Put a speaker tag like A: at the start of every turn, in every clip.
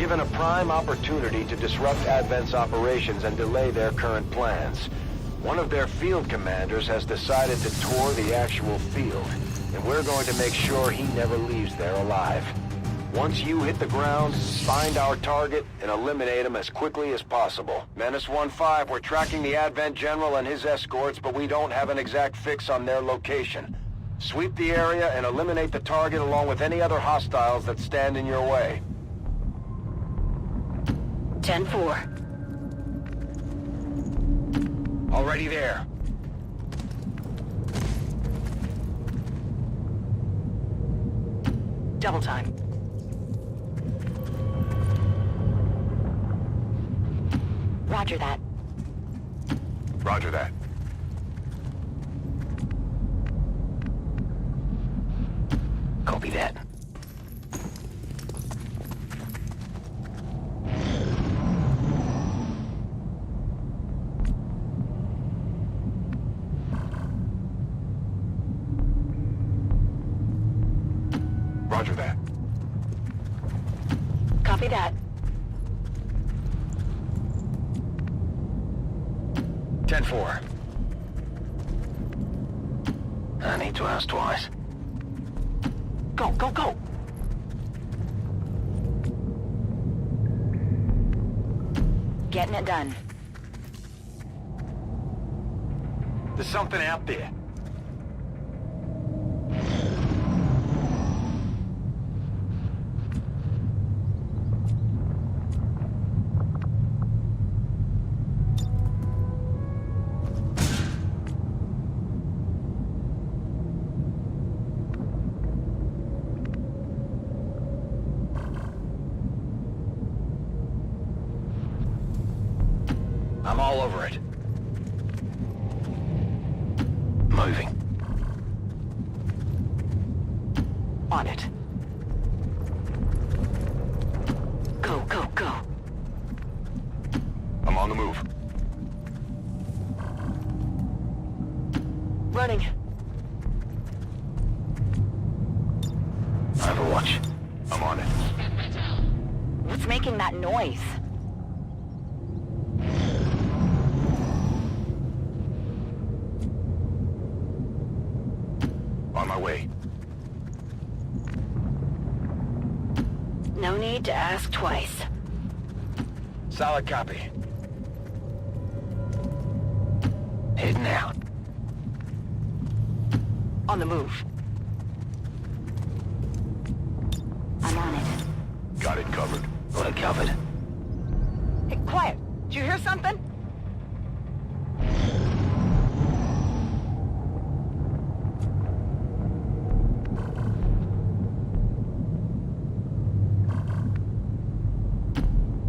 A: given a prime opportunity to disrupt Advent's operations and delay their current plans. One of their field commanders has decided to tour the actual field, and we're going to make sure he never leaves there alive. Once you hit the ground, find our target and eliminate him as quickly as possible. Menace 1-5, we're tracking the Advent General and his escorts, but we don't have an exact fix on their location. Sweep the area and eliminate the target along with any other hostiles that stand in your way.
B: 10-4.
A: Already there.
B: Double time. Roger that.
A: Roger that.
B: Copy that.
A: Roger that.
B: Copy that.
A: 10-4. I need to ask twice.
B: Go, go, go! Getting it done.
A: There's something out there. I'm all over it. Moving.
B: On it. Go, go, go.
A: I'm on the move.
B: Running.
A: Overwatch. I'm on it.
B: What's making that noise?
A: On my way.
B: No need to ask twice.
A: Solid copy. Heading out.
B: On the move. I'm on it.
A: Got it covered. Got it covered.
B: Hey, quiet. Did you hear something?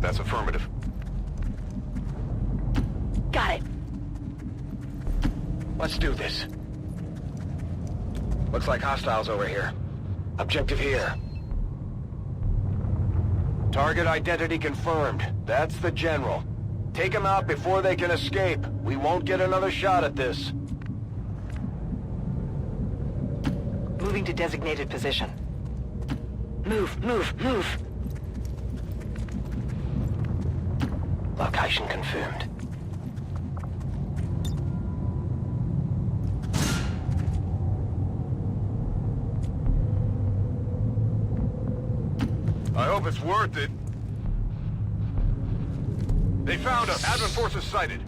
A: That's affirmative.
B: Got it.
A: Let's do this. Looks like hostiles over here. Objective here. Target identity confirmed. That's the General. Take him out before they can escape. We won't get another shot at this.
B: Moving to designated position. Move, move, move.
A: Location confirmed. I hope it's worth it. They found us. Advent forces sighted.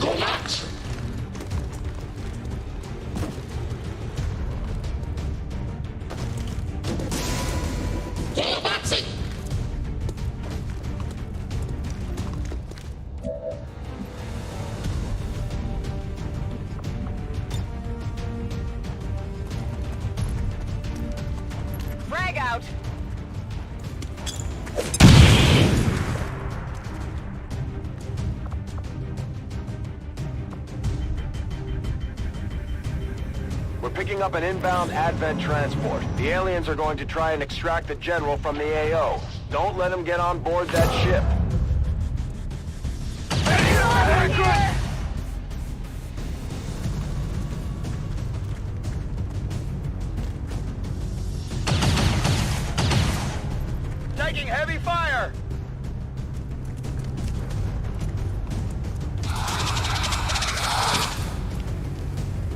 C: Collapse! Collapsing!
B: Frag out!
A: We're picking up an inbound Advent transport. The aliens are going to try and extract the General from the AO. Don't let them get on board that ship.
C: fire!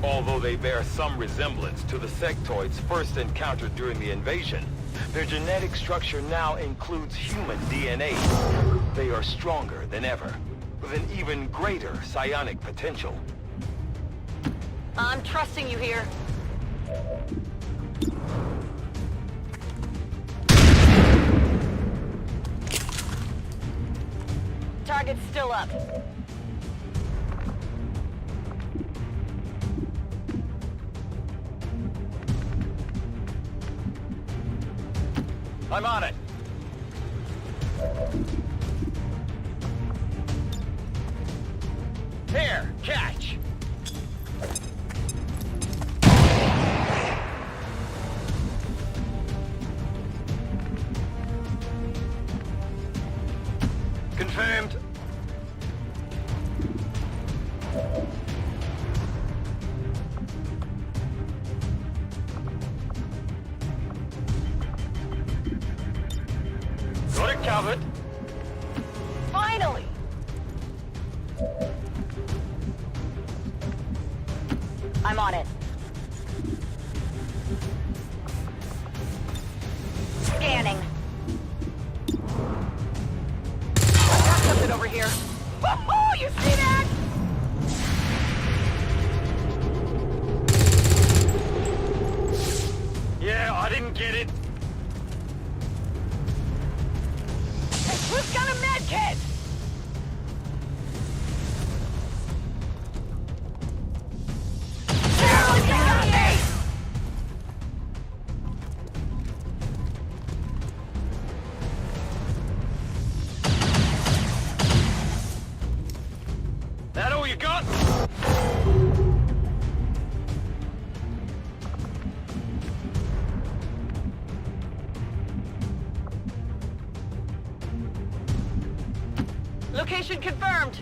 C: Although they bear some resemblance to the sectoids first encountered during the invasion, their genetic structure now includes human DNA. They are stronger than ever, with an even greater psionic potential.
B: I'm trusting you here. Target's still up.
C: I'm on it. Here, catch! Confirmed. Got it covered.
B: Finally! I'm on it. Scanning. I got something over here. Woohoo! You see that?
C: Yeah, I didn't get it.
B: Who's got a med kit? Carol, you got me!
C: That all you got?
B: Location confirmed.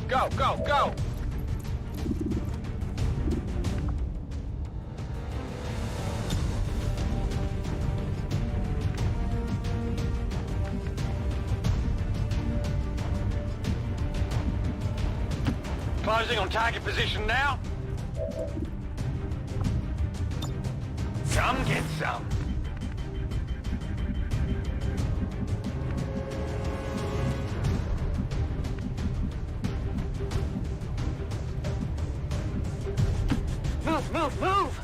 C: Go, go, go! Closing on target position now. Come get some.
B: Move, move, move!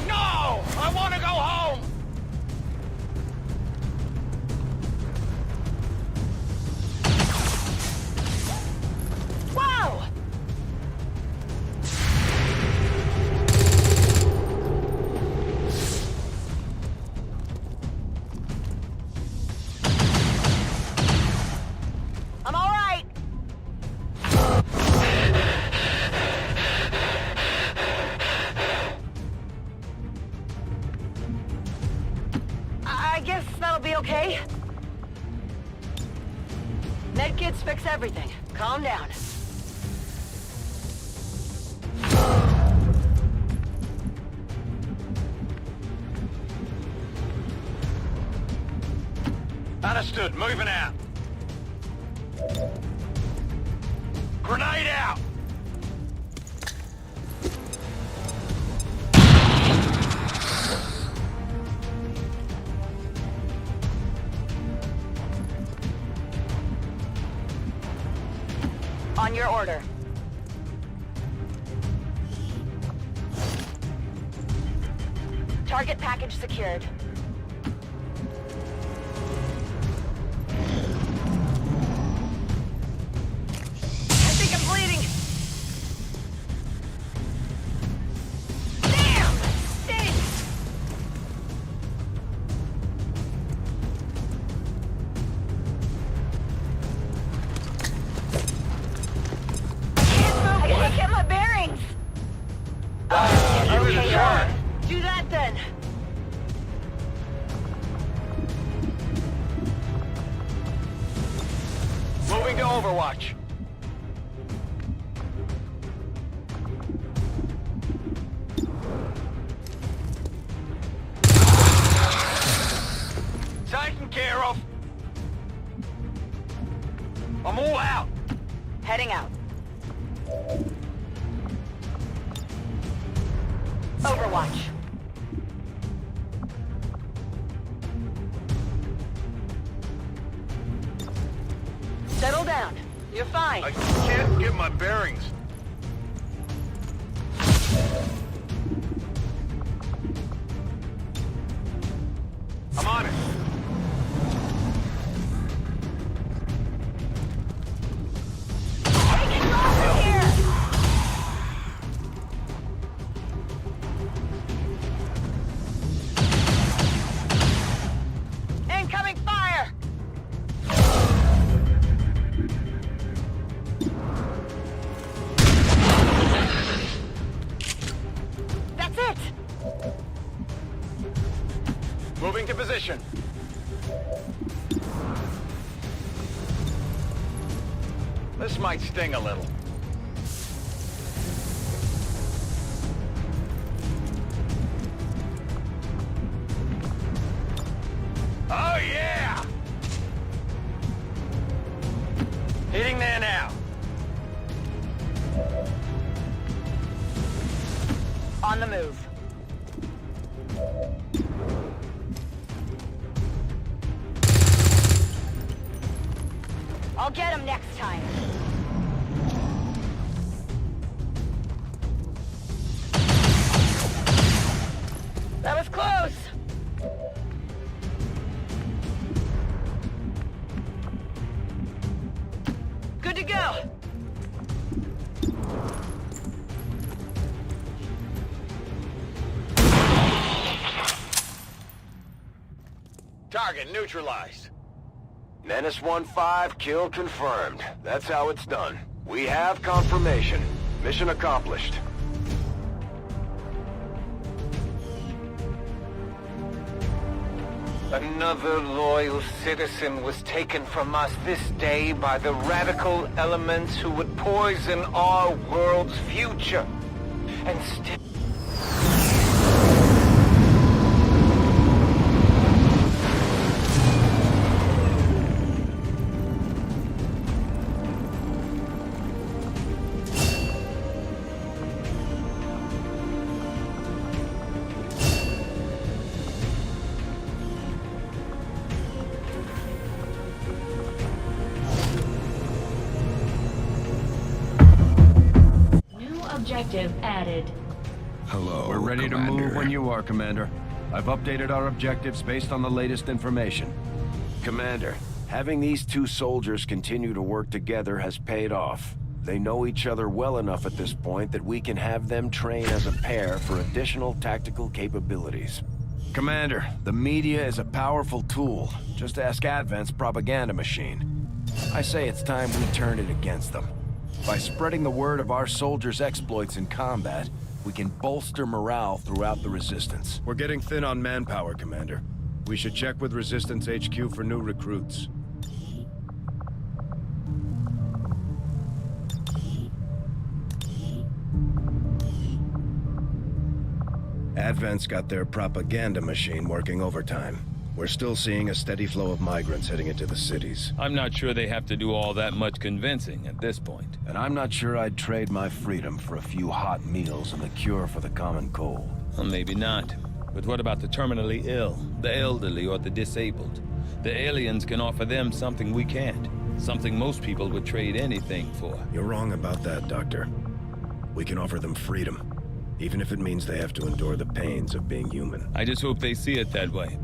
C: No! I want to go home!
B: Wow! I'm all right. I guess that'll be okay. Medkits fix everything. Calm down.
C: Understood. Moving out. Grenade out!
B: On your order. Target package secured. I think I'm bleeding. Damn! Stinks! I can't get my bearings.
C: Give it a
B: Okay,
C: try.
B: do that then.
C: Overwatch. Taken care of. I'm all out.
B: Heading out. Overwatch. Settle down. You're fine.
C: I can't get my bearings. I'm on it.
B: Take it off from here! Incoming fire! That's it!
C: Moving to position. This might sting a little. Oh, yeah! Hitting there now.
B: On the move. I'll get him next time. That was close. Good to go.
C: Target neutralized.
A: Menace 1-5, kill confirmed. That's how it's done. We have confirmation. Mission accomplished.
D: Another loyal citizen was taken from us this day by the radical elements who would poison our world's future. And still...
E: Objective added.
F: Hello, We're ready
G: Commander.
F: to move when you are, Commander. I've updated our objectives based on the latest information.
A: Commander, having these two soldiers continue to work together has paid off. They know each other well enough at this point that we can have them train as a pair for additional tactical capabilities.
F: Commander, the media is a powerful tool. Just ask Advent's propaganda machine. I say it's time we turn it against them. By spreading the word of our soldiers' exploits in combat, we can bolster morale throughout the Resistance. We're getting thin on manpower, Commander. We should check with Resistance HQ for new recruits. Advent's got their propaganda machine working overtime. We're still seeing a steady flow of migrants heading into the cities.
H: I'm not sure they have to do all that much convincing at this point.
F: And I'm not sure I'd trade my freedom for a few hot meals and a cure for the common cold.
H: Well, maybe not. But what about the terminally ill, the elderly, or the disabled? The aliens can offer them something we can't. Something most people would trade anything for.
F: You're wrong about that, Doctor. We can offer them freedom, even if it means they have to endure the pains of being human.
H: I just hope they see it that way.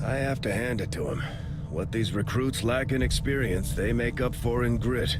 F: I have to hand it to him. What these recruits lack in experience, they make up for in grit.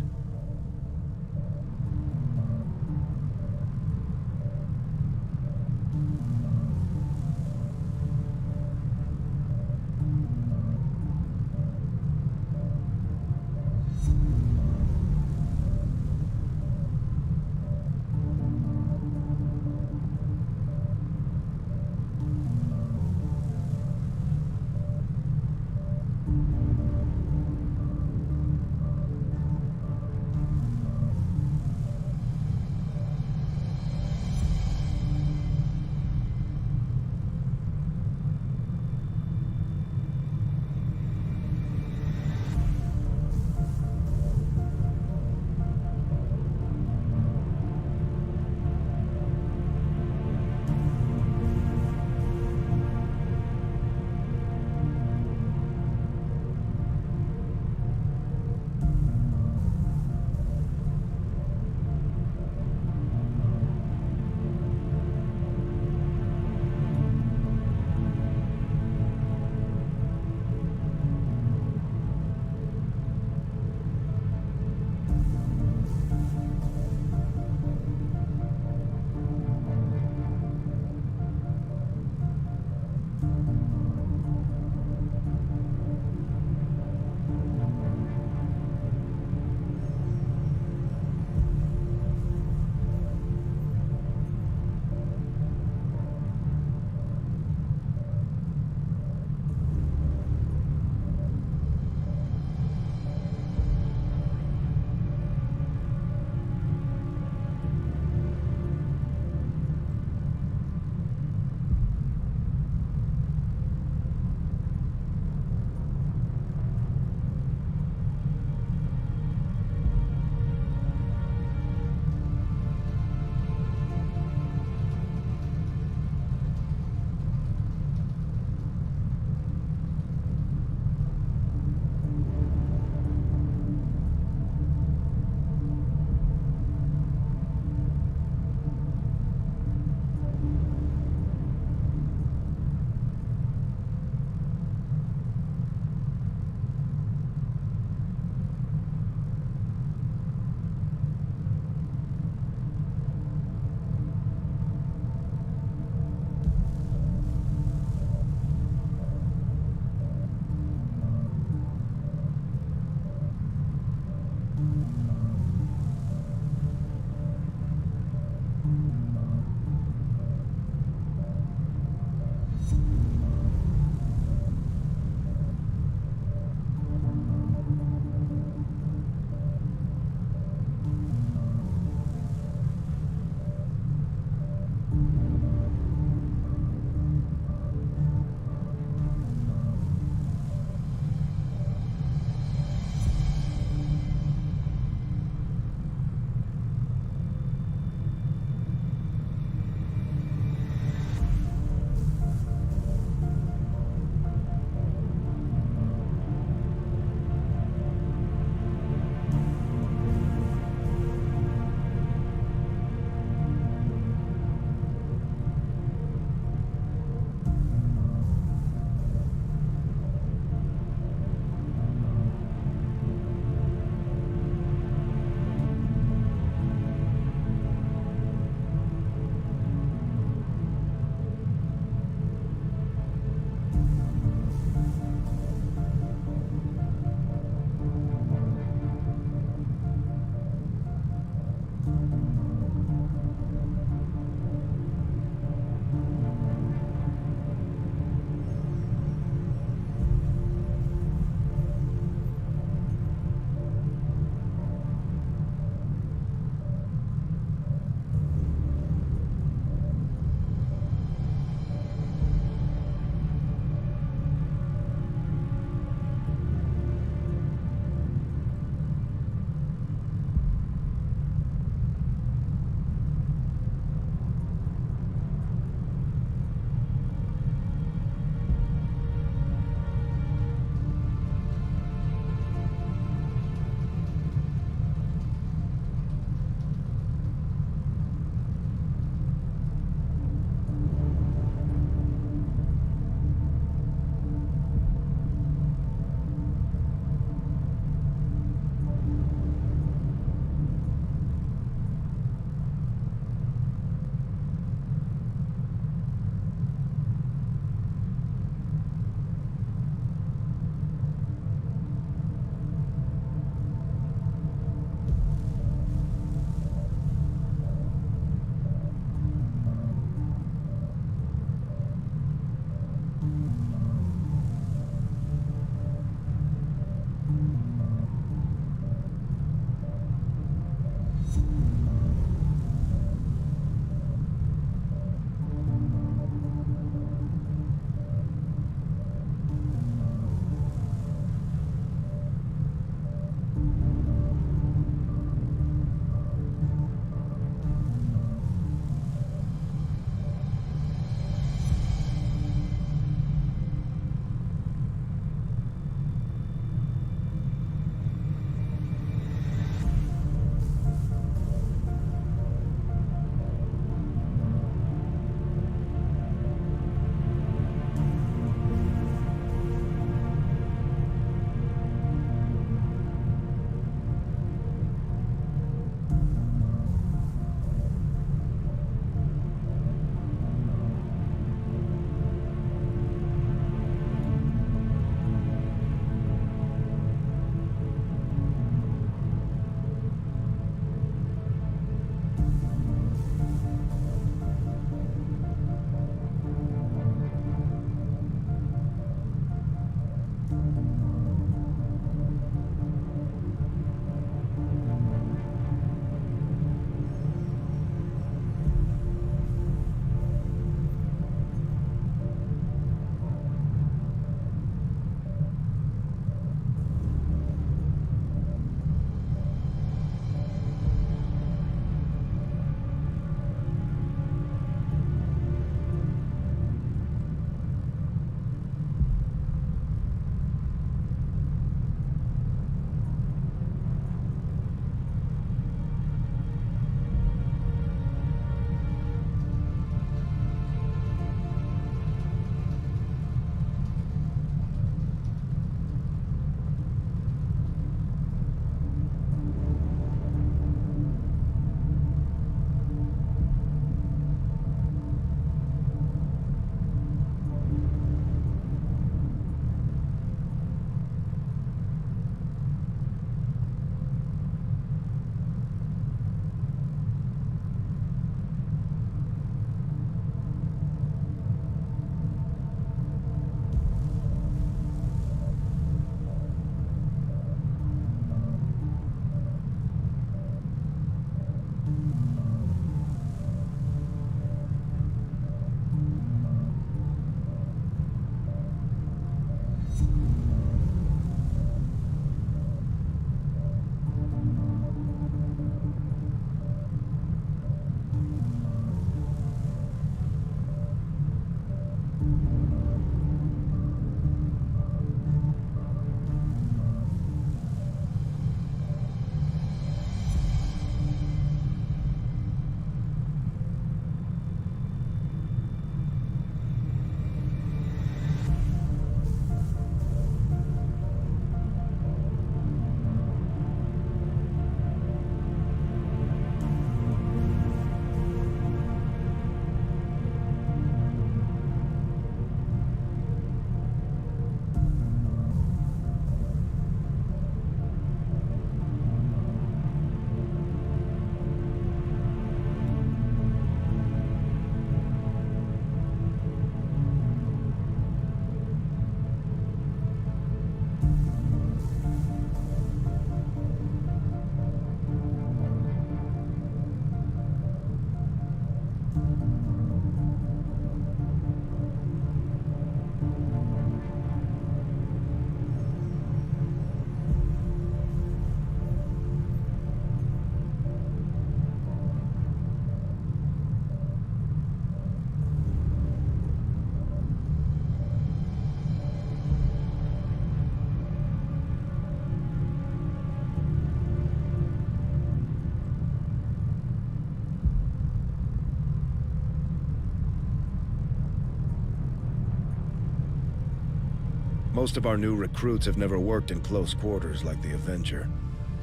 F: Most of our new recruits have never worked in close quarters like the Avenger.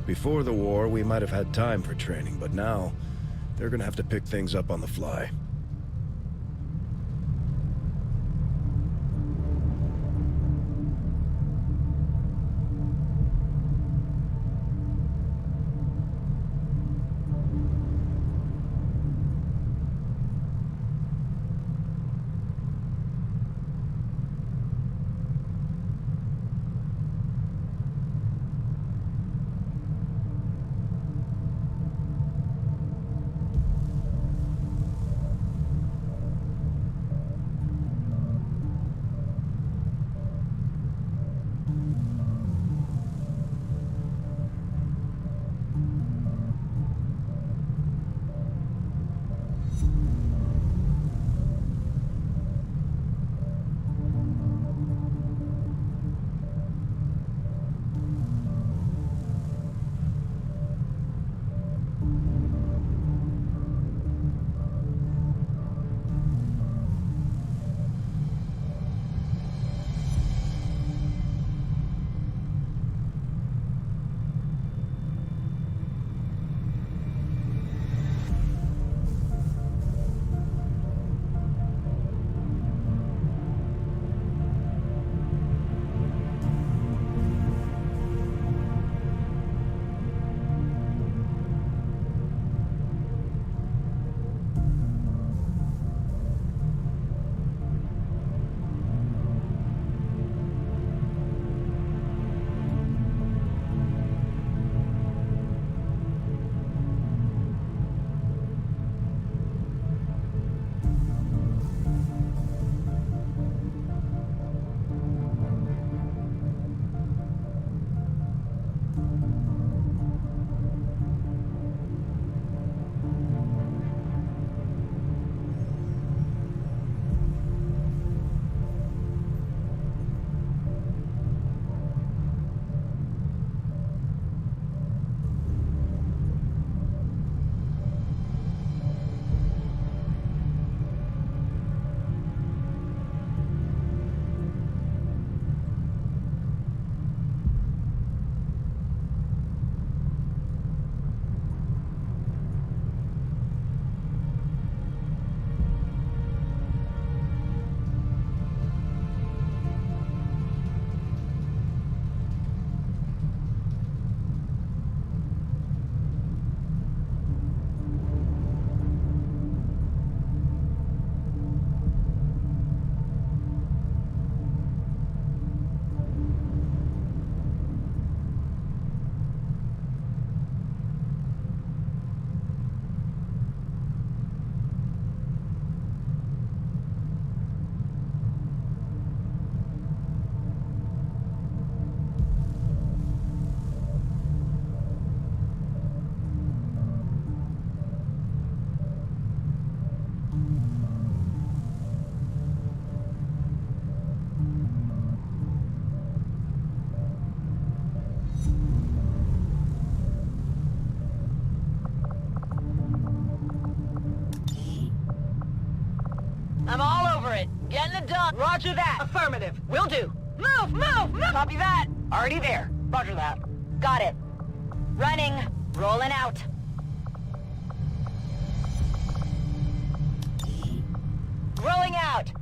F: Before the war, we might have had time for training, but now, they're gonna have to pick things up on the fly.
B: it. Get in the dump. Roger that. Affirmative. Will do. Move, move, move. Copy that. Already there. Roger that. Got it. Running. Rolling out. Rolling out.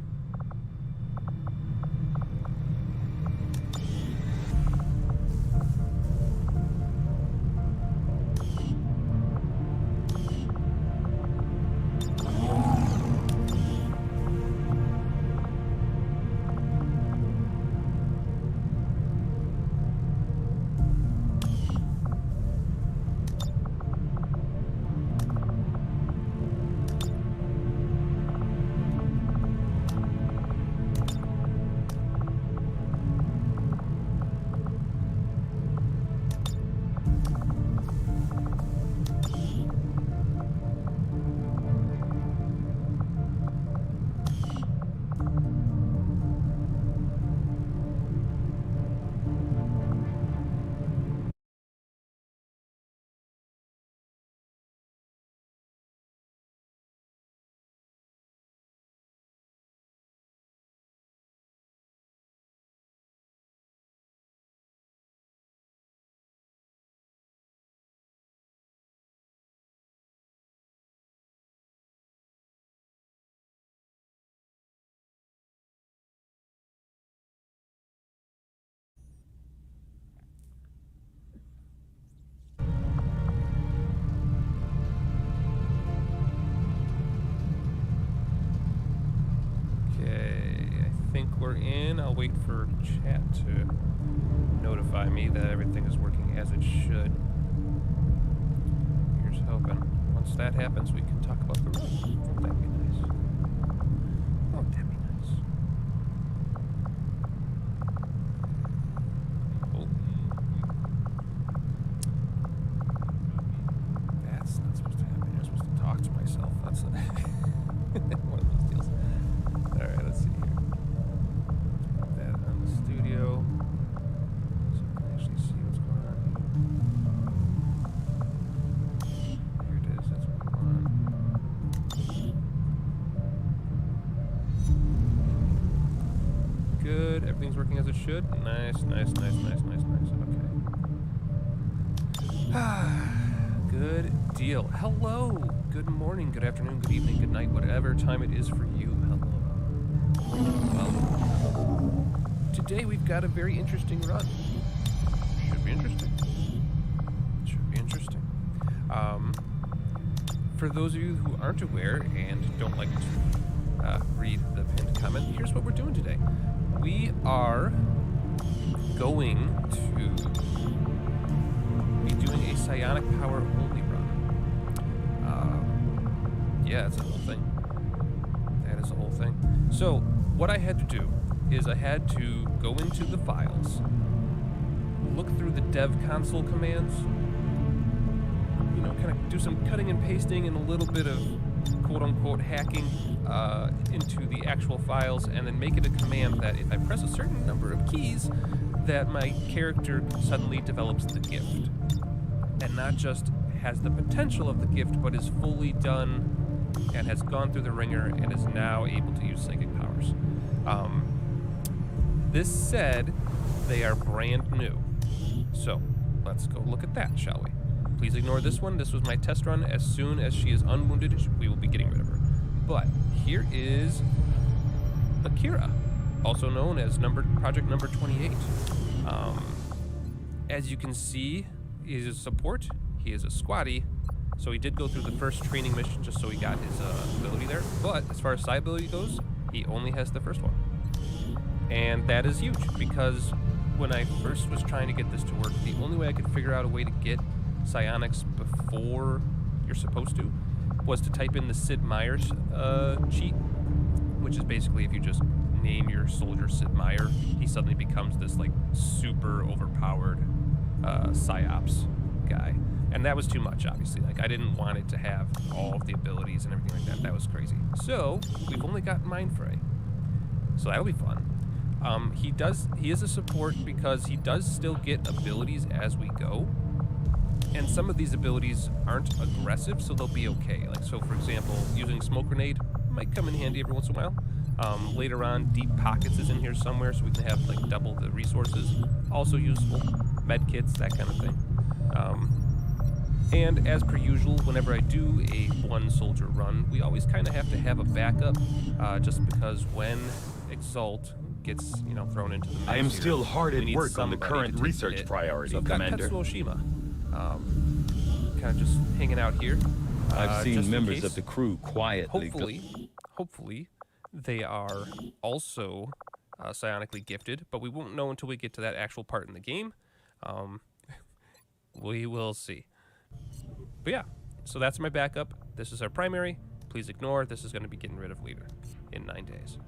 G: We're in. I'll wait for chat to notify me that everything is working as it should. Here's hoping. Once that happens, we can talk about the run. Won't that be nice? Won't that be nice? Oh. That's not supposed to happen. You're supposed to talk to myself. That's one of those deals. Alright, let's see here. Studio, so we can actually see what's going on here. Here it is, that's what we want. Good, everything's working as it should. Nice. Okay. Good deal. Hello, good morning, good afternoon, good evening, good night, whatever time it is for you. Hello. Today we've got a very interesting run. Should be interesting. For those of you who aren't aware and don't like to read the pinned comment, here's what we're doing today. We are going to be doing a psionic power only run. Yeah, that's the whole thing. That is the whole thing. So, what I had to do is I had to go into the files, look through the dev console commands, you know, kind of do some cutting and pasting and a little bit of quote-unquote hacking into the actual files, and then make it a command that if I press a certain number of keys, that my character suddenly develops the gift. And not just has the potential of the gift, but is fully done and has gone through the ringer and is now able to use psychic powers. This said, they are brand new. So, let's go look at that, shall we? Please ignore this one. This was my test run. As soon as she is unwounded, we will be getting rid of her. But here is Akira, also known as Project Number 28. As you can see, he is a support. He is a squatty. So he did go through the first training mission just so he got his ability there. But as far as psi ability goes, he only has the first one. And that is huge, because when I first was trying to get this to work, the only way I could figure out a way to get psionics before you're supposed to was to type in the Sid Meier's cheat, which is basically if you just name your soldier Sid Meier, he suddenly becomes this like super overpowered psyops guy. And that was too much, obviously. Like, I didn't want it to have all of the abilities and everything like that. That was crazy. So we've only got Mindfray, so that'll be fun. He is a support because he does still get abilities as we go. And some of these abilities aren't aggressive, so they'll be okay. Like, so for example, using Smoke Grenade might come in handy every once in a while. Later on, deep pockets is in here somewhere, so we can have like double the resources. Also useful. Med kits, that kind of thing. And as per usual, whenever I do a one soldier run, we always kind of have to have a backup, just because when Exalt gets, you know, thrown into the mix
H: I am
G: here,
H: still hard
G: we
H: at
G: need
H: work on the
G: somebody
H: current
G: to take
H: research
G: the hit.
H: priority,
G: So I've got
H: Commander.
G: Tetsuo Shima, kind of just hanging out here.
H: I've
G: just
H: seen
G: in
H: members
G: case.
H: of the crew quietly.
G: Hopefully, they are also psionically gifted, but we won't know until we get to that actual part in the game. We will see. But yeah, so that's my backup. This is our primary. Please ignore. This is going to be getting rid of Leader in 9 days.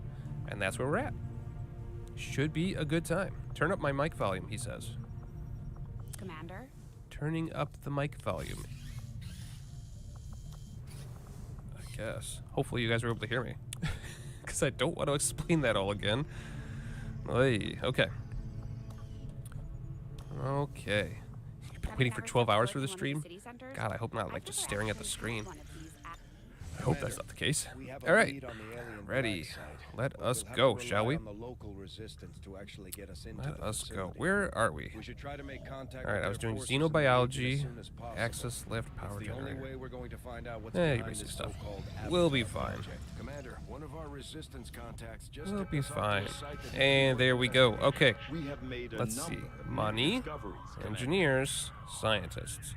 G: And that's where we're at. Should be a good time. Turn up my mic volume, he says.
B: Commander?
G: Turning up the mic volume. I guess. Hopefully you guys were able to hear me. Because I don't want to explain that all again. Oy, okay. Okay. You've been waiting for 12 hours for the stream? God, I hope not, like, just staring at the screen. I hope that's not the case. All right. Ready. Let us go, shall we? Let us go. Where are we? All right, I was doing xenobiology, access lift, power generator. Your basic stuff. We'll be fine. We'll be fine. And there we go. Okay. Let's see. Money, engineers, scientists.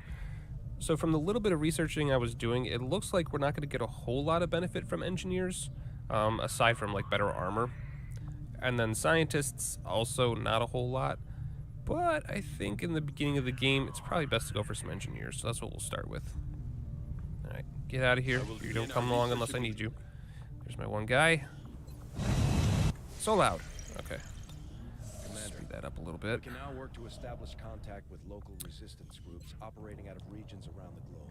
G: So from the little bit of researching I was doing, it looks like we're not going to get a whole lot of benefit from engineers, aside from like better armor. And then scientists, also not a whole lot. But I think in the beginning of the game, it's probably best to go for some engineers. So that's what we'll start with. All right, get out of here. You don't come along unless I need you. There's my one guy. So loud. Okay. Speed that up a little bit.
F: We can now work to establish contact with local resistance groups operating out of regions around the globe.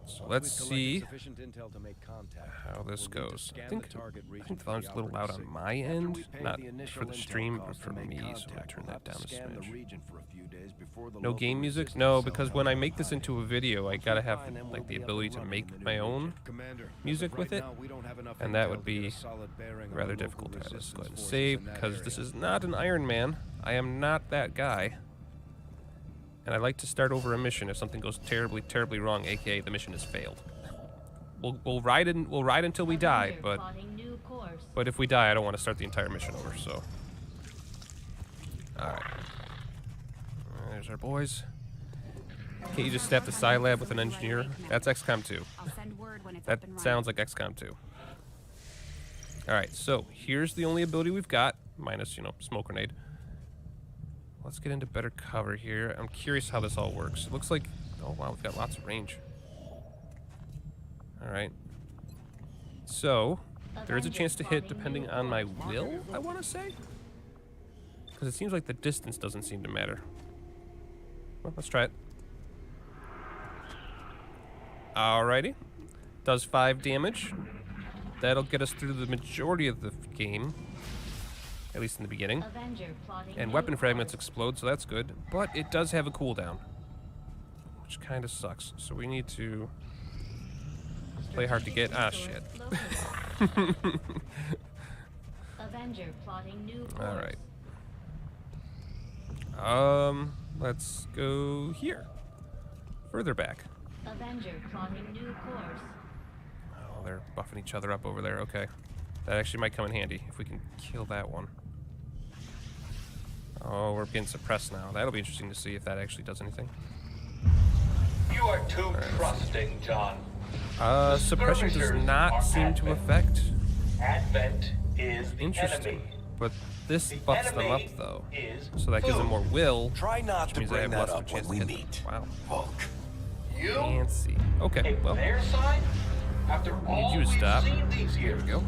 G: So let's see
F: Sufficient intel to make contact.
G: how this
F: We'll need to
G: goes.
F: scan
G: I think
F: the target
G: the
F: region for
G: volume's
F: the
G: a little loud
F: operative
G: on my
F: signal. After
G: end,
F: we pay
G: not
F: the initial
G: for the
F: intel
G: stream, but
F: cost to
G: for
F: make
G: me, so I'm
F: contact,
G: gonna turn
F: we'll
G: that
F: have
G: down
F: to
G: a
F: scan the
G: smidge.
F: region for a few days before the
G: No
F: local
G: game music?
F: resistance
G: No,
F: cell
G: because when I make this
F: hiding.
G: into a video, I gotta have
F: Fine, then
G: like
F: we'll
G: the
F: be up
G: ability
F: and
G: to
F: running
G: make
F: in the
G: my
F: near
G: own
F: future. Commander,
G: music
F: right
G: with it,
F: now, we don't have enough
G: and that
F: intel
G: would
F: to get
G: be
F: a solid bearing on
G: rather
F: local
G: difficult. All right, let's go ahead and
F: resistance
G: save,
F: forces in that
G: because this
F: area.
G: is not an Iron Man. I am not that guy. And I like to start over a mission if something goes terribly, terribly wrong, aka the mission has failed. We'll ride until we die, but if we die, I don't want to start the entire mission over. So, all right, there's our boys. Can't you just staff the Psi Lab with an engineer? That's XCOM 2. That sounds like XCOM 2. All right, so here's the only ability we've got, minus, you know, smoke grenade. Let's get into better cover here. I'm curious how this all works. It looks like, oh wow, we've got lots of range. All right. So, there is a chance to hit depending on my will, I want to say? Because it seems like the distance doesn't seem to matter. Well, let's try it. Alrighty. Does 5 damage. That'll get us through the majority of the game. At least in the beginning. And weapon fragments explode, so that's good. But it does have a cooldown. Which kind of sucks. So we need to play hard to get. Ah, shit. Alright. Let's go here. Further back. Oh, they're buffing each other up over there. Okay. That actually might come in handy if we can kill that one. Oh, we're getting suppressed now. That'll be interesting to see if that actually does anything.
I: You are too trusting, John.
G: Suppression does not seem to affect.
I: Advent is the
G: Interesting.
I: enemy.
G: But this
I: The
G: buffs them up,
I: enemy
G: though.
I: is
G: So that gives them more will.
J: Try not
G: Which
J: to
G: means I
J: bring
G: have
J: that
G: less of a
J: up
G: chance
J: when
G: to
J: we
G: hit
J: meet.
G: them. Wow.
J: Volk.
I: You
G: Fancy. Okay,
I: take
G: well,
I: their side after all
G: you
I: we've
G: to stop.
I: seen these
G: There
I: years.
G: we go.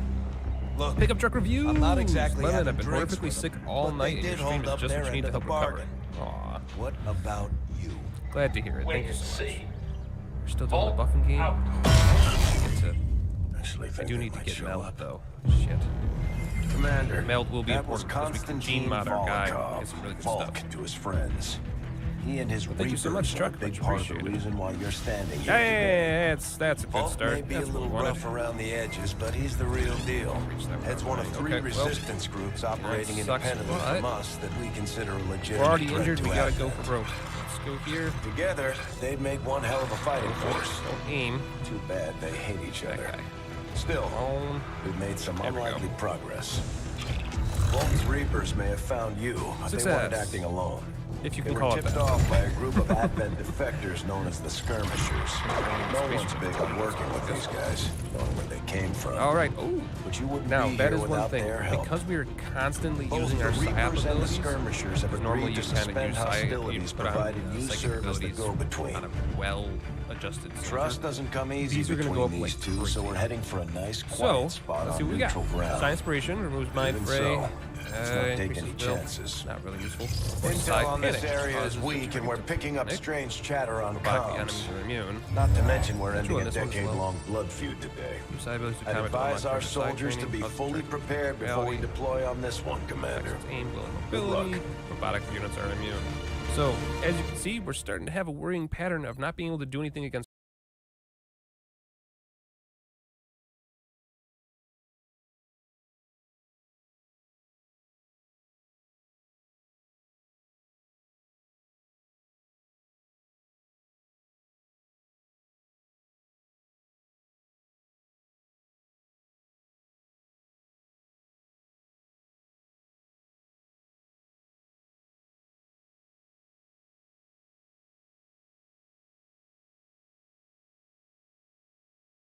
J: Look,
G: Pickup truck review.
J: I'm not exactly
G: Lemon,
J: having
G: I've been
J: drinks
G: horrifically
J: with
G: sick
J: them,
G: all
J: but
G: night,
J: they
G: and your
J: did
G: stream
J: hold
G: is
J: up
G: just what
J: their
G: you need
J: end
G: to
J: of the
G: help recover.
J: bargain.
G: Aw,
J: What about you?
G: glad to hear it.
I: Wait
G: Thank you
I: and
G: so much.
I: see.
G: We're still doing the
I: Volk
G: buffing game.
I: out.
G: I do need to get Meld, though. Shit.
F: Commander,
G: Meld will be
F: that was
G: important because we can
F: Konstantin
G: gene mod our guy.
F: Volkov,
G: Get some really good
F: Volk
G: stuff.
F: to his friends.
J: He and his
G: Thank you so much,
J: Reapers are a
G: Chuck.
J: big
G: Much
J: part of the
G: appreciated.
J: reason why you're standing here
G: Hey,
J: today.
G: that's a good
J: Hulk
G: start.
J: may be a
G: That's what
J: little
G: we wanted.
J: rough around the edges, but he's the real deal. Heads one of 3
G: Okay, well,
J: resistance groups operating
G: sucks,
J: independently
G: but
J: from us that we consider a legitimate
G: We're already
J: threat
G: injured.
J: to
G: We gotta go
J: Advent.
G: for broke. Let's go here.
J: Together, they'd make one hell of a fighting force.
G: Don't aim.
J: Too bad they hate each
G: That
J: other.
G: guy.
J: Still,
G: On.
J: we've made some
G: There we go.
J: unlikely progress. Bolton's Reapers may have found you, but they weren't
G: Success.
J: acting alone.
G: If you
J: They
G: can
J: were
G: call it
J: tipped
G: that.
J: off by a group of Advent defectors known as the Skirmishers. No one's big on working with these guys, knowing where they came from.
G: All right. Ooh.
J: But you wouldn't
G: Now
J: be
G: that
J: here
G: is one
J: without
G: thing.
J: their help.
G: Because we are constantly
J: Both
G: using
J: the
G: our
J: Reapers
G: psyop
J: and the
G: abilities,
J: Skirmishers have
G: normally
J: agreed
G: you
J: to
G: kind of
J: suspend
G: use
J: hostilities
G: put on
J: provided you
G: psychic
J: serve as the
G: abilities
J: go-between.
G: on a well-adjusted
J: Trust
G: soldier.
J: doesn't come easy
G: These are gonna
J: between
G: go up
J: these
G: like
J: two,
G: crazy.
J: so we're heading for a nice
G: So,
J: quiet spot
G: let's see
J: on
G: what we got.
J: neutral ground.
G: Science Inspiration removes mind
J: Even
G: fray.
J: so, let's not take
G: increases
J: any
G: will.
J: chances.
G: Not really useful.
J: Intel on this
G: Panic
J: area is
G: causes
J: weak,
G: injury
J: and we're
G: to
J: picking up
G: panic.
J: strange chatter on
G: Robotic
J: comms.
G: enemies are immune.
J: Not to mention we're ending
G: on
J: a
G: this one as well.
J: decade-long blood feud today.
G: Use side abilities to
J: I'd
G: combat
J: advise
G: unlock
J: our
G: for side
J: soldiers to
G: training,
J: be
G: causes
J: fully
G: training,
J: prepared before we
G: reality,
J: deploy on this one, Commander.
G: actions aim, will, and
J: Good
G: mobility.
J: luck.
G: Robotic units are immune. So, as you can see, we're starting to have a worrying pattern of not being able to do anything against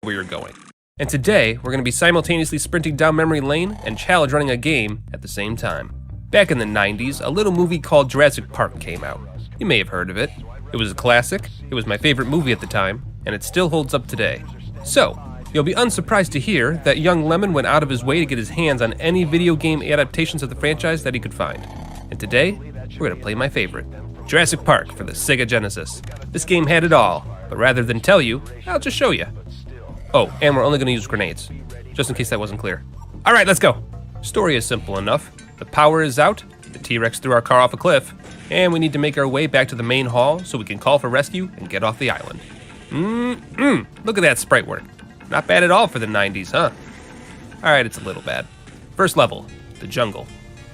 G: where you're going. And today, we're going to be simultaneously sprinting down memory lane and challenge running a game at the same time. Back in the 90s, a little movie called Jurassic Park came out. You may have heard of it. It was a classic, it was my favorite movie at the time, and it still holds up today. So, you'll be unsurprised to hear that young Lemon went out of his way to get his hands on any video game adaptations of the franchise that he could find. And today, we're going to play my favorite, Jurassic Park for the Sega Genesis. This game had it all, but rather than tell you, I'll just show you. Oh, and we're only going to use grenades, just in case that wasn't clear. All right, let's go. Story is simple enough. The power is out, the T-Rex threw our car off a cliff, and we need to make our way back to the main hall so we can call for rescue and get off the island. Look at that sprite work. Not bad at all for the 90s, huh? All right, it's a little bad. First level, the jungle.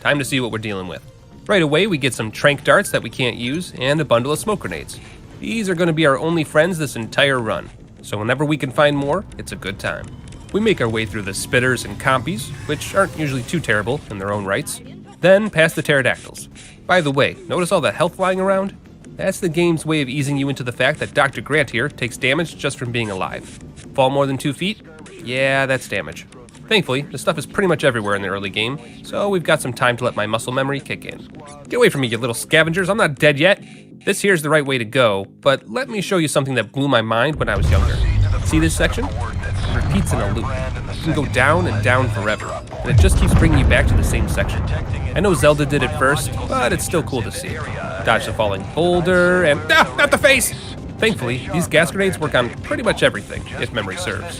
G: Time to see what we're dealing with. Right away, we get some tranq darts that we can't use and a bundle of smoke grenades. These are going to be our only friends this entire run, so whenever we can find more, it's a good time. We make our way through the spitters and compies, which aren't usually too terrible in their own rights, then past the pterodactyls. By the way, notice all that health flying around? That's the game's way of easing you into the fact that Dr. Grant here takes damage just from being alive. Fall more than 2 feet? Yeah, that's damage. Thankfully, this stuff is pretty much everywhere in the early game, so we've got some time to let my muscle memory kick in. Get away from me, you little scavengers, I'm not dead yet! This here's the right way to go, but let me show you something that blew my mind when I was younger. See this section? It repeats in a loop. You can go down and down forever, and it just keeps bringing you back to the same section. I know Zelda did it first, but it's still cool to see. Dodge the falling boulder, and not the face! Thankfully, these gas grenades work on pretty much everything, if memory serves.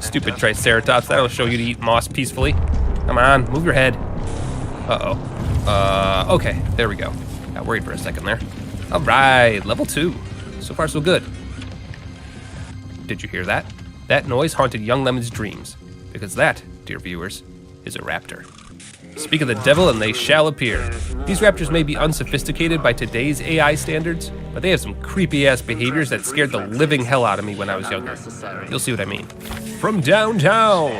G: Stupid Triceratops, that'll show you to eat moss peacefully. Come on, move your head. Okay, there we go. Got worried for a second there. All right, level 2. So far, so good. Did you hear that? That noise haunted young Lemon's dreams, because that, dear viewers, is a raptor. Speak of the devil and they shall appear. These raptors may be unsophisticated by today's AI standards, but they have some creepy-ass behaviors that scared the living hell out of me when I was younger. You'll see what I mean. From downtown!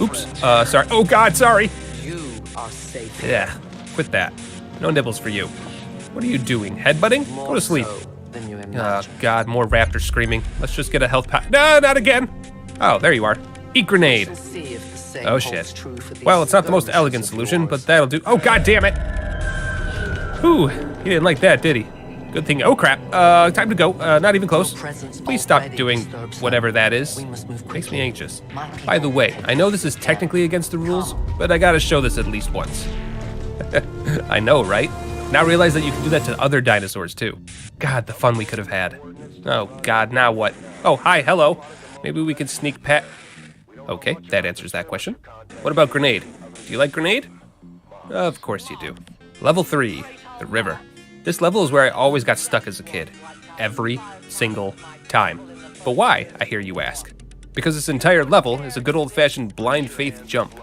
G: Oops, sorry. Oh God, sorry!
K: You are safe.
G: Yeah, quit that. No nibbles for you. What are you doing, headbutting? Go to sleep.
K: Than you
G: Oh
K: imagine.
G: God, more raptors screaming. Let's just get a health pack. No, not again! Oh, there you are. Eat grenade.
K: We'll see if the same
G: Oh
K: holds
G: shit.
K: true for these
G: Well, it's not the most
K: skirmishes
G: elegant
K: of
G: solution,
K: yours.
G: but that'll do. Oh God damn it! Whew, he didn't like that, did he? Good thing. Oh crap. Time to go. Not even close. Please stop
K: already
G: doing
K: disturbs
G: whatever
K: them.
G: that is.
K: We must move
G: Makes me
K: quickly.
G: anxious.
K: My
G: By the
K: people
G: way, I know this is technically against the rules, but I gotta show this at least once. I know, right? Now realize that you can do that to other dinosaurs too. God, the fun we could have had. Oh God, now what? Oh, hi, hello. Maybe we could sneak past. Okay, that answers that question. What about grenade? Do you like grenade? Of course you do. Level 3, the river. This level is where I always got stuck as a kid. Every single time. But why, I hear you ask? Because this entire level is a good old-fashioned blind faith jump.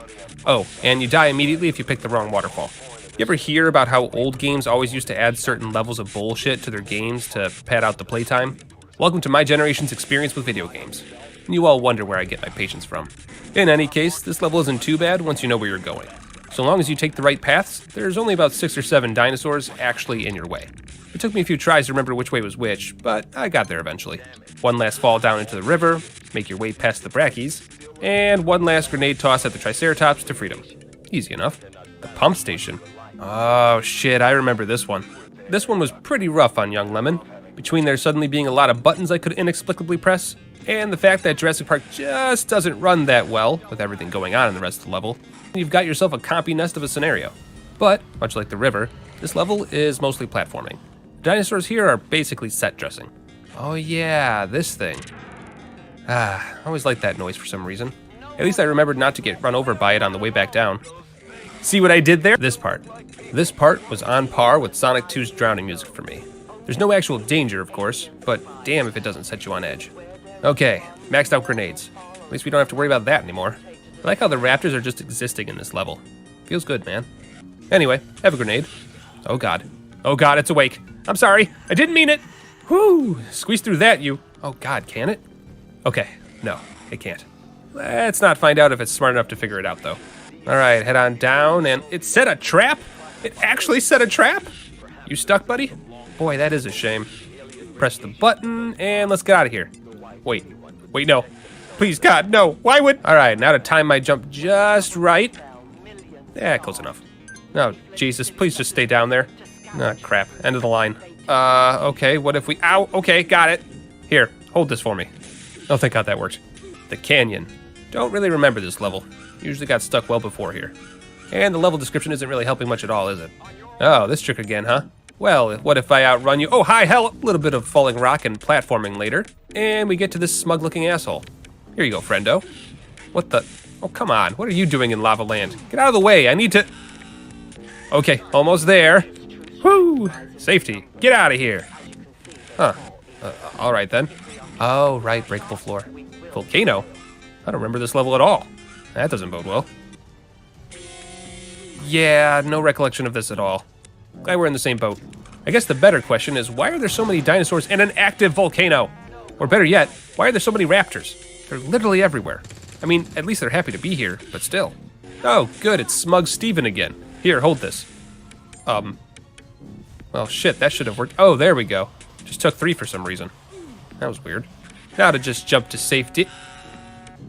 G: Oh, and you die immediately if you pick the wrong waterfall. You ever hear about how old games always used to add certain levels of bullshit to their games to pad out the playtime? Welcome to my generation's experience with video games. And you all wonder where I get my patience from. In any case, this level isn't too bad once you know where you're going. So long as you take the right paths, there's only about 6 or 7 dinosaurs actually in your way. It took me a few tries to remember which way was which, but I got there eventually. One last fall down into the river, make your way past the brackies, and one last grenade toss at the Triceratops to freedom. Easy enough. The pump station. Oh shit, I remember this one. This one was pretty rough on young Lemon. Between there suddenly being a lot of buttons I could inexplicably press, and the fact that Jurassic Park just doesn't run that well, with everything going on in the rest of the level, you've got yourself a compy nest of a scenario. But, much like the river, this level is mostly platforming. The dinosaurs here are basically set dressing. Oh yeah, this thing. I always liked that noise for some reason. At least I remembered not to get run over by it on the way back down. See what I did there? This part. This part was on par with Sonic 2's drowning music for me. There's no actual danger, of course, but damn if it doesn't set you on edge. Okay, maxed out grenades. At least we don't have to worry about that anymore. I like how the raptors are just existing in this level. Feels good, man. Anyway, have a grenade. Oh god. Oh god, it's awake. I'm sorry, I didn't mean it. Whoo, squeeze through that, you. Oh god, can it? Okay, no, it can't. Let's not find out if it's smart enough to figure it out, though. All right, head on down, and it set a trap? It actually set a trap? You stuck, buddy? Boy, that is a shame. Press the button, and let's get out of here. Wait, no. Please, God, no. Why would... All right, now to time my jump just right. Yeah, close enough. Oh, Jesus, please just stay down there. Ah, crap, end of the line. Okay, what if we... Ow, okay, got it. Here, hold this for me. Oh, thank God that worked. The canyon. Don't really remember this level. Usually got stuck well before here. And the level description isn't really helping much at all, is it? Oh, this trick again, huh? Well, what if I outrun you? Oh, hi, hell! A little bit of falling rock and platforming later. And we get to this smug-looking asshole. Here you go, friendo. What the... Oh, come on. What are you doing in Lava Land? Get out of the way. I need to... Okay, almost there. Whoo! Safety. Get out of here. Huh. All right, then. Oh, right. Breakable floor. Volcano? I don't remember this level at all. That doesn't bode well. Yeah, no recollection of this at all. Glad we're in the same boat. I guess the better question is, why are there so many dinosaurs and an active volcano? Or better yet, why are there so many raptors? They're literally everywhere. I mean, at least they're happy to be here, but still. Oh, good, it's Smug Steven again. Here, hold this. Well, shit, that should have worked. Oh, there we go. Just took 3 for some reason. That was weird. Now to just jump to safety.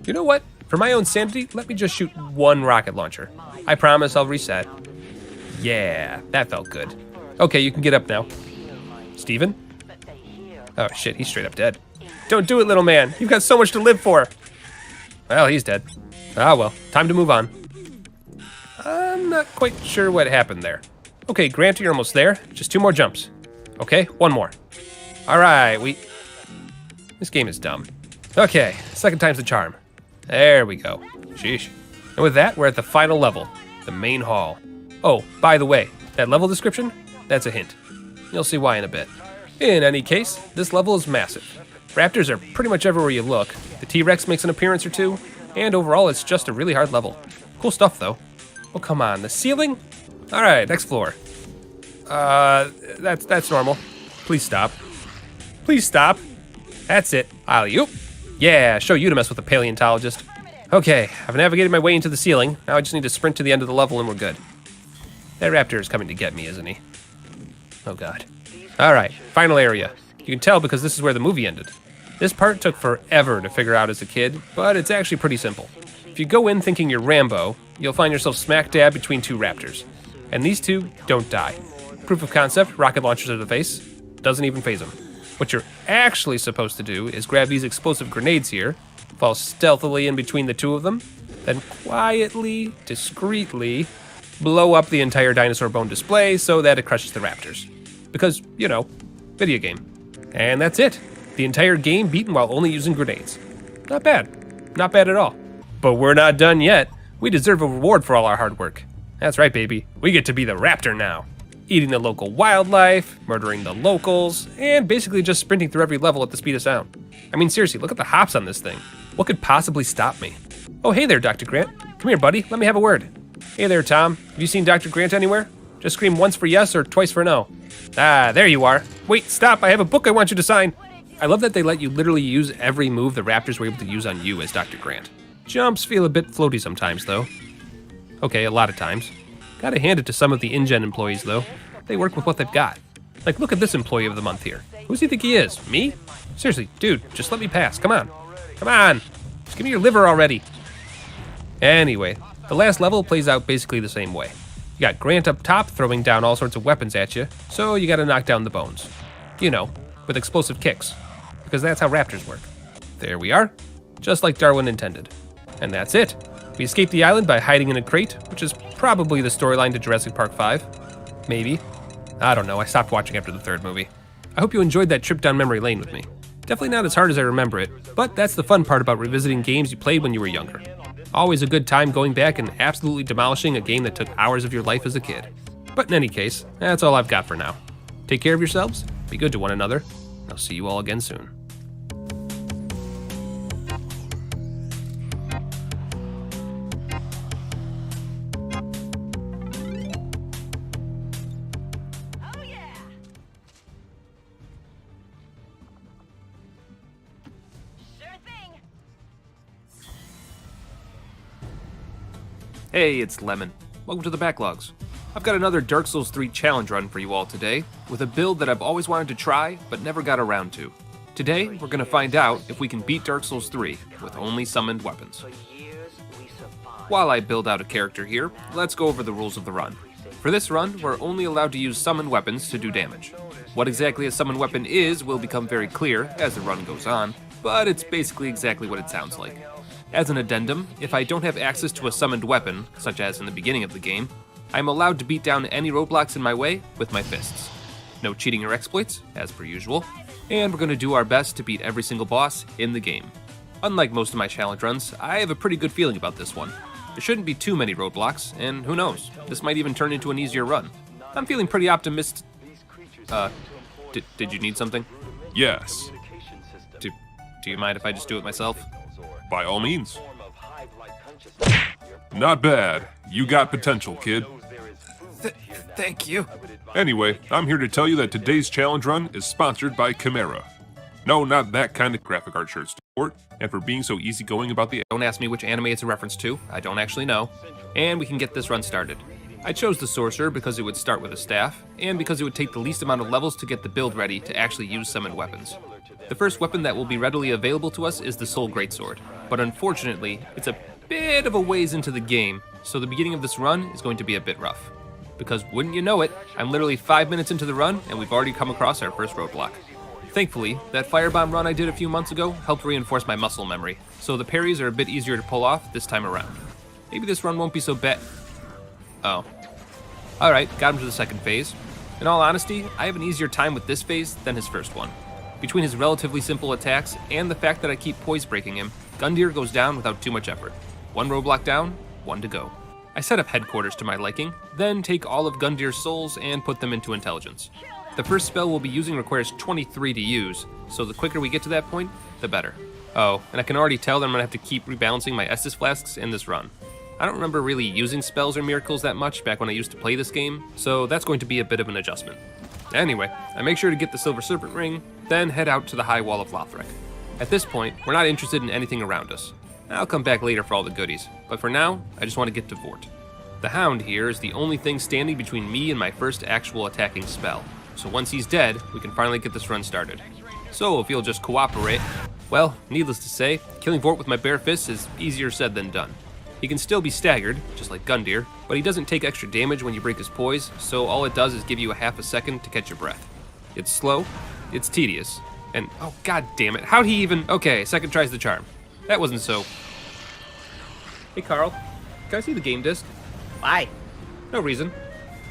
G: You know what? For my own sanity, let me just shoot 1 rocket launcher. I promise I'll reset. Yeah, that felt good. Okay, you can get up now. Steven? Oh shit, he's straight up dead. Don't do it, little man. You've got so much to live for. Well, he's dead. Ah well, time to move on. I'm not quite sure what happened there. Okay, Grant, you're almost there. Just 2 more jumps. Okay, 1 more. All right, This game is dumb. Okay, second time's the charm. There we go. Sheesh. And with that, we're at the final level, the main hall. Oh, by the way, that level description, that's a hint. You'll see why in a bit. In any case, this level is massive. Raptors are pretty much everywhere you look. The T-Rex makes an appearance or 2, and overall it's just a really hard level. Cool stuff though. Oh, come on, the ceiling? All right, next floor. That's normal. Please stop. Please stop. That's it. Alley-oop. Yeah, show you to mess with a paleontologist. Okay, I've navigated my way into the ceiling. Now I just need to sprint to the end of the level and we're good. That raptor is coming to get me, isn't he? Oh god. Alright, final area. You can tell because this is where the movie ended. This part took forever to figure out as a kid, but it's actually pretty simple. If you go in thinking you're Rambo, you'll find yourself smack dab between 2 raptors. And these 2 don't die. Proof of concept, rocket launchers to the face. Doesn't even phase them. What you're actually supposed to do is grab these explosive grenades here, fall stealthily in between the 2 of them, then quietly, discreetly, blow up the entire dinosaur bone display so that it crushes the raptors. Because, you know, video game. And that's it. The entire game beaten while only using grenades. Not bad. Not bad at all. But we're not done yet. We deserve a reward for all our hard work. That's right, baby. We get to be the raptor now. eating the local wildlife, murdering the locals, and basically just sprinting through every level at the speed of sound. I mean, seriously, look at the hops on this thing. What could possibly stop me? Oh, hey there, Dr. Grant. Come here, buddy. Let me have a word. Hey there, Tom. Have you seen Dr. Grant anywhere? Just scream once for yes or twice for no. Ah, there you are. Wait, stop. I have a book I want you to sign. I love that they let you literally use every move the Raptors were able to use on you as Dr. Grant. Jumps feel a bit floaty sometimes, though. Okay, a lot of times. Gotta hand it to some of the InGen employees, though. They work with what they've got. Like, look at this employee of the month here. Who does he think he is? Me? Seriously, dude, just let me pass. Come on. Come on. Just give me your liver already. Anyway, the last level plays out basically the same way. You got Grant up top throwing down all sorts of weapons at you, so you gotta knock down the bones. You know, with explosive kicks. Because that's how Raptors work. There we are. Just like Darwin intended. And that's it. We escaped the island by hiding in a crate, which is probably the storyline to Jurassic Park 5. Maybe. I don't know, I stopped watching after the third movie. I hope you enjoyed that trip down memory lane with me. Definitely not as hard as I remember it, but that's the fun part about revisiting games you played when you were younger. Always a good time going back and absolutely demolishing a game that took hours of your life as a kid. But in any case, that's all I've got for now. Take care of yourselves, be good to one another, and I'll see you all again soon. Hey, it's Lemon. Welcome to the Backlogs. I've got another Dark Souls 3 challenge run for you all today, with a build that I've always wanted to try, but never got around to. Today, we're going to find out if we can beat Dark Souls 3 with only summoned weapons. While I build out a character here, let's go over the rules of the run. For this run, we're only allowed to use summoned weapons to do damage. What exactly a summoned weapon is will become very clear as the run goes on, but it's basically exactly what it sounds like. As an addendum, if I don't have access to a summoned weapon, such as in the beginning of the game, I'm allowed to beat down any roadblocks in my way with my fists. No cheating or exploits, as per usual, and we're going to do our best to beat every single boss in the game. Unlike most of my challenge runs, I have a pretty good feeling about this one. There shouldn't be too many roadblocks, and who knows, this might even turn into an easier run. I'm feeling pretty optimistic. Did you need something?
L: Yes.
G: Do you mind if I just do it myself?
L: By all means. Not bad. You got potential, kid.
G: Thank you.
L: Anyway, I'm here to tell you that today's challenge run is sponsored by Chimera. No, not that kind of graphic art shirt support, and for being so easygoing about the...
G: Don't ask me which anime it's a reference to, I don't actually know. And we can get this run started. I chose the Sorcerer because it would start with a staff, and because it would take the least amount of levels to get the build ready to actually use summoned weapons. The first weapon that will be readily available to us is the Soul Greatsword, but unfortunately, it's a bit of a ways into the game, so the beginning of this run is going to be a bit rough. Because wouldn't you know it, I'm literally 5 minutes into the run, and we've already come across our first roadblock. Thankfully, that firebomb run I did a few months ago helped reinforce my muscle memory, so the parries are a bit easier to pull off this time around. Maybe this run won't be so bad. Oh. Alright, got him to the second phase. In all honesty, I have an easier time with this phase than his first one. Between his relatively simple attacks and the fact that I keep poise breaking him, Gundyr goes down without too much effort. One roadblock down, one to go. I set up headquarters to my liking, then take all of Gundyr's souls and put them into intelligence. The first spell we'll be using requires 23 to use, so the quicker we get to that point, the better. Oh, and I can already tell that I'm gonna have to keep rebalancing my Estus flasks in this run. I don't remember really using spells or miracles that much back when I used to play this game, so that's going to be a bit of an adjustment. Anyway, I make sure to get the Silver Serpent Ring, then head out to the High Wall of Lothric. At this point, we're not interested in anything around us. I'll come back later for all the goodies, but for now, I just want to get to Vort. The Hound here is the only thing standing between me and my first actual attacking spell, so once he's dead, we can finally get this run started. So if you'll just cooperate, well, needless to say, killing Vort with my bare fists is easier said than done. He can still be staggered, just like Gundyr, but he doesn't take extra damage when you break his poise, so all it does is give you a half a second to catch your breath. It's slow, it's tedious, and oh god damn it, how'd he even... Okay, second tries the charm. That wasn't so... Hey Carl, can I see the game disc?
M: Why?
G: No reason.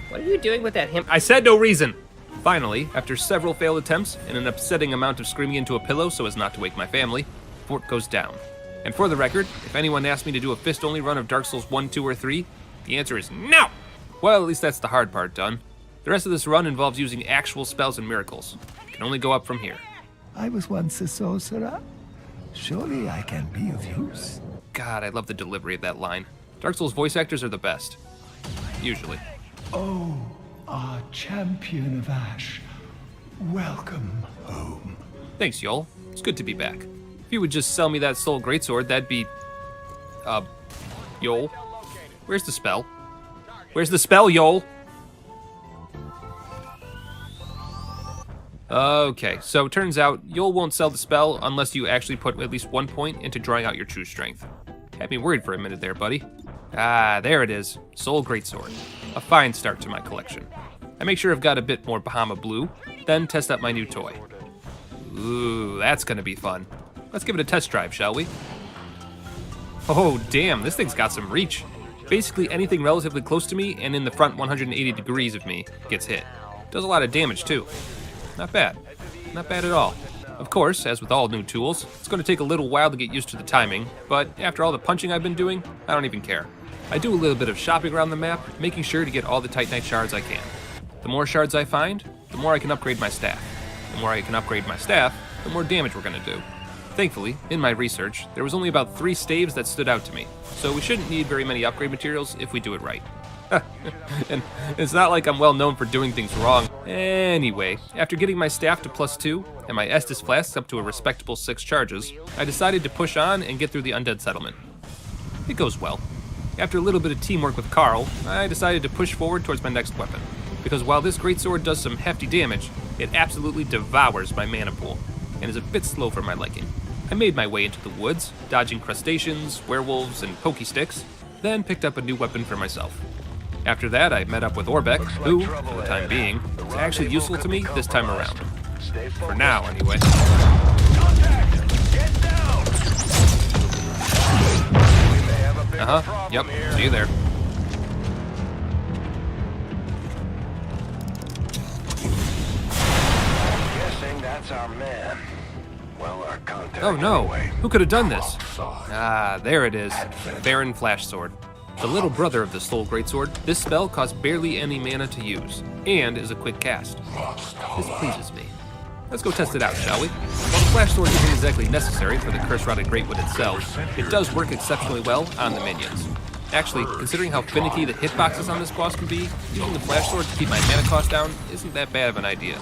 M: What are you doing with that him?
G: I said no reason! Finally, after several failed attempts and an upsetting amount of screaming into a pillow so as not to wake my family, Vort goes down. And for the record, if anyone asks me to do a fist-only run of Dark Souls 1, 2, or 3, the answer is no! Well, at least that's the hard part done. The rest of this run involves using actual spells and miracles. It can only go up from here.
N: I was once a sorcerer. Surely I can be of use.
G: God, I love the delivery of that line. Dark Souls voice actors are the best. Usually.
N: Oh, our champion of Ash. Welcome home.
G: Thanks, Yol. It's good to be back. If you would just sell me that soul greatsword, that'd be... Yol? Where's the spell? Where's the spell, Yol? Okay, so it turns out Yol won't sell the spell unless you actually put at least 1 point into drawing out your true strength. Had me worried for a minute there, buddy. Ah, there it is. Soul Greatsword. A fine start to my collection. I make sure I've got a bit more Bahama Blue, then test out my new toy. Ooh, that's gonna be fun. Let's give it a test drive, shall we? Oh, damn, this thing's got some reach. Basically anything relatively close to me and in the front 180 degrees of me gets hit. Does a lot of damage, too. Not bad. Not bad at all. Of course, as with all new tools, it's going to take a little while to get used to the timing, but after all the punching I've been doing, I don't even care. I do a little bit of shopping around the map, making sure to get all the Titanite shards I can. The more shards I find, the more I can upgrade my staff. The more I can upgrade my staff, the more damage we're going to do. Thankfully, in my research, there was only about 3 staves that stood out to me, so we shouldn't need very many upgrade materials if we do it right. And it's not like I'm well known for doing things wrong. Anyway, after getting my staff to +2 and my Estus flasks up to a respectable 6 charges, I decided to push on and get through the undead settlement. It goes well. After a little bit of teamwork with Carl, I decided to push forward towards my next weapon, because while this greatsword does some hefty damage, it absolutely devours my mana pool, and is a bit slow for my liking. I made my way into the woods, dodging crustaceans, werewolves, and pokey sticks, then picked up a new weapon for myself. After that, I met up with Orbeck, who, for the time being, is actually useful to me this time around. For now, anyway. Uh-huh, yep, see you there.
A: Guessing that's our man. Well, our contact.
G: Oh no,
A: anyway.
G: who could have done this? Ah, there it is, Baron Flash Sword. The little brother of the Soul Greatsword, this spell costs barely any mana to use, and is a quick cast. This pleases me. Let's go test it out, shall we? While the Flash Sword isn't exactly necessary for the Curse-Rotted Greatwood itself, it does work exceptionally well on the minions. Actually, considering how finicky the hitboxes on this boss can be, using the Flash Sword to keep my mana cost down isn't that bad of an idea.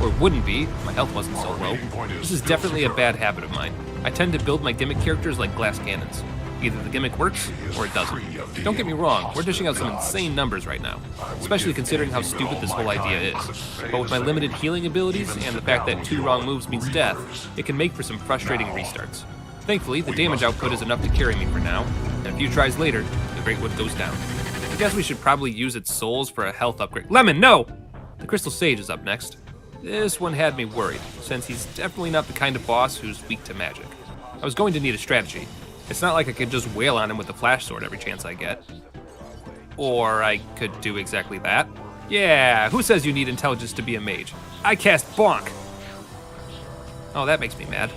G: Or wouldn't be, if my health wasn't so low. This is definitely a bad habit of mine. I tend to build my gimmick characters like glass cannons. Either the gimmick works, or it doesn't. Don't get me wrong, we're dishing out some insane numbers right now, especially considering how stupid this whole idea is. But with my limited healing abilities, and the fact that 2 wrong moves means death, it can make for some frustrating restarts. Thankfully, the damage output is enough to carry me for now, and a few tries later, the Greatwood goes down. I guess we should probably use its souls for a health upgrade. Lemon, no! The Crystal Sage is up next. This one had me worried, since he's definitely not the kind of boss who's weak to magic. I was going to need a strategy. It's not like I could just wail on him with the Flash Sword every chance I get. Or I could do exactly that. Yeah, who says you need intelligence to be a mage? I cast Bonk! Oh, that makes me mad.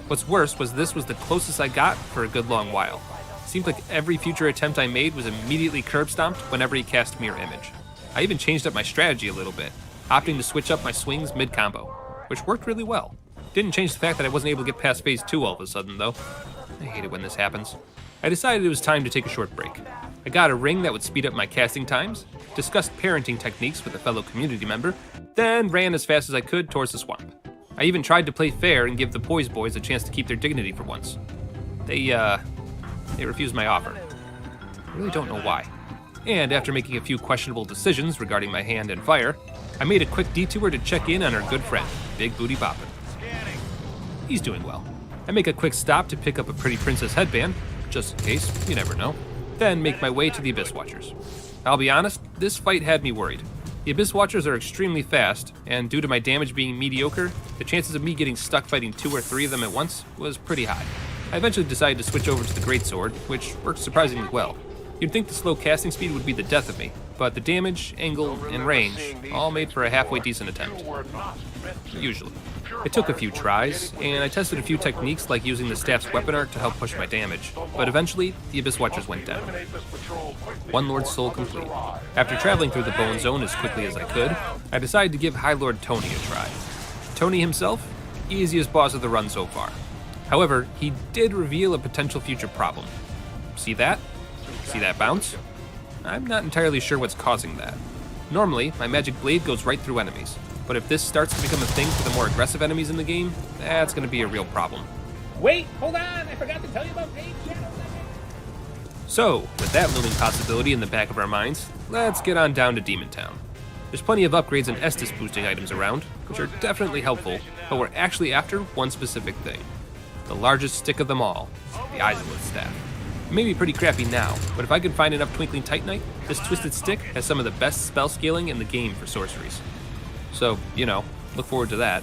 G: What's worse was this was the closest I got for a good long while. Seemed like every future attempt I made was immediately curb stomped whenever he cast Mirror Image. I even changed up my strategy a little bit, opting to switch up my swings mid-combo, which worked really well. Didn't change the fact that I wasn't able to get past phase 2 all of a sudden, though. I hate it when this happens. I decided it was time to take a short break. I got a ring that would speed up my casting times, discussed parenting techniques with a fellow community member, then ran as fast as I could towards the swamp. I even tried to play fair and give the Poise Boys a chance to keep their dignity for once. They refused my offer. I really don't know why. And after making a few questionable decisions regarding my hand and fire, I made a quick detour to check in on our good friend, Big Booty Boppin'. He's doing well. I make a quick stop to pick up a pretty princess headband, just in case, you never know, then make my way to the Abyss Watchers. I'll be honest, this fight had me worried. The Abyss Watchers are extremely fast, and due to my damage being mediocre, the chances of me getting stuck fighting 2 or 3 of them at once was pretty high. I eventually decided to switch over to the Greatsword, which worked surprisingly well. You'd think the slow casting speed would be the death of me, but the damage, angle, and range all made for a halfway decent attempt. Usually. It took a few tries, and I tested a few techniques like using the staff's weapon art to help push my damage, but eventually, the Abyss Watchers went down. One Lord's soul complete. After traveling through the Bone Zone as quickly as I could, I decided to give High Lord Tony a try. Tony himself, easiest boss of the run so far. However, he did reveal a potential future problem. See that? See that bounce? I'm not entirely sure what's causing that. Normally, my magic blade goes right through enemies, but if this starts to become a thing for the more aggressive enemies in the game, that's going to be a real problem.
M: Wait, hold on, I forgot to tell you about Raid Shadow.
G: So, with that looming possibility in the back of our minds, let's get on down to Demon Town. There's plenty of upgrades and Estus boosting items around, which are definitely helpful, but we're actually after one specific thing. The largest stick of them all, the Izalith Staff. It may be pretty crappy now, but if I can find enough Twinkling Titanite, this twisted stick has some of the best spell scaling in the game for sorceries. So, you know, look forward to that.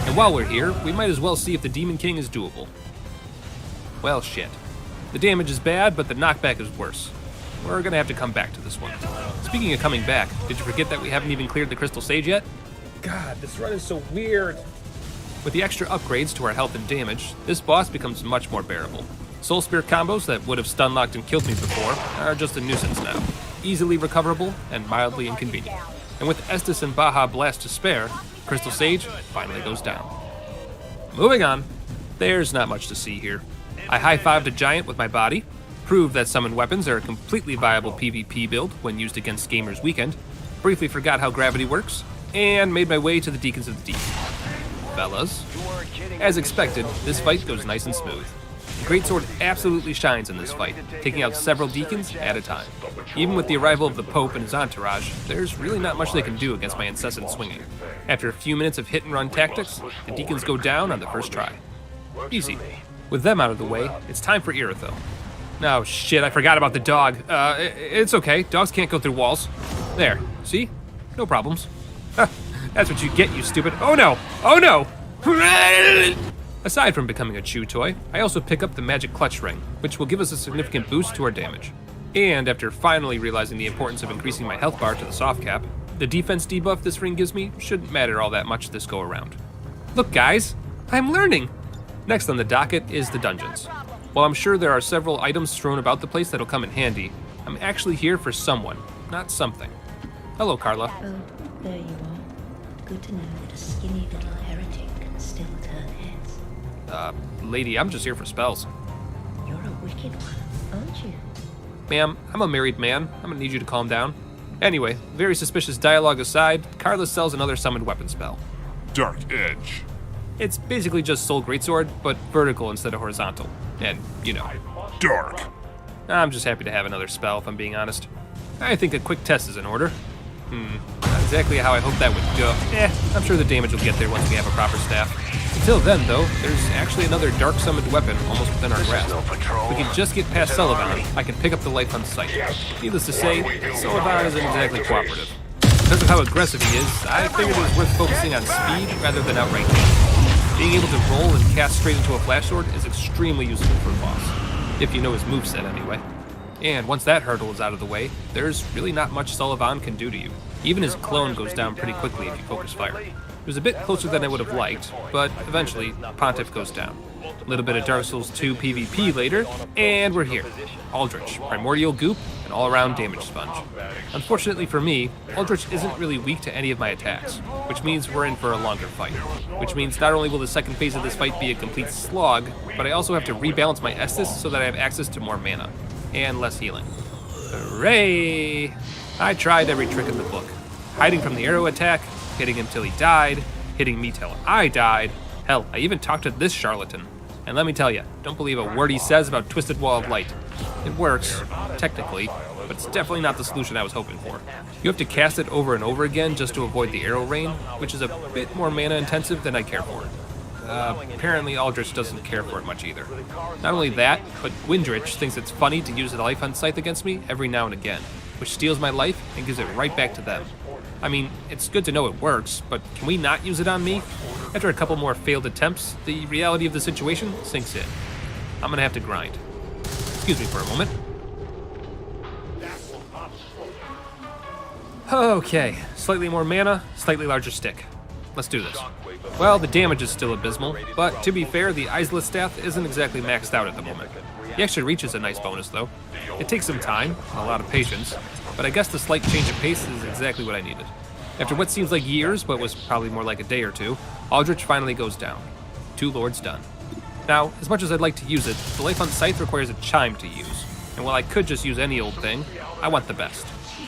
G: And while we're here, we might as well see if the Demon King is doable. Well, shit. The damage is bad, but the knockback is worse. We're gonna have to come back to this one. Speaking of coming back, did you forget that we haven't even cleared the Crystal Sage yet?
M: God, this run is so weird.
G: With the extra upgrades to our health and damage, this boss becomes much more bearable. Soul Spear combos that would have stun-locked and killed me before are just a nuisance now. Easily recoverable and mildly inconvenient. And with Estus and Baja Blast to spare, Crystal Sage finally goes down. Moving on. There's not much to see here. I high-fived a giant with my body, proved that summoned weapons are a completely viable PvP build when used against Gamers Weekend, briefly forgot how gravity works, and made my way to the Deacons of the Deep. Fellas. As expected, this fight goes nice and smooth. The Greatsword absolutely shines in this fight, taking out several Deacons at a time. Even with the arrival of the Pope and his entourage, there's really not much they can do against my incessant swinging. After a few minutes of hit-and-run tactics, the Deacons go down on the first try. Easy. With them out of the way, it's time for Irithyll. Oh shit, I forgot about the dog. It's okay, dogs can't go through walls. There, see? No problems. That's what you get, you stupid. Oh no! Oh no! Aside from becoming a chew toy, I also pick up the Magic Clutch Ring, which will give us a significant boost to our damage. And after finally realizing the importance of increasing my health bar to the soft cap, the defense debuff this ring gives me shouldn't matter all that much this go around. Look guys, I'm learning! Next on the docket is the dungeons. While I'm sure there are several items thrown about the place that'll come in handy, I'm actually here for someone, not something. Hello, Carla.
E: Oh, there you are. Good to know that a skinny little heretic can still turn heads.
G: Lady, I'm just here for spells.
E: You're a wicked one, aren't you?
G: Ma'am, I'm a married man. I'm gonna need you to calm down. Anyway, very suspicious dialogue aside, Carla sells another summoned weapon spell.
L: Dark Edge.
G: It's basically just Soul Greatsword, but vertical instead of horizontal. And, you know.
L: Dark.
G: I'm just happy to have another spell, if I'm being honest. I think a quick test is in order. Not exactly how I hoped that would go. I'm sure the damage will get there once we have a proper staff. Until then, though, there's actually another dark summoned weapon almost within our grasp. We can just get past Sullivan, I can pick up the life on sight. Needless to say, Sullivan isn't exactly cooperative. Because of how aggressive he is, I figured it was worth focusing on speed rather than outright damage. Being able to roll and cast straight into a flash sword is extremely useful for a boss. If you know his moveset anyway. And once that hurdle is out of the way, there's really not much Sullivan can do to you. Even his clone goes down pretty quickly if you focus fire. It was a bit closer than I would have liked, but eventually, Pontiff goes down. A little bit of Dark Souls 2 PvP later, and we're here. Aldrich, Primordial Goop, and all-around damage sponge. Unfortunately for me, Aldrich isn't really weak to any of my attacks, which means we're in for a longer fight. Which means not only will the second phase of this fight be a complete slog, but I also have to rebalance my Estus so that I have access to more mana. And less healing. Hooray! I tried every trick in the book. Hiding from the arrow attack, hitting him till he died, hitting me till I died. Hell, I even talked to this charlatan. And let me tell you, don't believe a word he says about Twisted Wall of Light. It works, technically, but it's definitely not the solution I was hoping for. You have to cast it over and over again just to avoid the arrow rain, which is a bit more mana intensive than I care for. Apparently Aldrich doesn't care for it much either. Not only that, but Windrich thinks it's funny to use the life on scythe against me every now and again, which steals my life and gives it right back to them. I mean, it's good to know it works, but can we not use it on me? After a couple more failed attempts, the reality of the situation sinks in. I'm gonna have to grind. Excuse me for a moment. Okay, slightly more mana, slightly larger stick. Let's do this. Well, the damage is still abysmal, but to be fair, the Isla staff isn't exactly maxed out at the moment. The extra reach is a nice bonus, though. It takes some time, and a lot of patience, but I guess the slight change of pace is exactly what I needed. After what seems like years, but was probably more like a day or two, Aldrich finally goes down. 2 lords done. Now, as much as I'd like to use it, the Life on Scythe requires a chime to use, and while I could just use any old thing, I want the best.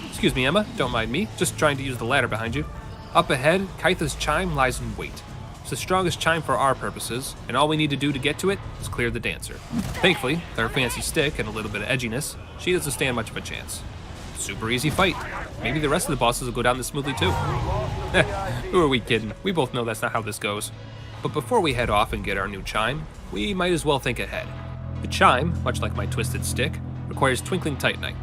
G: Excuse me, Emma, don't mind me, just trying to use the ladder behind you. Up ahead, Kaitha's chime lies in wait. It's the strongest chime for our purposes, and all we need to do to get to it is clear the dancer. Thankfully, with her fancy stick and a little bit of edginess, she doesn't stand much of a chance. Super easy fight. Maybe the rest of the bosses will go down this smoothly too. Who are we kidding? We both know that's not how this goes. But before we head off and get our new chime, we might as well think ahead. The chime, much like my twisted stick, requires Twinkling Titanite.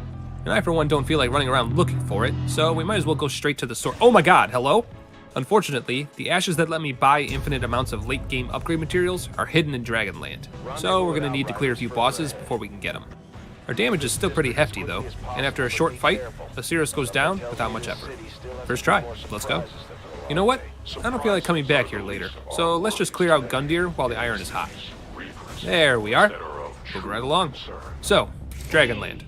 G: And I for one don't feel like running around looking for it, so we might as well go straight to the source. Oh my god, hello? Unfortunately, the ashes that let me buy infinite amounts of late game upgrade materials are hidden in Dragonland, so we're gonna need to clear a few bosses before we can get them. Our damage is still pretty hefty though, and after a short fight, Osiris goes down without much effort. First try, let's go. You know what? I don't feel like coming back here later, so let's just clear out Gundyr while the iron is hot. There we are. Moving right along. So, Dragonland.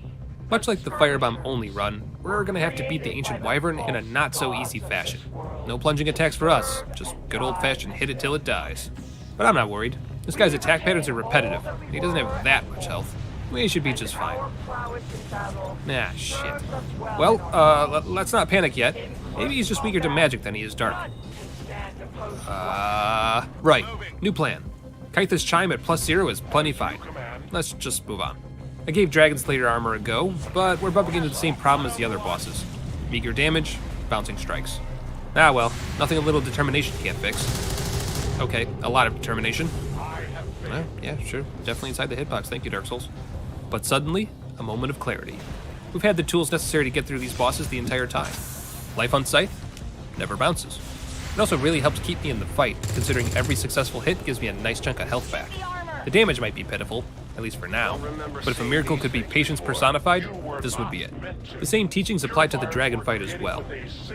G: Much like the Firebomb only run, we're gonna have to beat the Ancient Wyvern in a not so easy fashion. No plunging attacks for us, just good old fashioned hit it till it dies. But I'm not worried. This guy's attack patterns are repetitive, and he doesn't have that much health. We should be just fine. Ah, shit. Well, let's not panic yet. Maybe he's just weaker to magic than he is dark. Right. New plan. Kaitha's chime at +0 is plenty fine. Let's just move on. I gave Dragon Slayer armor a go, but we're bumping into the same problem as the other bosses. Meager damage, bouncing strikes. Ah well, nothing a little determination can't fix. Okay, a lot of determination. Yeah, sure, definitely inside the hitbox, thank you Dark Souls. But suddenly, a moment of clarity. We've had the tools necessary to get through these bosses the entire time. Life on Scythe never bounces. It also really helps keep me in the fight, considering every successful hit gives me a nice chunk of health back. The damage might be pitiful, at least for now, but if a miracle could be patience personified, this would be it. The same teachings apply to the dragon fight as well.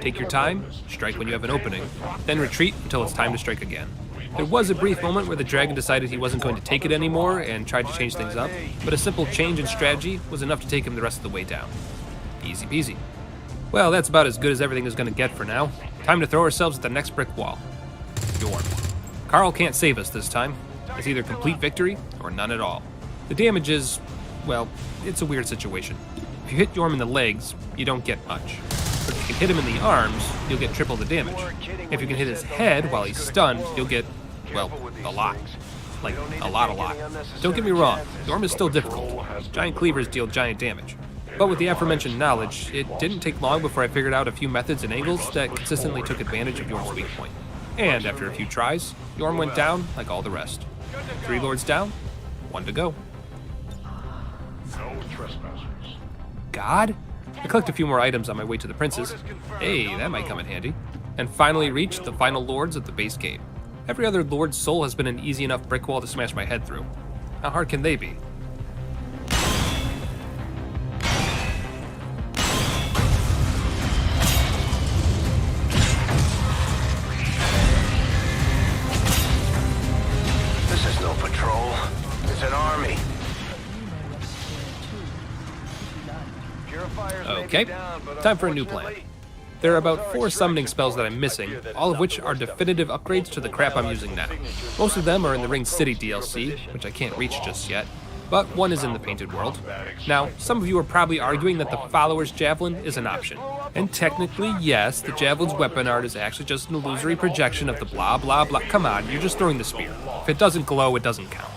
G: Take your time, strike when you have an opening, then retreat until it's time to strike again. There was a brief moment where the dragon decided he wasn't going to take it anymore and tried to change things up, but a simple change in strategy was enough to take him the rest of the way down. Easy peasy. Well, that's about as good as everything is going to get for now. Time to throw ourselves at the next brick wall. Yorm. Carl can't save us this time. It's either complete victory or none at all. The damage is, well, it's a weird situation. If you hit Yorm in the legs, you don't get much. But if you can hit him in the arms, you'll get triple the damage. If you can hit his head while he's stunned, you'll get, well, a lot. Like, a lot. Don't get me wrong, Yorm is still difficult. Giant cleavers deal giant damage. But with the aforementioned knowledge, it didn't take long before I figured out a few methods and angles that consistently took advantage of Yorm's weak point. And after a few tries, Yorm went down like all the rest. 3 lords down, 1 to go.
O: No trespassers.
G: God? I collect a few more items on my way to the princes. Hey, that might come in handy. And finally reached the final lords at the base gate. Every other lord's soul has been an easy enough brick wall to smash my head through. How hard can they be?
A: This is no patrol. It's an army.
G: Okay, time for a new plan. There are about 4 summoning spells that I'm missing, all of which are definitive upgrades to the crap I'm using now. Most of them are in the Ring City DLC, which I can't reach just yet, but one is in the Painted World. Now, some of you are probably arguing that the Follower's Javelin is an option. And technically, yes, the Javelin's weapon art is actually just an illusory projection of the blah blah blah. Come on, you're just throwing the spear. If it doesn't glow, it doesn't count.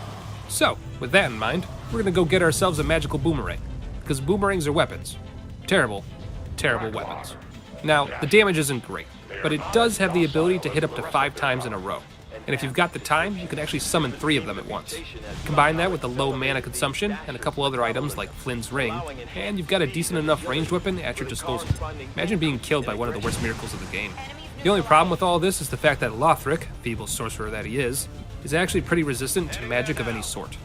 G: So, with that in mind, we're gonna go get ourselves a magical boomerang, because boomerangs are weapons. Terrible, terrible weapons. Now, the damage isn't great, but it does have the ability to hit up to 5 times in a row. And if you've got the time, you can actually summon 3 of them at once. Combine that with the low mana consumption and a couple other items like Flynn's Ring, and you've got a decent enough ranged weapon at your disposal. Imagine being killed by one of the worst miracles of the game. The only problem with all this is the fact that Lothric, feeble sorcerer that he is actually pretty resistant to magic of any sort.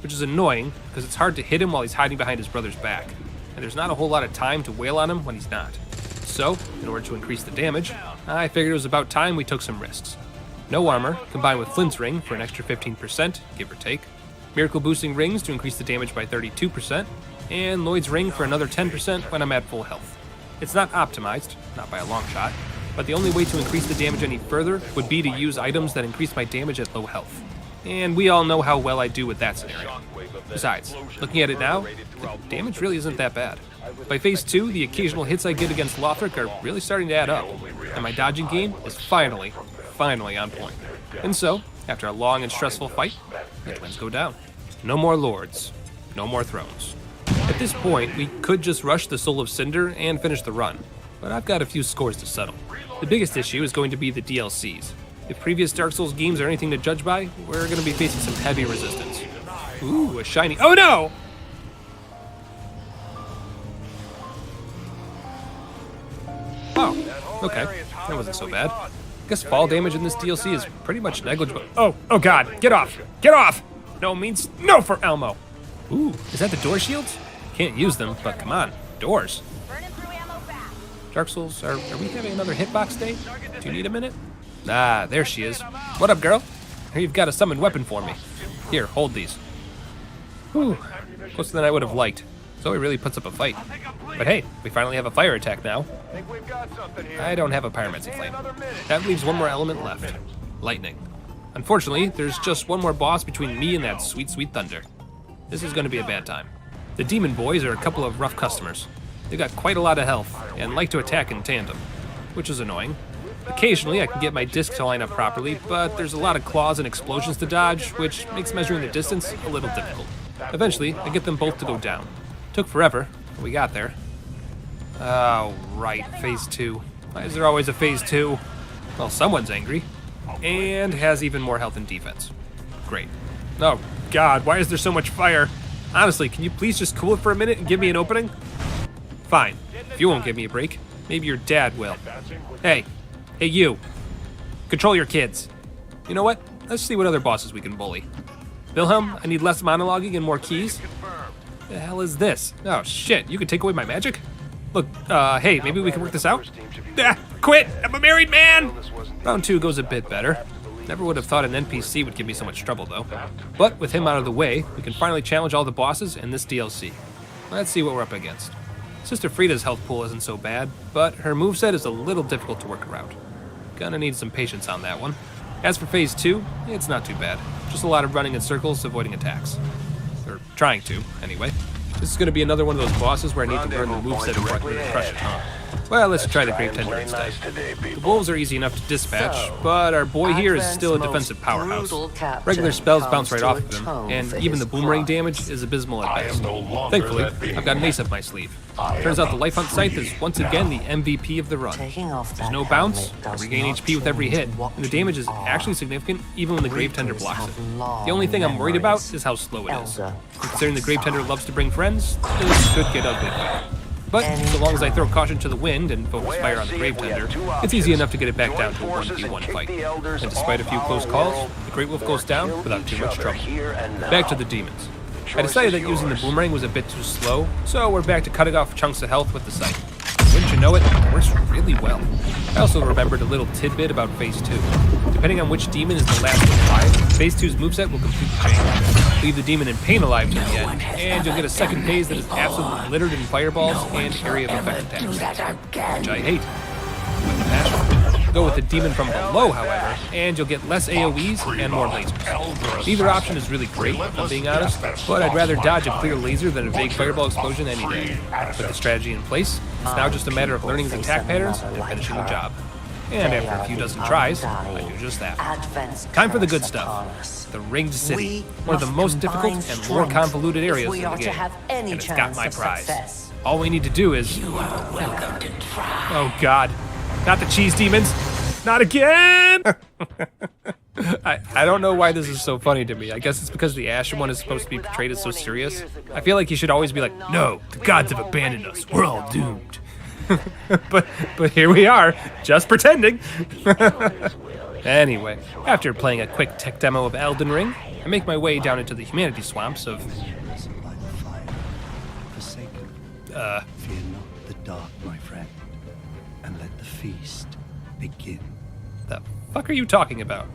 G: Which is annoying, because it's hard to hit him while he's hiding behind his brother's back. And there's not a whole lot of time to wail on him when he's not. So, in order to increase the damage, I figured it was about time we took some risks. No armor, combined with Flint's ring for an extra 15%, give or take. Miracle boosting rings to increase the damage by 32%, and Lloyd's ring for another 10% when I'm at full health. It's not optimized, not by a long shot, but the only way to increase the damage any further would be to use items that increase my damage at low health. And we all know how well I do with that scenario. Besides, looking at it now, the damage really isn't that bad. By phase 2, the occasional hits I get against Lothric are really starting to add up, and my dodging game is finally on point. And so, after a long and stressful fight, the twins go down. No more lords, no more thrones. At this point, we could just rush the Soul of Cinder and finish the run, but I've got a few scores to settle. The biggest issue is going to be the DLCs. If previous Dark Souls games are anything to judge by, we're going to be facing some heavy resistance. Ooh, a shiny— oh no! Oh, okay, that wasn't so bad. I guess fall damage in this DLC is pretty much negligible. Oh god, get off! Get off! No means no for Elmo! Ooh, is that the door shields? Can't use them, but come on, doors. Dark Souls, are we having another hitbox day? Do you need a minute? Ah, there she is. What up, girl? Here you've got a summoned weapon for me. Here, hold these. Whew, closer than I would have liked. Zoe really puts up a fight. But hey, we finally have a fire attack now. I don't have a pyromancy flame. That leaves one more element left. Lightning. Unfortunately, there's just one more boss between me and that sweet, sweet thunder. This is going to be a bad time. The demon boys are a couple of rough customers. They got quite a lot of health and like to attack in tandem, which is annoying. Occasionally, I can get my disc to line up properly, but there's a lot of claws and explosions to dodge, which makes measuring the distance a little difficult. Eventually, I get them both to go down. Took forever, but we got there. Oh, right, phase 2. Why is there always a phase 2? Well, someone's angry. And has even more health and defense. Great. Oh, God, why is there so much fire? Honestly, can you please just cool it for a minute and give me an opening? Fine. If you won't give me a break, maybe your dad will. Hey, you. Control your kids. You know what? Let's see what other bosses we can bully. Wilhelm, I need less monologuing and more keys. The hell is this? Oh, shit, you can take away my magic? Look, hey, maybe we can work this out? Ah, quit! I'm a married man! Round 2 goes a bit better. Never would have thought an NPC would give me so much trouble, though. But with him out of the way, we can finally challenge all the bosses in this DLC. Let's see what we're up against. Sister Frida's health pool isn't so bad, but her moveset is a little difficult to work around. Gonna need some patience on that one. As for phase 2, it's not too bad. Just a lot of running in circles, avoiding attacks. Or trying to, anyway. This is gonna be another one of those bosses where I need to learn the moveset and really crush it, huh? Well, let's try the Grave Tender instead. The wolves are easy enough to dispatch, but our boy here is still a defensive powerhouse. Regular spells bounce right off of him, and even the boomerang damage is abysmal at best. Thankfully, I've got an ace up my sleeve. Turns out the Life Hunt Scythe is once again the MVP of the run. There's no bounce, I regain HP with every hit, and the damage is actually significant even when the Grave Tender blocks it. The only thing I'm worried about is how slow it is. Considering the Grave Tender loves to bring friends, this could get ugly quick. But so long as I throw caution to the wind and focus fire on the Grave Tender, it's easy enough to get it back down to a 1v1 fight. And despite a few close calls, the Great Wolf goes down without too much trouble. Back to the demons. I decided that using the boomerang was a bit too slow, so we're back to cutting off chunks of health with the scythe. Wouldn't you know it, it works really well. I also remembered a little tidbit about phase 2. Depending on which demon is the last one alive, phase 2's moveset will completely change. Leave the demon in pain alive to the end, and you'll get a second phase that is absolutely littered in fireballs and area of effect attacks, which I hate. With the passion. Go with the demon from below, however, and you'll get less AoEs and more lasers. Neither option is really great, if I'm being honest, but I'd rather dodge a clear laser than a vague fireball explosion any day. With the strategy in place, it's now just a matter of learning his attack patterns and finishing the job. And after a few dozen tries, I do just that. Time for the good stuff. The Ringed City, one of the most difficult and more convoluted areas in the game. And it's got my prize. All we need to do is... Oh god. Not the cheese demons! Not again! I don't know why this is so funny to me. I guess it's because the Ashen one is supposed to be portrayed as so serious. I feel like he should always be like, no, the gods have abandoned us. We're all doomed. but here we are, just pretending. Anyway, after playing a quick tech demo of Elden Ring, I make my way down into the humanity swamps of...
N: Fear not the dark, my friend. and let the feast begin.
G: The fuck are you talking about?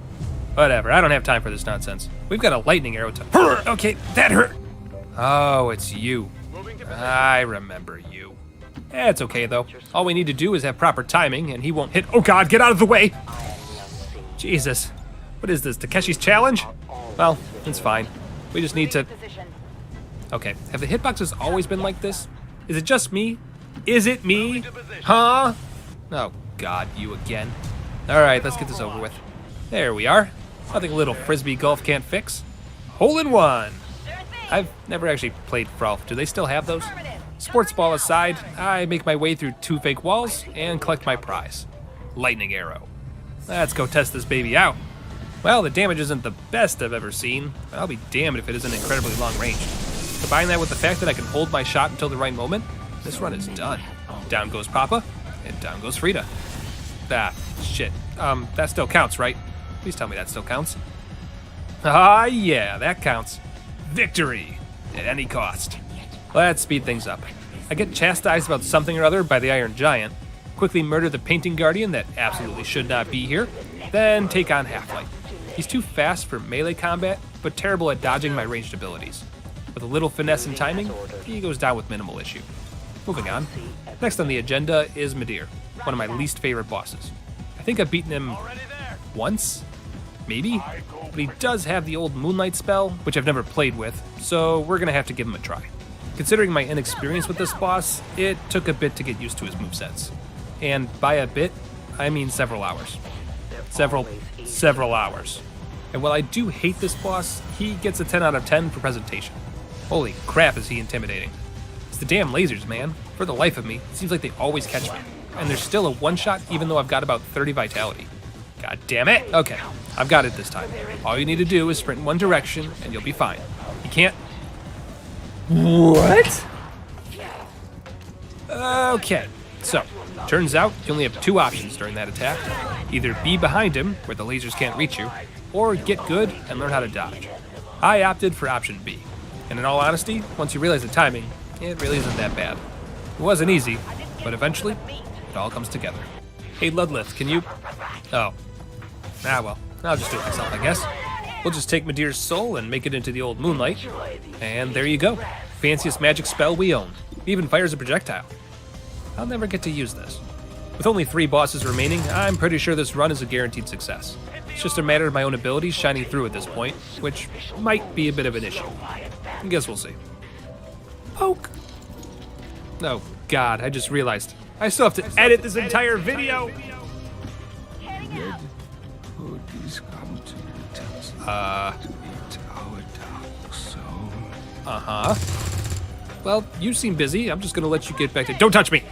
G: Whatever, I don't have time for this nonsense. We've got a lightning arrow to... Okay, that hurt! Oh, it's you. I remember you. It's okay, though. All we need to do is have proper timing, and he won't hit... Oh god, get out of the way! Jesus. What is this, Takeshi's challenge? Well, it's fine. We just need to... Okay, have the hitboxes always been like this? Is it just me? Is it me? Huh? Oh god, you again. Alright, let's get this over with. There we are. Nothing a little frisbee golf can't fix. Hole in one! I've never actually played Frolf. Do they still have those? Sports ball aside, I make my way through 2 fake walls and collect my prize. Lightning arrow. Let's go test this baby out. Well, the damage isn't the best I've ever seen, but I'll be damned if it isn't incredibly long range. Combine that with the fact that I can hold my shot until the right moment, this run is done. Down goes Papa, and down goes Frida. Ah, shit. That still counts, right? Please tell me that still counts. Ah, yeah, that counts. Victory! At any cost. Let's speed things up. I get chastised about something or other by the Iron Giant, quickly murder the Painting Guardian that absolutely should not be here, then take on Half-Light. He's too fast for melee combat, but terrible at dodging my ranged abilities. With a little finesse and timing, he goes down with minimal issue. Moving on. Next on the agenda is Midir, one of my least favorite bosses. I think I've beaten him once? Maybe? But he does have the old Moonlight spell, which I've never played with, so we're gonna have to give him a try. Considering my inexperience with this boss, it took a bit to get used to his movesets. And by a bit, I mean several hours. Several hours. And while I do hate this boss, he gets a 10 out of 10 for presentation. Holy crap, is he intimidating. It's the damn lasers, man. For the life of me, it seems like they always catch me. And there's still a one-shot even though I've got about 30 vitality. God damn it! Okay, I've got it this time. All you need to do is sprint in one direction and you'll be fine. You can't... What? Okay, so, turns out you only have 2 options during that attack. Either be behind him, where the lasers can't reach you, or get good and learn how to dodge. I opted for option B. And in all honesty, once you realize the timing, it really isn't that bad. It wasn't easy, but eventually, it all comes together. Hey Ludlith, can you... Oh. Ah well, I'll just do it myself, I guess. We'll just take Midir's soul and make it into the old Moonlight. And there you go. Fanciest magic spell we own. It even fires a projectile. I'll never get to use this. With only 3 bosses remaining, I'm pretty sure this run is a guaranteed success. It's just a matter of my own abilities shining through at this point, which might be a bit of an issue. I guess we'll see. Poke! Oh god, I just realized. I still have to edit this entire video! Uh-huh. Well, you seem busy. I'm just gonna let you get back to... Don't touch me!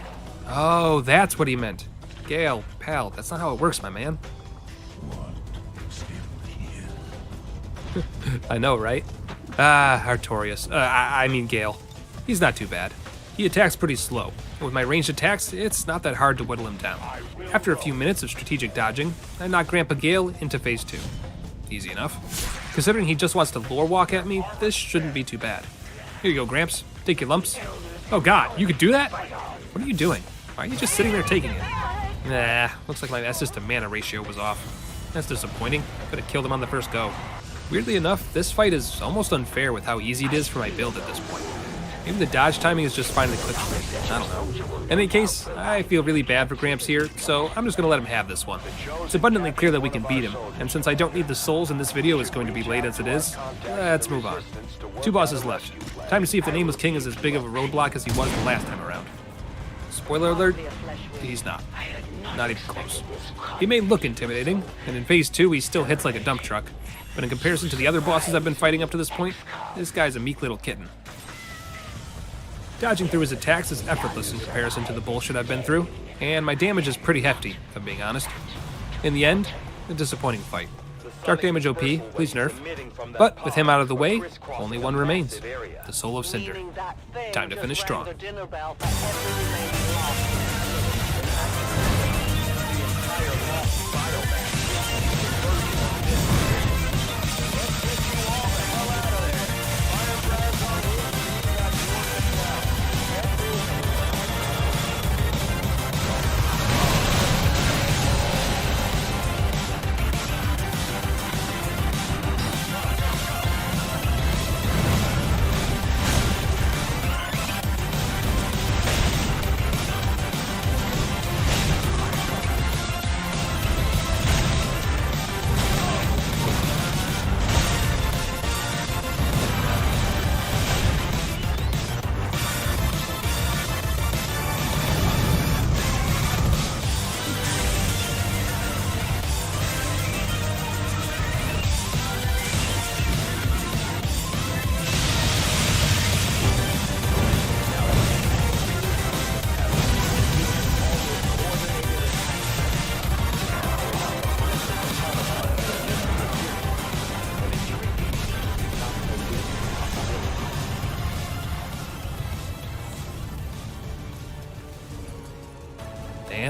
G: Oh, that's what he meant. Gale, pal, that's not how it works, my man. I know, right? Ah, Artorias. I mean Gale. He's not too bad. He attacks pretty slow. With my ranged attacks, it's not that hard to whittle him down. After a few minutes of strategic dodging, I knock Grandpa Gale into phase 2. Easy enough. Considering he just wants to lore walk at me, this shouldn't be too bad. Here you go, Gramps. Take your lumps. Oh god, you could do that? What are you doing? Why are you just sitting there taking it? Nah, looks like my assist to mana ratio was off. That's disappointing. Could have killed him on the first go. Weirdly enough, this fight is almost unfair with how easy it is for my build at this point. Maybe the dodge timing is just finally clicked for me. I don't know. In any case, I feel really bad for Gramps here, so I'm just gonna let him have this one. It's abundantly clear that we can beat him, and since I don't need the souls and this video is going to be late as it is, let's move on. 2 bosses left. Time to see if the Nameless King is as big of a roadblock as he was the last time around. Spoiler alert, he's not. Not even close. He may look intimidating, and in phase 2 he still hits like a dump truck, but in comparison to the other bosses I've been fighting up to this point, this guy's a meek little kitten. Dodging through his attacks is effortless in comparison to the bullshit I've been through, and my damage is pretty hefty, if I'm being honest. In the end, a disappointing fight. Dark damage OP, please nerf. But with him out of the way, only one remains. The Soul of Cinder. Time to finish strong.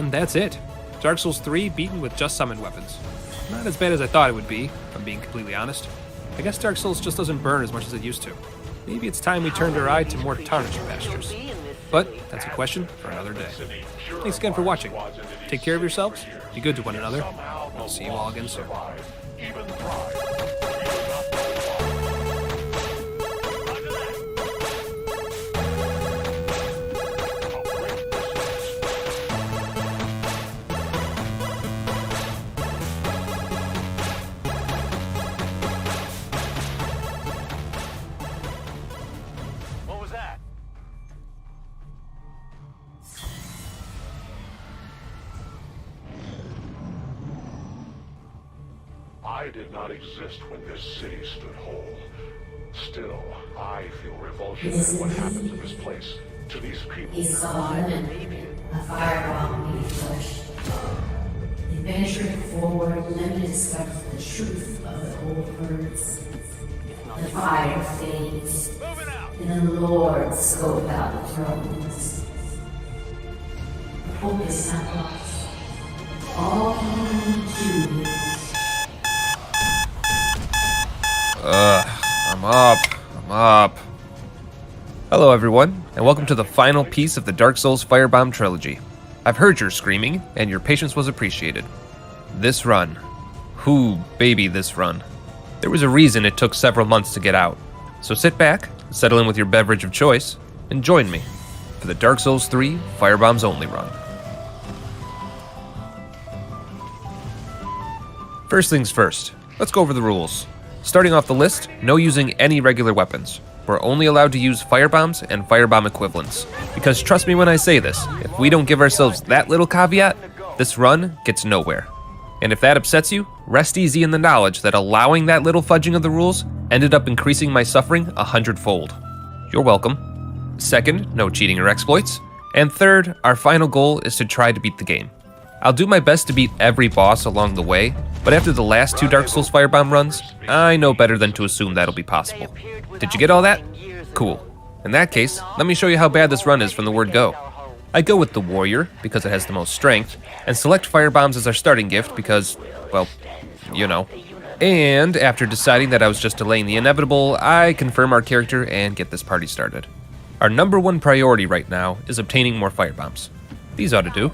G: And that's it. Dark Souls 3 beaten with just summoned weapons. Not as bad as I thought it would be, if I'm being completely honest. I guess Dark Souls just doesn't burn as much as it used to. Maybe it's time we turned our eye to more tarnished pastures. But that's a question for another day. Thanks again for watching. Take care of yourselves, be good to one another, and I'll see you all again soon.
A: What was that?
O: I did not exist when this city stood whole. Still, I feel revulsion at what happens in this place to these people.
E: He saw lemon, a fireball made flesh. They ventured forward, Lemon discovered the truth of the old words. The fire fades, and the Lord scope out the thrones. The hope is not lost. All you need to
G: I'm up. Hello everyone, and welcome to the final piece of the Dark Souls Firebomb trilogy. I've heard your screaming, and your patience was appreciated. This run. Whoo, baby, this run. There was a reason it took several months to get out. So sit back, settle in with your beverage of choice, and join me for the Dark Souls 3 Firebombs Only run. First things first, let's go over the rules. Starting off the list, no using any regular weapons. We're only allowed to use firebombs and firebomb equivalents. Because trust me when I say this, if we don't give ourselves that little caveat, this run gets nowhere. And if that upsets you, rest easy in the knowledge that allowing that little fudging of the rules ended up increasing my suffering 100-fold. You're welcome. Second, no cheating or exploits. And third, our final goal is to try to beat the game. I'll do my best to beat every boss along the way, but after the last two Dark Souls Firebomb runs, I know better than to assume that'll be possible. Did you get all that? Cool. In that case, let me show you how bad this run is from the word go. I go with the Warrior, because it has the most strength, and select Firebombs as our starting gift because, well, you know. And after deciding that I was just delaying the inevitable, I confirm our character and get this party started. Our number one priority right now is obtaining more Firebombs. These ought to do.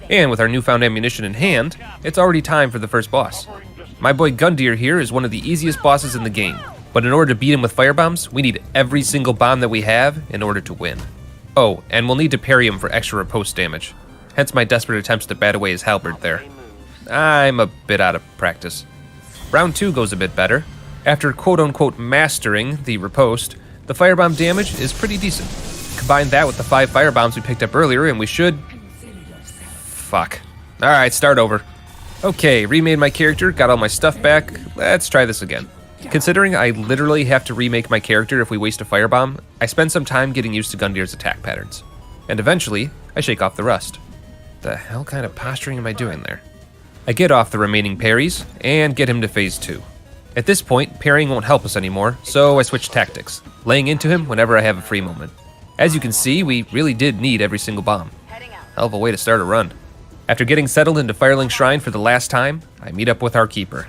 G: And with our newfound ammunition in hand, it's already time for the first boss. My boy Gundyr here is one of the easiest bosses in the game, but in order to beat him with firebombs, we need every single bomb that we have in order to win. Oh, and we'll need to parry him for extra riposte damage, hence my desperate attempts to bat away his halberd there. I'm a bit out of practice. Round 2 goes a bit better. After quote-unquote mastering the riposte, the firebomb damage is pretty decent. Combine that with the 5 firebombs we picked up earlier and we should... Fuck. Alright, start over. Okay, remade my character, got all my stuff back. Let's try this again. Considering I literally have to remake my character if we waste a firebomb, I spend some time getting used to Gundyr's attack patterns. And eventually, I shake off the rust. The hell kind of posturing am I doing there? I get off the remaining parries, and get him to phase 2. At this point, parrying won't help us anymore, so I switch tactics, laying into him whenever I have a free moment. As you can see, we really did need every single bomb. Hell of a way to start a run. After getting settled into Firelink Shrine for the last time, I meet up with our keeper.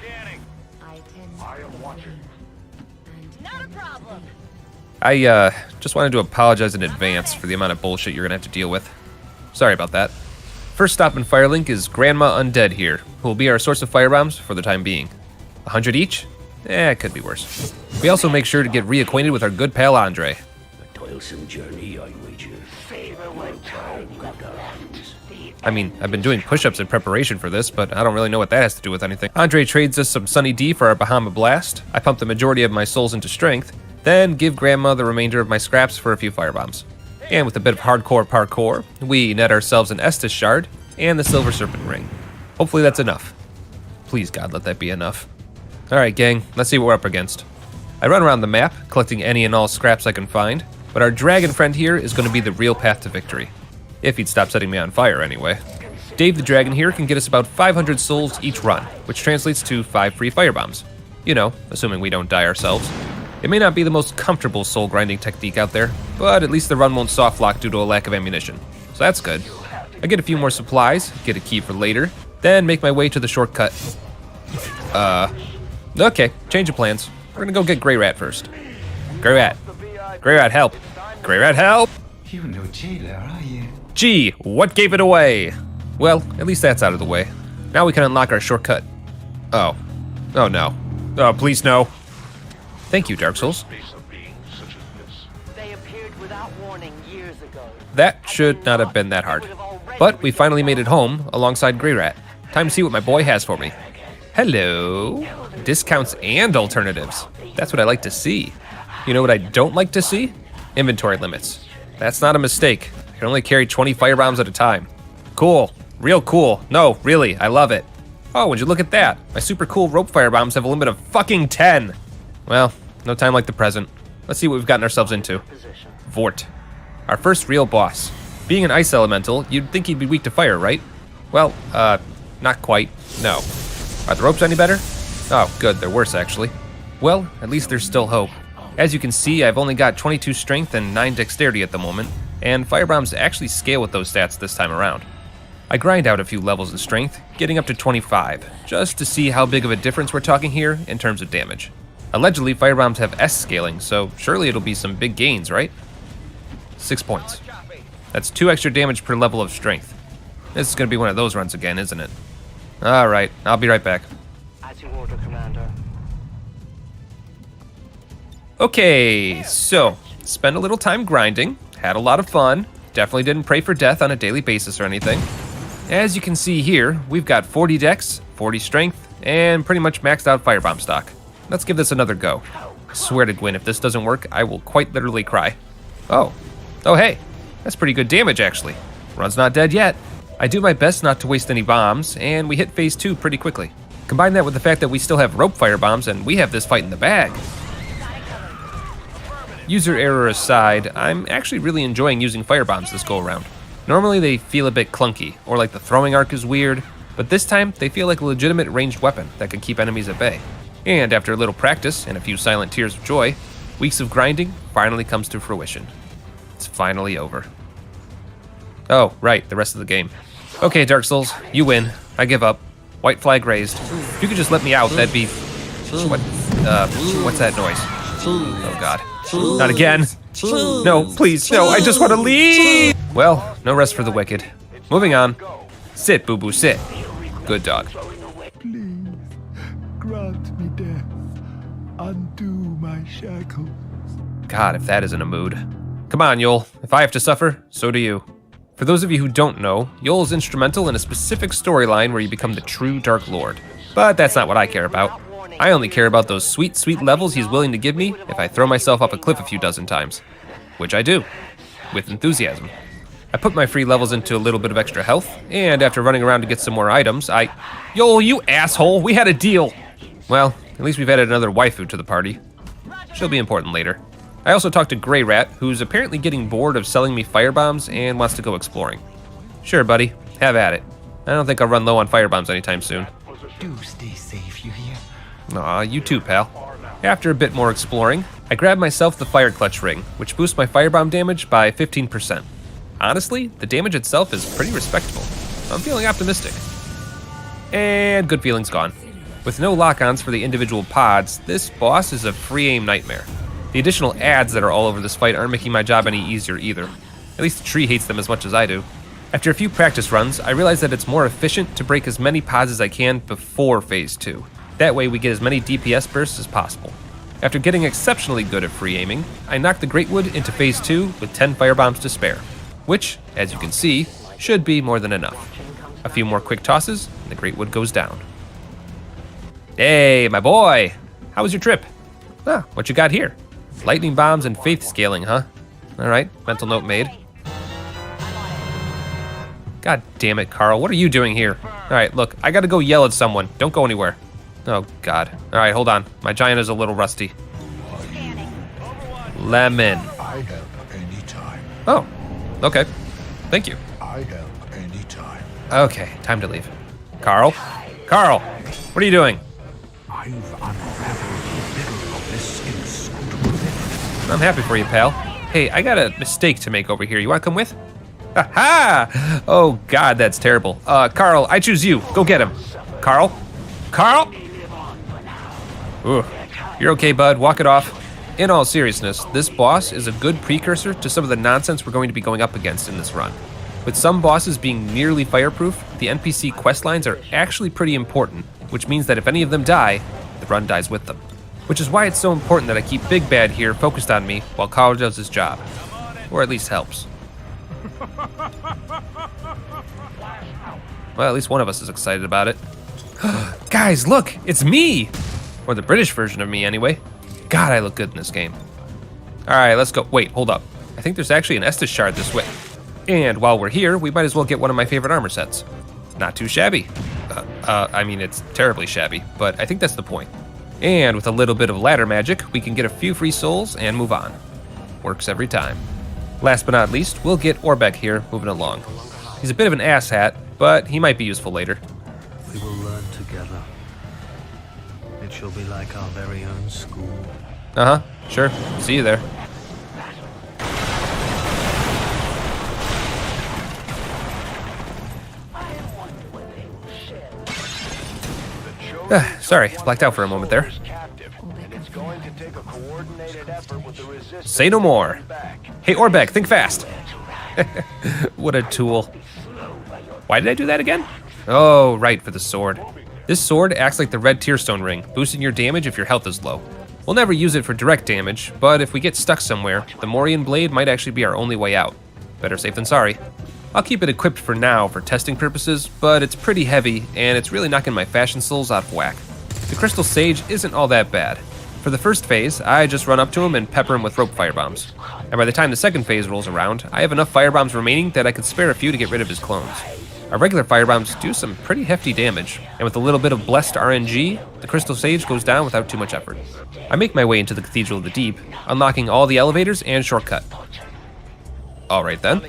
G: I just wanted to apologize in advance for the amount of bullshit you're gonna have to deal with. Sorry about that. First stop in Firelink is Grandma Undead here, who will be our source of firebombs for the time being. 100 each? It could be worse. We also make sure to get reacquainted with our good pal Andre.
P: A toilsome journey, I wager.
G: I mean, I've been doing push-ups in preparation for this, but I don't really know what that has to do with anything. Andre trades us some Sunny D for our Bahama Blast. I pump the majority of my souls into strength, then give Grandma the remainder of my scraps for a few firebombs. And with a bit of hardcore parkour, we net ourselves an Estus Shard and the Silver Serpent Ring. Hopefully that's enough. Please God, let that be enough. Alright gang, let's see what we're up against. I run around the map, collecting any and all scraps I can find, but our dragon friend here is going to be the real path to victory. If he'd stop setting me on fire anyway. Dave the Dragon here can get us about 500 souls each run, which translates to 5 free firebombs. You know, assuming we don't die ourselves. It may not be the most comfortable soul grinding technique out there, but at least the run won't soft lock due to a lack of ammunition. So that's good. I get a few more supplies, get a key for later, then make my way to the shortcut. Okay, change of plans. We're gonna go get Grey Rat first. Grey Rat. Grey Rat, help. Grey Rat, help!
Q: You're no jailer, are you?
G: Gee, what gave it away? Well, at least that's out of the way. Now we can unlock our shortcut. Oh. Oh no. Oh, please no. Thank you, Dark Souls.
B: They appeared without warning years ago.
G: That should not have been that hard. But we finally made it home alongside Grey Rat. Time to see what my boy has for me. Hello. Discounts and alternatives. That's what I like to see. You know what I don't like to see? Inventory limits. That's not a mistake. I can only carry 20 firebombs at a time. Cool. Real cool. No, really, I love it. Oh, would you look at that? My super cool rope firebombs have a limit of fucking 10. Well, no time like the present. Let's see what we've gotten ourselves into. Vort. Our first real boss. Being an ice elemental, you'd think he'd be weak to fire, right? Well, not quite. No. Are the ropes any better? Oh, good, they're worse actually. Well, at least there's still hope. As you can see, I've only got 22 strength and 9 dexterity at the moment, and firebombs actually scale with those stats this time around. I grind out a few levels of strength, getting up to 25, just to see how big of a difference we're talking here in terms of damage. Allegedly, firebombs have S scaling, so surely it'll be some big gains, right? 6 points. That's 2 extra damage per level of strength. This is gonna be one of those runs again, isn't it? Alright, I'll be right back.
B: As you order, Commander.
G: Okay, so, spent a little time grinding, had a lot of fun, definitely didn't pray for death on a daily basis or anything. As you can see here, we've got 40 dex, 40 strength, and pretty much maxed out firebomb stock. Let's give this another go. I swear to Gwyn, if this doesn't work, I will quite literally cry. Oh hey, that's pretty good damage actually. Run's not dead yet. I do my best not to waste any bombs, and we hit phase 2 pretty quickly. Combine that with the fact that we still have rope firebombs and we have this fight in the bag. User error aside, I'm actually really enjoying using firebombs this go around. Normally they feel a bit clunky, or like the throwing arc is weird, but this time they feel like a legitimate ranged weapon that can keep enemies at bay. And after a little practice and a few silent tears of joy, weeks of grinding finally comes to fruition. It's finally over. Oh, right, the rest of the game. Okay, Dark Souls, you win. I give up. White flag raised. If you could just let me out, that'd be... what's that noise? Oh god. Not again. No, please, no, I just want to leave! Well, no rest for the wicked. Moving on. Sit, boo-boo, sit. Good dog.
N: Please, grant me death. Undo my shackles.
G: God, if that isn't a mood. Come on, Yol. If I have to suffer, so do you. For those of you who don't know, Yol is instrumental in a specific storyline where you become the true Dark Lord. But that's not what I care about. I only care about those sweet, sweet levels he's willing to give me if I throw myself off a cliff a few dozen times. Which I do. With enthusiasm. I put my free levels into a little bit of extra health, and after running around to get some more items, Yol, you asshole! We had a deal! Well, at least we've added another waifu to the party. She'll be important later. I also talked to Grey Rat, who's apparently getting bored of selling me firebombs and wants to go exploring. Sure, buddy. Have at it. I don't think I'll run low on firebombs anytime soon.
Q: Do stay safe, you hear?
G: Aw, you too, pal. After a bit more exploring, I grabbed myself the Fire Clutch Ring, which boosts my firebomb damage by 15%. Honestly, the damage itself is pretty respectable. I'm feeling optimistic. And good feelings gone. With no lock-ons for the individual pods, this boss is a free aim nightmare. The additional ads that are all over this fight aren't making my job any easier either. At least the tree hates them as much as I do. After a few practice runs, I realized that it's more efficient to break as many pods as I can before phase 2. That way we get as many DPS bursts as possible. After getting exceptionally good at free aiming, I knocked the Greatwood into phase 2 with 10 firebombs to spare. Which, as you can see, should be more than enough. A few more quick tosses, and the Greatwood goes down. Hey, my boy! How was your trip? Ah, what you got here? Lightning bombs and faith scaling, huh? Alright, mental note made. God damn it, Carl, what are you doing here? Alright, look, I gotta go yell at someone. Don't go anywhere. Oh, God. Alright, hold on. My giant is a little rusty. Lemon.
O: I help anytime.
G: Oh, okay. Thank you.
O: I help anytime.
G: Okay, time to leave. Carl? Carl! What are you doing?
O: I've unraveled the middle of this inscrutable thing.
G: I'm happy for you, pal. Hey, I got a mistake to make over here. You wanna come with? Ha! Oh God, that's terrible. Carl, I choose you. Go get him. Carl? Carl? Ooh. You're okay, bud. Walk it off. In all seriousness, this boss is a good precursor to some of the nonsense we're going to be going up against in this run. With some bosses being nearly fireproof, the NPC quest lines are actually pretty important, which means that if any of them die, the run dies with them. Which is why it's so important that I keep Big Bad here focused on me while Carl does his job. Or at least helps. Well, at least one of us is excited about it. Guys, look! It's me! Or the British version of me, anyway. God, I look good in this game. Alright, let's go. Wait, hold up. I think there's actually an Estus shard this way. And while we're here, we might as well get one of my favorite armor sets. Not too shabby. I mean, it's terribly shabby, but I think that's the point. And with a little bit of ladder magic, we can get a few free souls and move on. Works every time. Last but not least, we'll get Orbeck here moving along. He's a bit of an asshat, but he might be useful later.
R: We will learn together. It shall be like our very own school.
G: Uh-huh, sure. See you there. Sorry, blacked out for a moment there. Say no more. Hey, Orbeck, think fast. What a tool. Why did I do that again? Oh, right, for the sword. This sword acts like the red tearstone ring, boosting your damage if your health is low. We'll never use it for direct damage, but if we get stuck somewhere, the Morian blade might actually be our only way out. Better safe than sorry. I'll keep it equipped for now for testing purposes, but it's pretty heavy, and it's really knocking my fashion souls out of whack. The Crystal Sage isn't all that bad. For the first phase, I just run up to him and pepper him with rope firebombs. And by the time the second phase rolls around, I have enough firebombs remaining that I could spare a few to get rid of his clones. Our regular firebombs do some pretty hefty damage, and with a little bit of blessed RNG, the Crystal Sage goes down without too much effort. I make my way into the Cathedral of the Deep, unlocking all the elevators and shortcut. Alright then.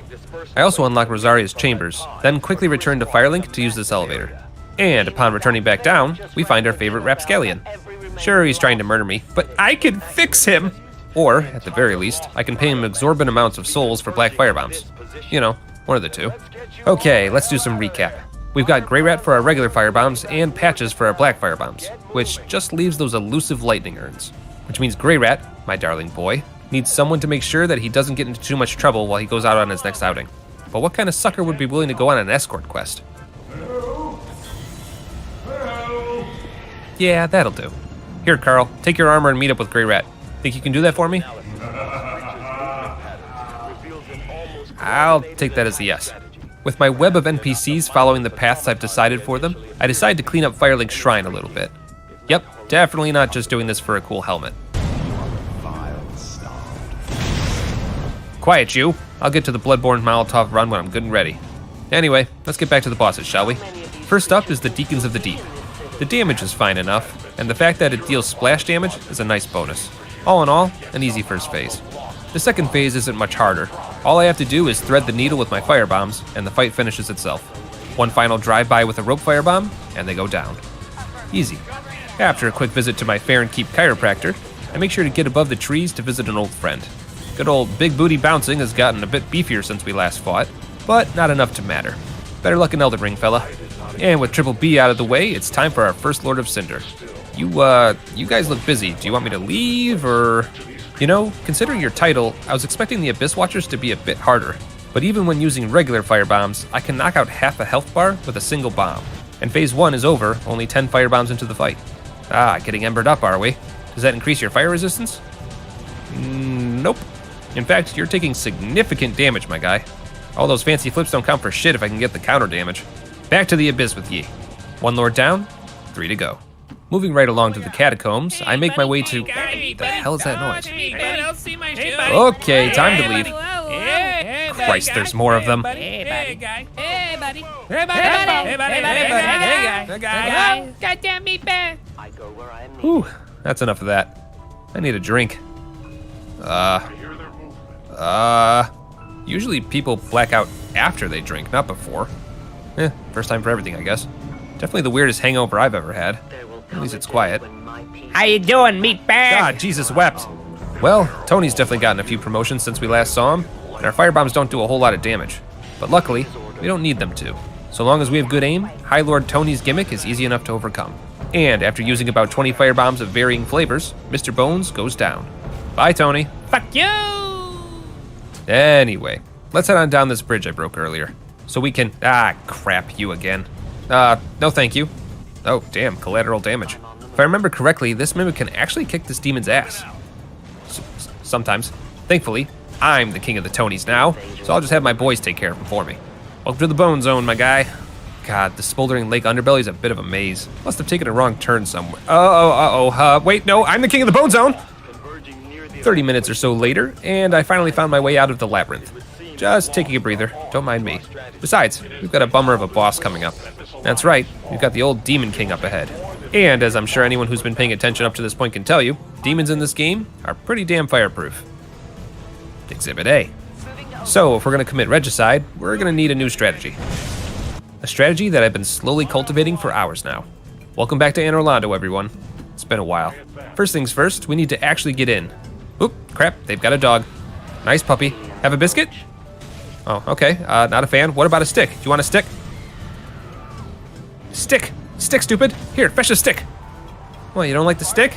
G: I also unlock Rosaria's chambers, then quickly return to Firelink to use this elevator. And upon returning back down, we find our favorite rapscallion. Sure, he's trying to murder me, but I can fix him! Or, at the very least, I can pay him exorbitant amounts of souls for black firebombs. You know, one of the two. Okay, let's do some recap. We've got Grey Rat for our regular firebombs and Patches for our black firebombs, which just leaves those elusive lightning urns. Which means Grey Rat, my darling boy, needs someone to make sure that he doesn't get into too much trouble while he goes out on his next outing. But what kind of sucker would be willing to go on an escort quest? Yeah, that'll do. Here, Carl, take your armor and meet up with Grey Rat. Think you can do that for me? I'll take that as a yes. With my web of NPCs following the paths I've decided for them, I decide to clean up Firelink's shrine a little bit. Yep, definitely not just doing this for a cool helmet. Quiet, you. I'll get to the Bloodborne Molotov run when I'm good and ready. Anyway, let's get back to the bosses, shall we? First up is the Deacons of the Deep. The damage is fine enough, and the fact that it deals splash damage is a nice bonus. All in all, an easy first phase. The second phase isn't much harder. All I have to do is thread the needle with my firebombs, and the fight finishes itself. One final drive-by with a rope firebomb, and they go down. Easy. After a quick visit to my Fair and Keep chiropractor, I make sure to get above the trees to visit an old friend. Good old Big Booty Bouncing has gotten a bit beefier since we last fought, but not enough to matter. Better luck in Elden Ring, fella. And with Triple B out of the way, it's time for our first Lord of Cinder. You guys look busy. Do you want me to leave, or... You know, considering your title, I was expecting the Abyss Watchers to be a bit harder. But even when using regular firebombs, I can knock out half a health bar with a single bomb. And phase 1 is over, only 10 firebombs into the fight. Ah, getting embered up, are we? Does that increase your fire resistance? Nope. In fact, you're taking significant damage, my guy. All those fancy flips don't count for shit if I can get the counter damage. Back to the Abyss with ye. 1 Lord down, 3 to go. Moving right along to the catacombs, I make my way to... What the hell is that noise? Okay, time to leave. Christ, there's more of them. Whew, that's enough of that. I need a drink. Usually people black out after they drink, not before. First time for everything, I guess. Definitely the weirdest hangover I've ever had. At least it's quiet.
S: How you doing, meatbag?
G: God, Jesus wept. Well, Tony's definitely gotten a few promotions since we last saw him, and our firebombs don't do a whole lot of damage. but luckily, we don't need them to. So long as we have good aim, High Lord Tony's gimmick is easy enough to overcome. And after using about 20 firebombs of varying flavors, Mr. Bones goes down. Bye, Tony.
S: Fuck you!
G: Anyway, let's head on down this bridge I broke earlier. So we can... Ah, crap, you again. No thank you. Oh, damn, collateral damage. If I remember correctly, this mimic can actually kick this demon's ass. Sometimes. Thankfully, I'm the king of the Tonys now, so I'll just have my boys take care of him for me. Welcome to the Bone Zone, my guy. God, the smoldering lake underbelly is a bit of a maze. Must have taken a wrong turn somewhere. Wait, no, I'm the king of the Bone Zone! 30 minutes or so later, and I finally found my way out of the labyrinth. Just taking a breather, don't mind me. Besides, we've got a bummer of a boss coming up. That's right, we've got the old Demon King up ahead. And as I'm sure anyone who's been paying attention up to this point can tell you, demons in this game are pretty damn fireproof. Exhibit A. So, if we're going to commit regicide, we're going to need a new strategy. A strategy that I've been slowly cultivating for hours now. Welcome back to Anne Orlando, everyone. It's been a while. First things first, we need to actually get in. Oop, crap, they've got a dog. Nice puppy. Have a biscuit? Oh, okay, not a fan. What about a stick? Do you want a stick? Stick! Stick, stupid! Here, fetch a stick! Well, you don't like the stick?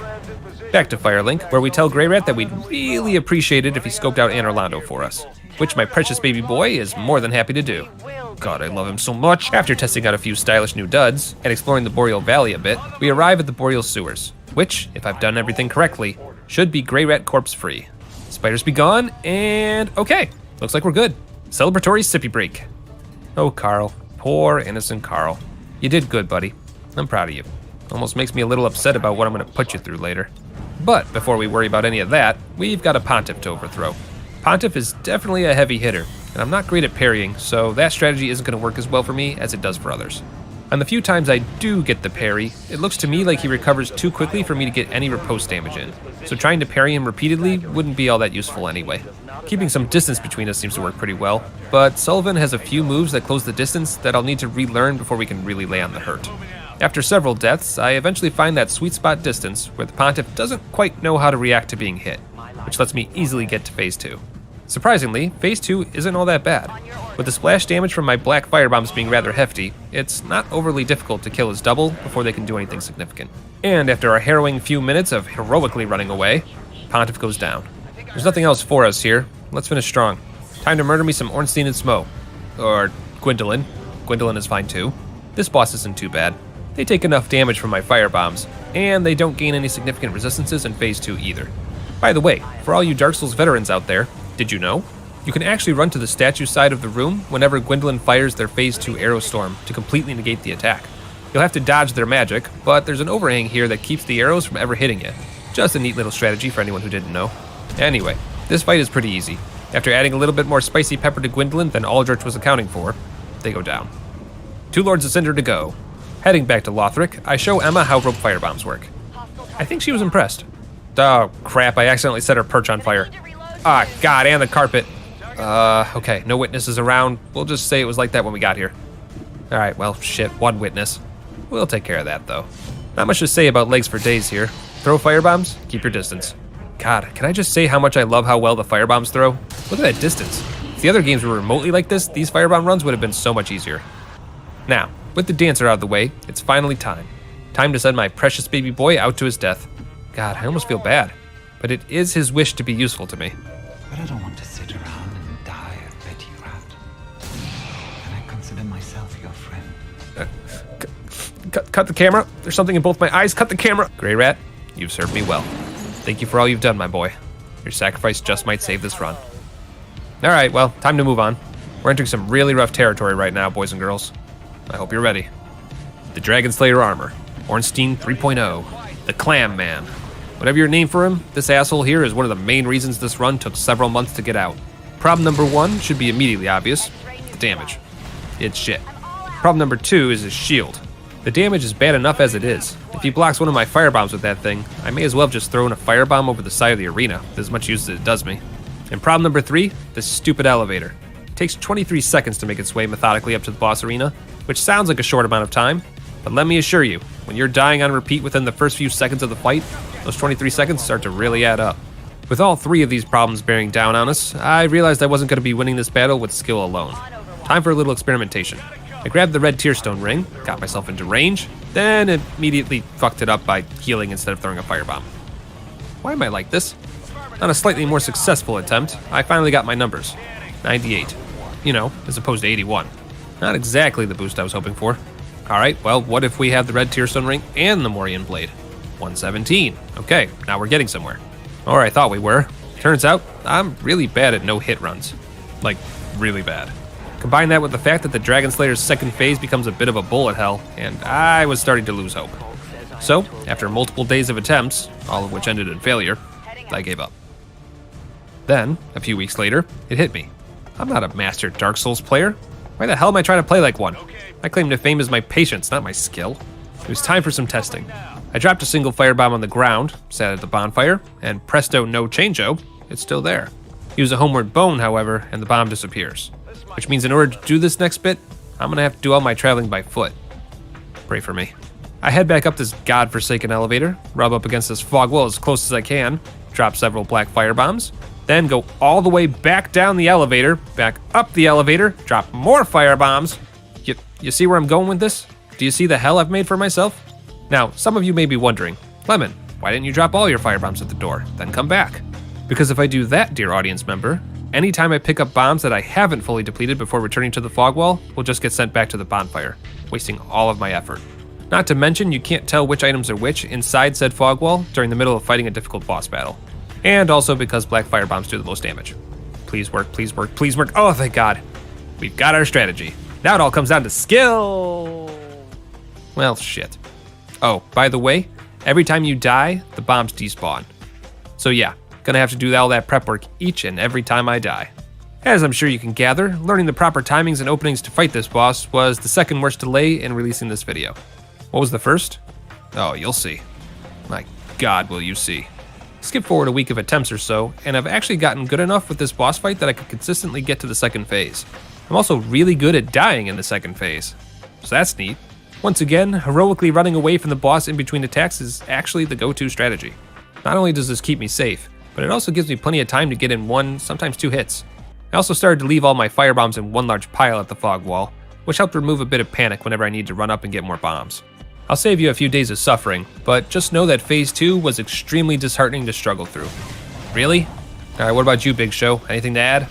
G: Back to Firelink, where we tell Grey Rat that we'd really appreciate it if he scoped out Anne Orlando for us, which my precious baby boy is more than happy to do. God, I love him so much. After testing out a few stylish new duds and exploring the Boreal Valley a bit, we arrive at the Boreal Sewers, which, if I've done everything correctly, should be Grey Rat corpse free. Spiders be gone, and okay, looks like we're good. Celebratory sippy break. Oh, Carl, poor innocent Carl. You did good, buddy. I'm proud of you. Almost makes me a little upset about what I'm gonna put you through later. But before we worry about any of that, we've got a Pontiff to overthrow. Pontiff is definitely a heavy hitter, and I'm not great at parrying, so that strategy isn't going to work as well for me as it does for others. On the few times I do get the parry, it looks to me like he recovers too quickly for me to get any riposte damage in, so trying to parry him repeatedly wouldn't be all that useful anyway. Keeping some distance between us seems to work pretty well, but Sullivan has a few moves that close the distance that I'll need to relearn before we can really lay on the hurt. After several deaths, I eventually find that sweet spot distance where the Pontiff doesn't quite know how to react to being hit, which lets me easily get to Phase 2. Surprisingly, Phase 2 isn't all that bad. With the splash damage from my black firebombs being rather hefty, it's not overly difficult to kill his double before they can do anything significant. And after a harrowing few minutes of heroically running away, Pontiff goes down. There's nothing else for us here. Let's finish strong. Time to murder me some Ornstein and Smo. Or Gwendolyn. Gwendolyn is fine too. This boss isn't too bad. They take enough damage from my firebombs, and they don't gain any significant resistances in Phase 2 either. By the way, for all you Dark Souls veterans out there, did you know? You can actually run to the statue side of the room whenever Gwendolyn fires their Phase 2 Arrow Storm to completely negate the attack. You'll have to dodge their magic, but there's an overhang here that keeps the arrows from ever hitting you. Just a neat little strategy for anyone who didn't know. Anyway, this fight is pretty easy. After adding a little bit more spicy pepper to Gwendolyn than Aldrich was accounting for, they go down. 2 Lords of Cinder to go. Heading back to Lothric, I show Emma how rope firebombs work. I think she was impressed. Oh, crap, I accidentally set her perch on fire. Ah, God, and the carpet. Okay, no witnesses around. We'll just say it was like that when we got here. Alright, well, shit, 1 witness. We'll take care of that, though. Not much to say about legs for days here. Throw firebombs, keep your distance. God, can I just say how much I love how well the firebombs throw? Look at that distance. If the other games were remotely like this, these firebomb runs would have been so much easier. Now, with the dancer out of the way, it's finally time. Time to send my precious baby boy out to his death. God, I almost feel bad. But it is his wish to be useful to me.
Q: But I don't want to sit around and die a petty rat. And I consider myself your friend.
G: Cut the camera. There's something in both my eyes. Cut the camera. Grey Rat, you've served me well. Thank you for all you've done, my boy. Your sacrifice just might save this run. Alright, well, time to move on. We're entering some really rough territory right now, boys and girls. I hope you're ready. The Dragon Slayer armor. Ornstein 3.0. The Clam Man. Whatever your name for him, this asshole here is one of the main reasons this run took several months to get out. Problem number 1 should be immediately obvious. The damage. It's shit. Problem number 2 is his shield. The damage is bad enough as it is. If he blocks one of my firebombs with that thing, I may as well have just thrown a firebomb over the side of the arena, with as much use as it does me. And problem number 3, this stupid elevator. It takes 23 seconds to make its way methodically up to the boss arena, which sounds like a short amount of time, but let me assure you, when you're dying on repeat within the first few seconds of the fight, those 23 seconds start to really add up. With all 3 of these problems bearing down on us, I realized I wasn't going to be winning this battle with skill alone. Time for a little experimentation. I grabbed the red tearstone ring, got myself into range, then immediately fucked it up by healing instead of throwing a firebomb. Why am I like this? On a slightly more successful attempt, I finally got my numbers. 98. You know, as opposed to 81. Not exactly the boost I was hoping for. Alright, well, what if we have the red tearstone ring and the Morian blade? 117. Okay, now we're getting somewhere. Or I thought we were. Turns out, I'm really bad at no-hit runs. Like, really bad. Combine that with the fact that the Dragon Slayer's second phase becomes a bit of a bullet hell, and I was starting to lose hope. So, after multiple days of attempts, all of which ended in failure, I gave up. Then, a few weeks later, it hit me. I'm not a master Dark Souls player. Why the hell am I trying to play like one? My claim to fame is my patience, not my skill. It was time for some testing. I dropped a single firebomb on the ground, sat at the bonfire, and presto no changeo, it's still there. Use a homeward bone, however, and the bomb disappears. Which means in order to do this next bit, I'm gonna have to do all my traveling by foot. Pray for me. I head back up this godforsaken elevator, rub up against this fog wall as close as I can, drop several black firebombs, then go all the way back down the elevator, back up the elevator, drop more firebombs. You see where I'm going with this? Do you see the hell I've made for myself? Now, some of you may be wondering, Lemon, why didn't you drop all your firebombs at the door, then come back? Because if I do that, dear audience member, anytime I pick up bombs that I haven't fully depleted before returning to the fog wall, will just get sent back to the bonfire, wasting all of my effort. Not to mention, you can't tell which items are which inside said fog wall during the middle of fighting a difficult boss battle. And also because black firebombs do the most damage. Please work, please work, please work. Oh, thank God. We've got our strategy. Now it all comes down to skill. Well, shit. Oh, by the way, every time you die, the bombs despawn. So yeah, gonna have to do all that prep work each and every time I die. As I'm sure you can gather, learning the proper timings and openings to fight this boss was the second worst delay in releasing this video. What was the first? Oh, you'll see. My God, will you see. Skip forward a week of attempts or so, and I've actually gotten good enough with this boss fight that I could consistently get to the second phase. I'm also really good at dying in the second phase. So that's neat. Once again, heroically running away from the boss in between attacks is actually the go-to strategy. Not only does this keep me safe, but it also gives me plenty of time to get in one, sometimes two hits. I also started to leave all my firebombs in one large pile at the fog wall, which helped remove a bit of panic whenever I need to run up and get more bombs. I'll save you a few days of suffering, but just know that Phase 2 was extremely disheartening to struggle through. Really? Alright, what about you, Big Show? Anything to add?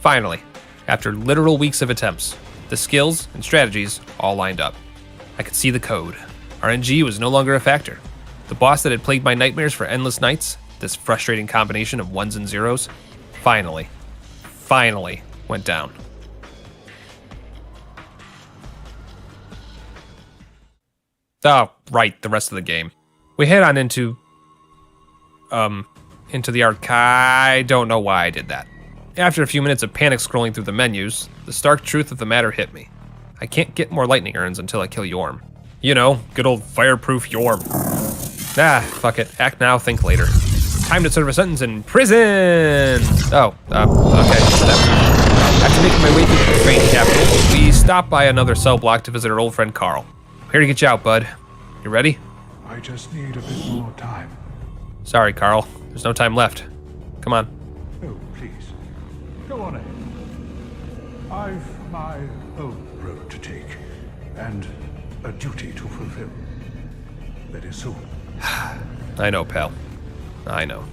G: Finally, after literal weeks of attempts, the skills and strategies all lined up. I could see the code. RNG was no longer a factor. The boss that had plagued my nightmares for endless nights, this frustrating combination of ones and zeros, finally went down. Oh, right, the rest of the game. We head on into the archive. I don't know why I did that. After a few minutes of panic scrolling through the menus, the stark truth of the matter hit me. I can't get more lightning urns until I kill Yorm. You know, good old fireproof Yorm. Ah, fuck it. Act now, think later. Time to serve a sentence in prison! Oh, okay. After making my way through the train capital, we stop by another cell block to visit our old friend Carl. Here to get you out, bud. You ready?
O: I just need a bit more time.
G: Sorry, Carl. There's no time left. Come on.
O: Oh, please. Go on ahead. I've my own road to take, and a duty to fulfill. Very soon.
G: I know, pal. I know.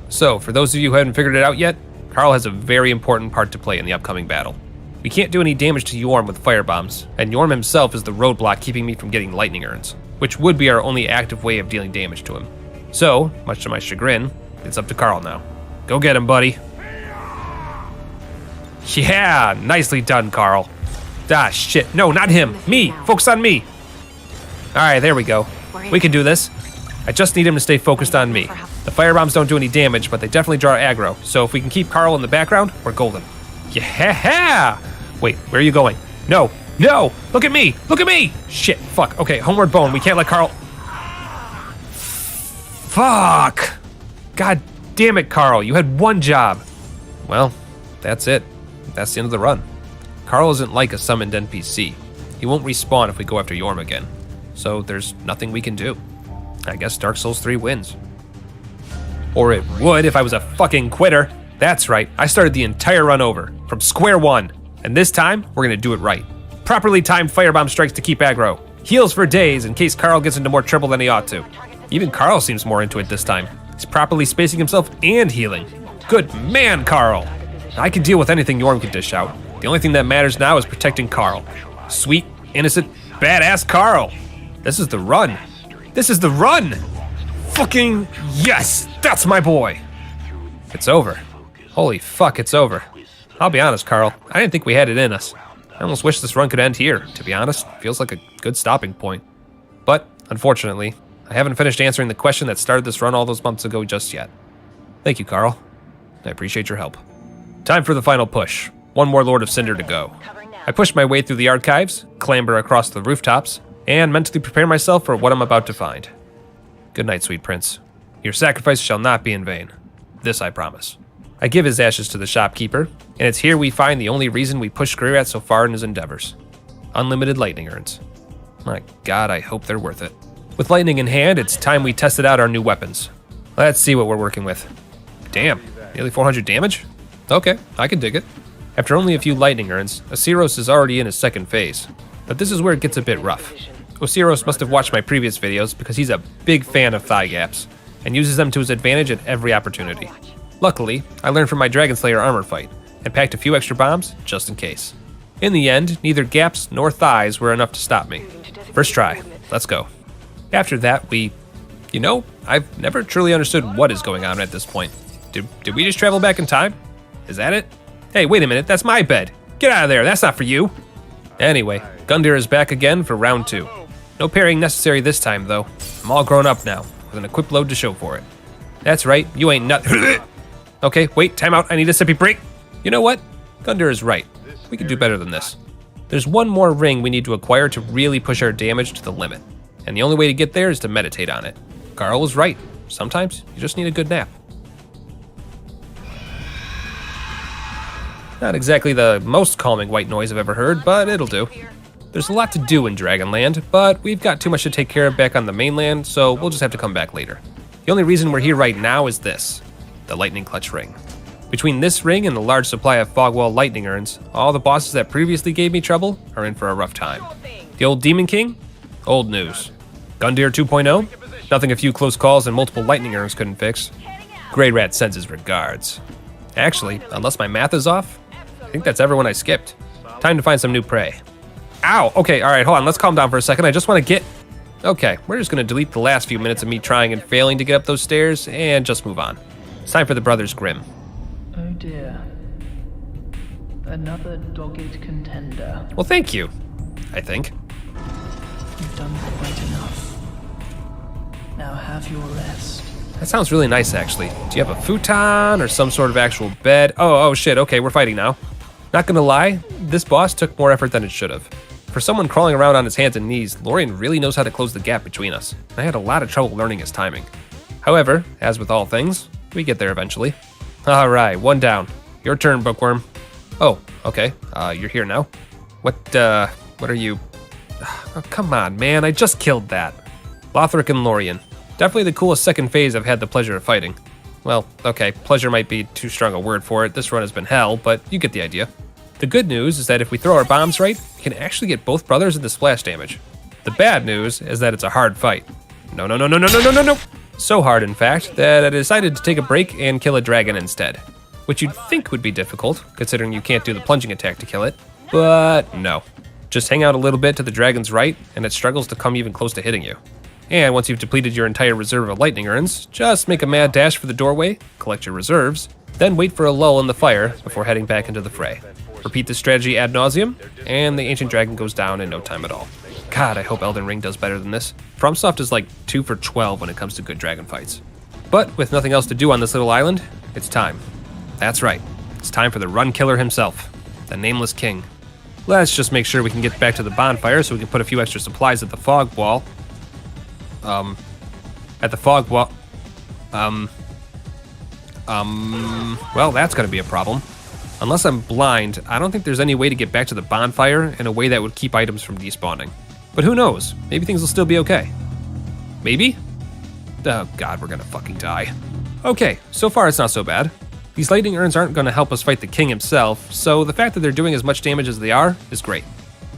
G: So, for those of you who haven't figured it out yet, Carl has a very important part to play in the upcoming battle. We can't do any damage to Yorm with firebombs, and Yorm himself is the roadblock keeping me from getting lightning urns, which would be our only active way of dealing damage to him. So, much to my chagrin, it's up to Carl now. Go get him, buddy. Yeah, nicely done, Carl. Ah, shit. No, not him. Me. Focus on me. All right, there we go. We can do this. I just need him to stay focused on me. The firebombs don't do any damage, but they definitely draw aggro. So if we can keep Carl in the background, we're golden. Yeah! Wait, where are you going? No, no! Look at me! Look at me! Shit, fuck. Okay, homeward bone. We can't let Carl... Fuck! God damn it, Carl. You had one job. Well, that's it. That's the end of the run. Carl isn't like a summoned NPC. He won't respawn if we go after Yorm again. So there's nothing we can do. I guess Dark Souls 3 wins. Or it would if I was a fucking quitter. That's right, I started the entire run over, from square one. And this time, we're gonna do it right. Properly timed firebomb strikes to keep aggro. Heals for days in case Carl gets into more trouble than he ought to. Even Carl seems more into it this time. He's properly spacing himself and healing. Good man, Carl! I can deal with anything Yorm can dish out. The only thing that matters now is protecting Carl. Sweet, innocent, badass Carl! This is the run. This is the run! Fucking yes! That's my boy! It's over. Holy fuck, it's over. I'll be honest, Carl. I didn't think we had it in us. I almost wish this run could end here, to be honest. Feels like a good stopping point. But, unfortunately, I haven't finished answering the question that started this run all those months ago just yet. Thank you, Carl. I appreciate your help. Time for the final push. One more Lord of Cinder to go. I push my way through the archives, clamber across the rooftops, and mentally prepare myself for what I'm about to find. Good night, sweet prince. Your sacrifice shall not be in vain. This I promise. I give his ashes to the shopkeeper, and it's here we find the only reason we pushed Greerat so far in his endeavors. Unlimited lightning urns. My god, I hope they're worth it. With lightning in hand, it's time we tested out our new weapons. Let's see what we're working with. Damn, nearly 400 damage? Okay, I can dig it. After only a few lightning urns, Osiros is already in his second phase. But this is where it gets a bit rough. Osiros must have watched my previous videos because he's a big fan of thigh gaps, and uses them to his advantage at every opportunity. Luckily, I learned from my Dragon Slayer armor fight, and packed a few extra bombs just in case. In the end, neither gaps nor thighs were enough to stop me. First try, let's go. After that, I've never truly understood what is going on at this point. Did we just travel back in time? Is that it? Hey, wait a minute, that's my bed. Get out of there, that's not for you. Anyway, Gundyr is back again for round 2. No parrying necessary this time, though. I'm all grown up now, with an equip load to show for it. That's right, you ain't Okay, wait, time out, I need a sippy break. You know what? Gundyr is right. We can do better than this. There's one more ring we need to acquire to really push our damage to the limit. And the only way to get there is to meditate on it. Carl was right. Sometimes you just need a good nap. Not exactly the most calming white noise I've ever heard, but it'll do. There's a lot to do in Dragonland, but we've got too much to take care of back on the mainland, so we'll just have to come back later. The only reason we're here right now is this, the Lightning Clutch Ring. Between this ring and the large supply of Fogwall Lightning Urns, all the bosses that previously gave me trouble are in for a rough time. The old Demon King? Old news. Gundyr 2.0? Nothing a few close calls and multiple Lightning Urns couldn't fix. Greerat sends his regards. Actually, unless my math is off, I think that's everyone I skipped. Time to find some new prey. Ow! Okay, alright, hold on, let's calm down for a second. I just want to get... Okay, we're just going to delete the last few minutes of me trying and failing to get up those stairs and just move on. It's time for the Brothers Grimm.
T: Oh dear. Another dogged contender.
G: Well, thank you, I think.
T: You've done quite enough. Now have your rest.
G: That sounds really nice, actually. Do you have a futon or some sort of actual bed? Oh shit, okay, we're fighting now. Not gonna lie, this boss took more effort than it should have. For someone crawling around on his hands and knees, Lorien really knows how to close the gap between us. I had a lot of trouble learning his timing. However, as with all things, we get there eventually. Alright, one down. Your turn, Bookworm. Oh, okay, you're here now. What are you... Oh, come on, man, I just killed that. Lothric and Lorien. Definitely the coolest second phase I've had the pleasure of fighting. Well, okay, pleasure might be too strong a word for it. This run has been hell, but you get the idea. The good news is that if we throw our bombs right, we can actually get both brothers into splash damage. The bad news is that it's a hard fight. No. So hard, in fact, that I decided to take a break and kill a dragon instead. Which you'd think would be difficult, considering you can't do the plunging attack to kill it. But no. Just hang out a little bit to the dragon's right, and it struggles to come even close to hitting you. And once you've depleted your entire reserve of lightning urns, just make a mad dash for the doorway, collect your reserves, then wait for a lull in the fire before heading back into the fray. Repeat this strategy ad nauseum, and the ancient dragon goes down in no time at all. God, I hope Elden Ring does better than this. FromSoft is like 2 for 12 when it comes to good dragon fights. But with nothing else to do on this little island, it's time. That's right, it's time for the run killer himself, the Nameless King. Let's just make sure we can get back to the bonfire so we can put a few extra supplies at the fog wall. Well, that's gonna be a problem. Unless I'm blind, I don't think there's any way to get back to the bonfire in a way that would keep items from despawning. But who knows? Maybe things will still be okay. Maybe? Oh god, we're gonna fucking die. Okay, so far it's not so bad. These lightning urns aren't going to help us fight the king himself, so the fact that they're doing as much damage as they are is great.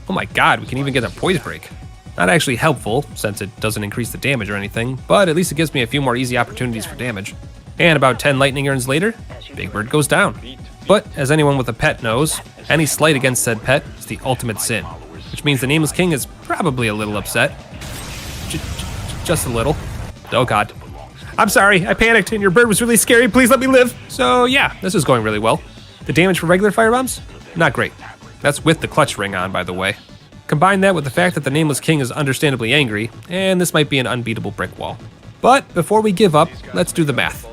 G: Oh my god, we can even get a poise break. Not actually helpful, since it doesn't increase the damage or anything, but at least it gives me a few more easy opportunities for damage. And about 10 lightning urns later, Big Bird goes down. But, as anyone with a pet knows, any slight against said pet is the ultimate sin, which means the Nameless King is probably a little upset. Just a little. Oh god. I'm sorry, I panicked and your bird was really scary, please let me live! So yeah, this is going really well. The damage for regular firebombs? Not great. That's with the clutch ring on, by the way. Combine that with the fact that the Nameless King is understandably angry, and this might be an unbeatable brick wall. But before we give up, let's do the math.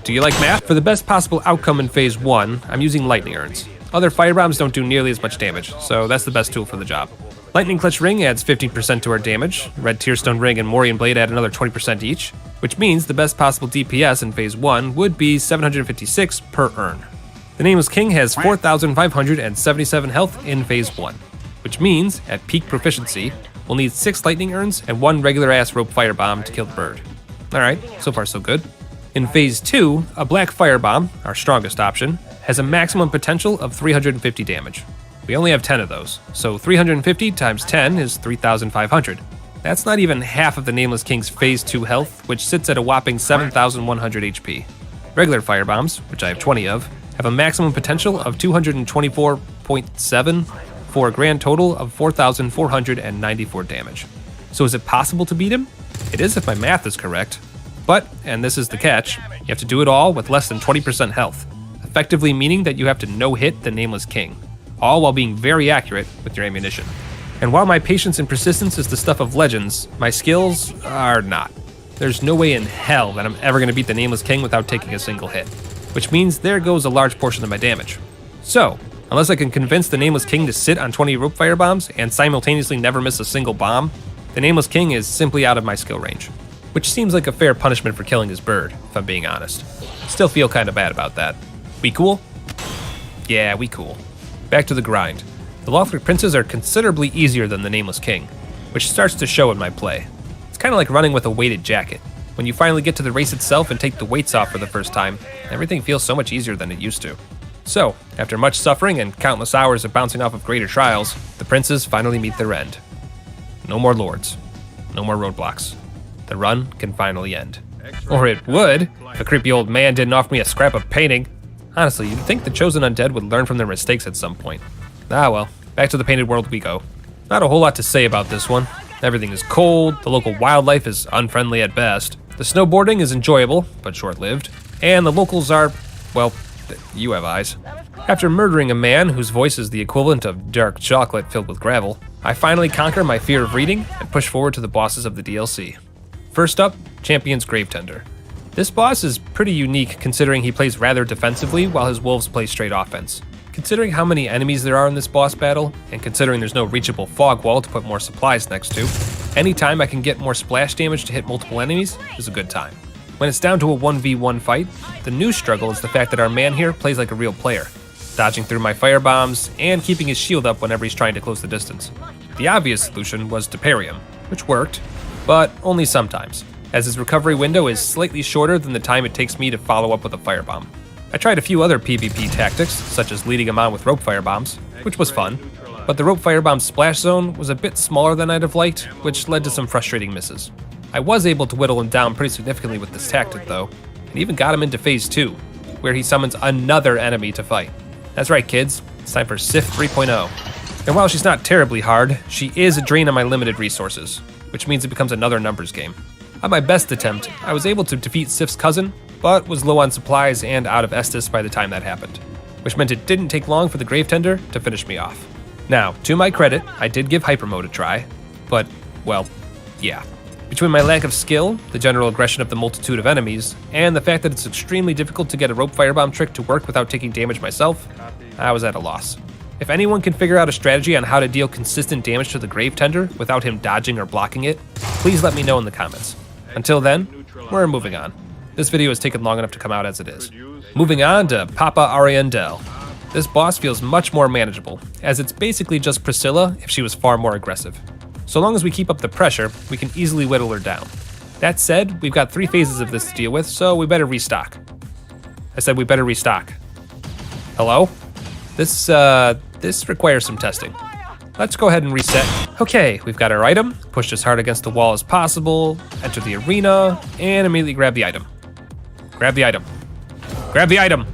G: Do you like math? For the best possible outcome in Phase 1, I'm using lightning urns. Other firebombs don't do nearly as much damage, so that's the best tool for the job. Lightning Clutch Ring adds 15% to our damage, Red Tearstone Ring and Morian Blade add another 20% each, which means the best possible DPS in Phase 1 would be 756 per urn. The Nameless King has 4,577 health in Phase 1, which means, at peak proficiency, we'll need 6 lightning urns and 1 regular-ass rope firebomb to kill the bird. Alright, so far so good. In Phase 2, a black firebomb, our strongest option, has a maximum potential of 350 damage. We only have 10 of those, so 350 times 10 is 3,500. That's not even half of the Nameless King's Phase 2 health, which sits at a whopping 7,100 HP. Regular firebombs, which I have 20 of, have a maximum potential of 224.7 for a grand total of 4,494 damage. So is it possible to beat him? It is if my math is correct. But, and this is the catch, you have to do it all with less than 20% health, effectively meaning that you have to no-hit the Nameless King, all while being very accurate with your ammunition. And while my patience and persistence is the stuff of legends, my skills are not. There's no way in hell that I'm ever going to beat the Nameless King without taking a single hit, which means there goes a large portion of my damage. So, unless I can convince the Nameless King to sit on 20 rope firebombs and simultaneously never miss a single bomb, the Nameless King is simply out of my skill range. Which seems like a fair punishment for killing his bird, if I'm being honest. Still feel kinda bad about that. We cool? Yeah, we cool. Back to the grind. The Lothric Princes are considerably easier than the Nameless King, which starts to show in my play. It's kinda like running with a weighted jacket. When you finally get to the race itself and take the weights off for the first time, everything feels so much easier than it used to. So, after much suffering and countless hours of bouncing off of greater trials, the princes finally meet their end. No more lords. No more roadblocks. The run can finally end. Or it would, if a creepy old man didn't offer me a scrap of painting. Honestly, you'd think the chosen undead would learn from their mistakes at some point. Ah well, back to the painted world we go. Not a whole lot to say about this one. Everything is cold, the local wildlife is unfriendly at best, the snowboarding is enjoyable, but short-lived, and the locals are, well, you have eyes. After murdering a man whose voice is the equivalent of dark chocolate filled with gravel, I finally conquer my fear of reading and push forward to the bosses of the DLC. First up, Champion's Gravetender. This boss is pretty unique considering he plays rather defensively while his wolves play straight offense. Considering how many enemies there are in this boss battle, and considering there's no reachable fog wall to put more supplies next to, any time I can get more splash damage to hit multiple enemies is a good time. When it's down to a 1v1 fight, the new struggle is the fact that our man here plays like a real player, dodging through my firebombs and keeping his shield up whenever he's trying to close the distance. The obvious solution was to parry him, which worked, but only sometimes, as his recovery window is slightly shorter than the time it takes me to follow up with a firebomb. I tried a few other PvP tactics, such as leading him on with rope firebombs, which was fun, but the rope firebomb splash zone was a bit smaller than I'd have liked, which led to some frustrating misses. I was able to whittle him down pretty significantly with this tactic though, and even got him into Phase 2, where he summons another enemy to fight. That's right kids, it's time for Sif 3.0. And while she's not terribly hard, she is a drain on my limited resources, which means it becomes another numbers game. On my best attempt, I was able to defeat Sif's cousin, but was low on supplies and out of Estus by the time that happened, which meant it didn't take long for the Gravetender to finish me off. Now, to my credit, I did give Hyper Mode a try, but, well, yeah. Between my lack of skill, the general aggression of the multitude of enemies, and the fact that it's extremely difficult to get a rope firebomb trick to work without taking damage myself, I was at a loss. If anyone can figure out a strategy on how to deal consistent damage to the Gravetender without him dodging or blocking it, please let me know in the comments. Until then, we're moving on. This video has taken long enough to come out as it is. Moving on to Papa Ariandel. This boss feels much more manageable, as it's basically just Priscilla if she was far more aggressive. So long as we keep up the pressure, we can easily whittle her down. That said, we've got 3 phases of this to deal with, so we better restock. I said we better restock. Hello? This requires some testing. Let's go ahead and reset. Okay, we've got our item, pushed as hard against the wall as possible, enter the arena, and immediately grab the item. Grab the item. Grab the item!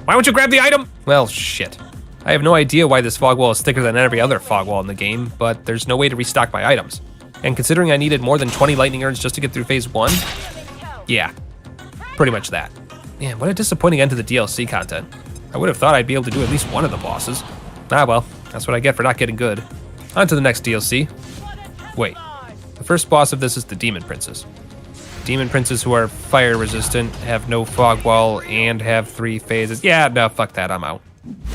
G: Why won't you grab the item? Well, shit. I have no idea why this fog wall is thicker than every other fog wall in the game, but there's no way to restock my items. And considering I needed more than 20 lightning urns just to get through phase 1, yeah, pretty much that. Man, what a disappointing end to the DLC content. I would have thought I'd be able to do at least one of the bosses. Ah well, that's what I get for not getting good. On to the next DLC. Wait, the first boss of this is the Demon Princes. Demon Princes who are fire resistant, have no fog wall, and have 3 phases. Yeah, no, fuck that, I'm out.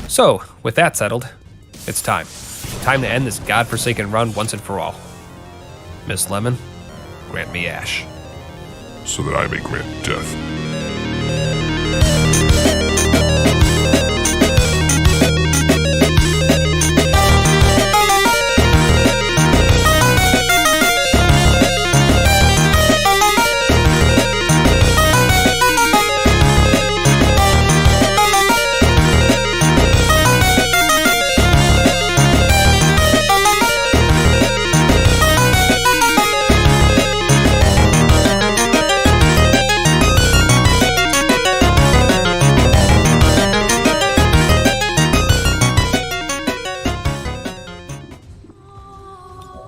G: So, with that settled, it's time. Time to end this godforsaken run once and for all. Miss Lemon, grant me ash.
L: So that I may grant death.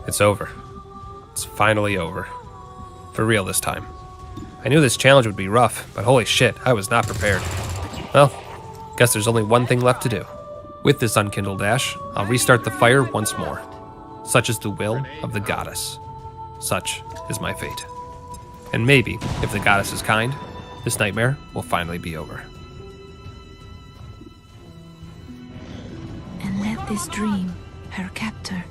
G: It's over. It's finally over. For real this time. I knew this challenge would be rough, but holy shit, I was not prepared. Well, guess there's only one thing left to do. With this unkindled ash, I'll restart the fire once more. Such is the will of the goddess. Such is my fate. And maybe, if the goddess is kind, this nightmare will finally be over.
U: And let this dream, her captor,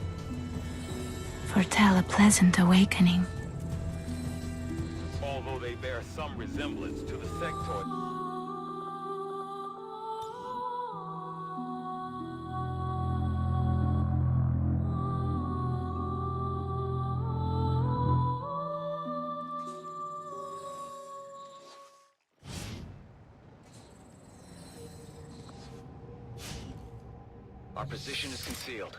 U: foretell a pleasant awakening.
C: Although they bear some resemblance to the sectoid.
A: Our position is concealed.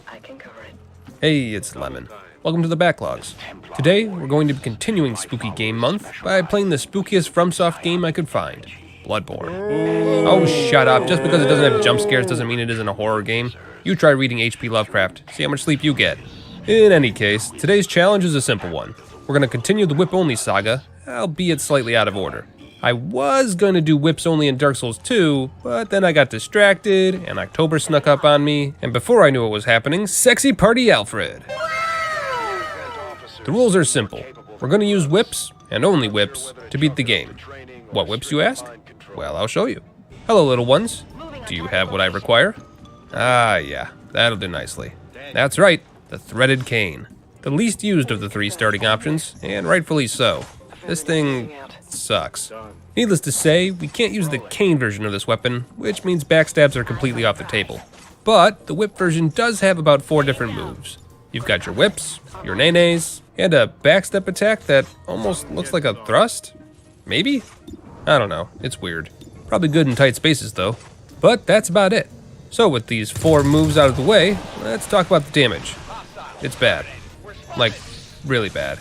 B: I can cover it.
G: Hey, it's Lemon. Welcome to the Backlogs. Today, we're going to be continuing Spooky Game Month by playing the spookiest FromSoft game I could find, Bloodborne. Oh, shut up. Just because it doesn't have jump scares doesn't mean it isn't a horror game. You try reading H.P. Lovecraft, see how much sleep you get. In any case, today's challenge is a simple one. We're going to continue the whip-only saga, albeit slightly out of order. I was going to do whips only in Dark Souls 2, but then I got distracted, and October snuck up on me, and before I knew what was happening, Sexy Party Alfred. The rules are simple. We're going to use whips, and only whips, to beat the game. What whips, you ask? Well, I'll show you. Hello, little ones. Do you have what I require? Ah, yeah, that'll do nicely. That's right, the threaded cane. The least used of the 3 starting options, and rightfully so. This thing sucks. Needless to say, we can't use the cane version of this weapon, which means backstabs are completely off the table. But the whip version does have about 4 different moves. You've got your whips, your nays, and a backstep attack that almost looks like a thrust? Maybe? I don't know, it's weird. Probably good in tight spaces though. But that's about it. So with these 4 moves out of the way, let's talk about the damage. It's bad. Like, really bad.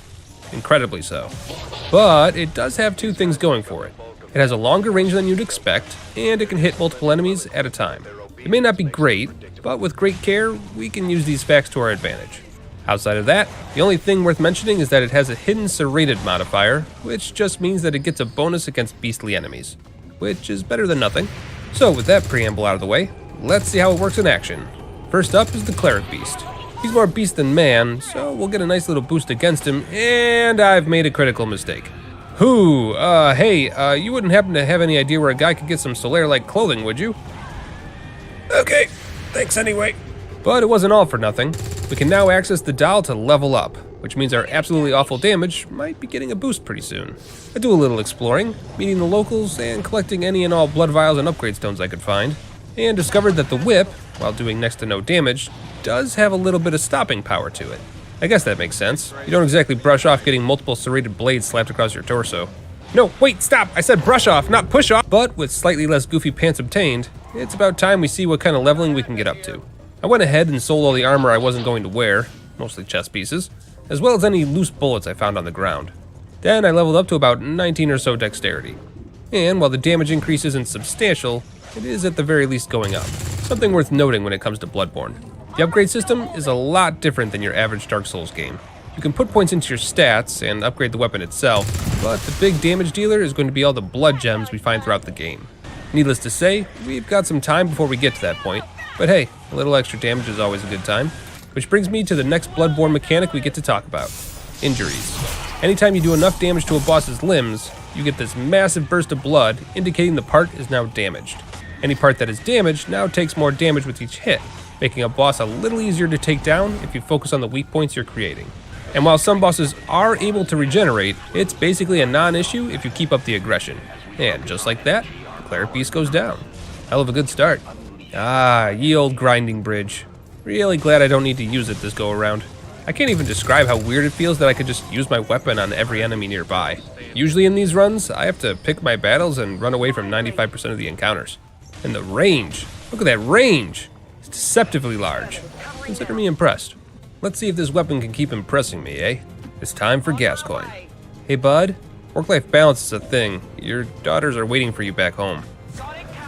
G: Incredibly so. But it does have 2 things going for it. It has a longer range than you'd expect, and it can hit multiple enemies at a time. It may not be great, but with great care, we can use these facts to our advantage. Outside of that, the only thing worth mentioning is that it has a hidden serrated modifier, which just means that it gets a bonus against beastly enemies, which is better than nothing. So with that preamble out of the way, let's see how it works in action. First up is the Cleric Beast. He's more beast than man, so we'll get a nice little boost against him, and I've made a critical mistake. Hey, you wouldn't happen to have any idea where a guy could get some Solaire-like clothing, would you? Okay, thanks anyway. But it wasn't all for nothing. We can now access the dial to level up, which means our absolutely awful damage might be getting a boost pretty soon. I do a little exploring, meeting the locals and collecting any and all blood vials and upgrade stones I could find, and discovered that the whip, while doing next to no damage, does have a little bit of stopping power to it. I guess that makes sense. You don't exactly brush off getting multiple serrated blades slapped across your torso. No, wait, stop! I said brush off, not push off! But with slightly less goofy pants obtained, it's about time we see what kind of leveling we can get up to. I went ahead and sold all the armor I wasn't going to wear, mostly chest pieces, as well as any loose bullets I found on the ground. Then I leveled up to about 19 or so dexterity. And while the damage increase isn't substantial, it is at the very least going up. Something worth noting when it comes to Bloodborne. The upgrade system is a lot different than your average Dark Souls game. You can put points into your stats and upgrade the weapon itself, but the big damage dealer is going to be all the blood gems we find throughout the game. Needless to say, we've got some time before we get to that point, but hey, a little extra damage is always a good time. Which brings me to the next Bloodborne mechanic we get to talk about: injuries. Anytime you do enough damage to a boss's limbs, you get this massive burst of blood, indicating the part is now damaged. Any part that is damaged now takes more damage with each hit, making a boss a little easier to take down if you focus on the weak points you're creating. And while some bosses are able to regenerate, it's basically a non-issue if you keep up the aggression. And just like that, the Cleric Beast goes down. Hell of a good start. Ah, ye old grinding bridge. Really glad I don't need to use it this go around. I can't even describe how weird it feels that I could just use my weapon on every enemy nearby. Usually in these runs, I have to pick my battles and run away from 95% of the encounters. And the range, look at that range! It's deceptively large. Consider me impressed. Let's see if this weapon can keep impressing me, eh? It's time for Gascoigne. Hey bud, work-life balance is a thing. Your daughters are waiting for you back home.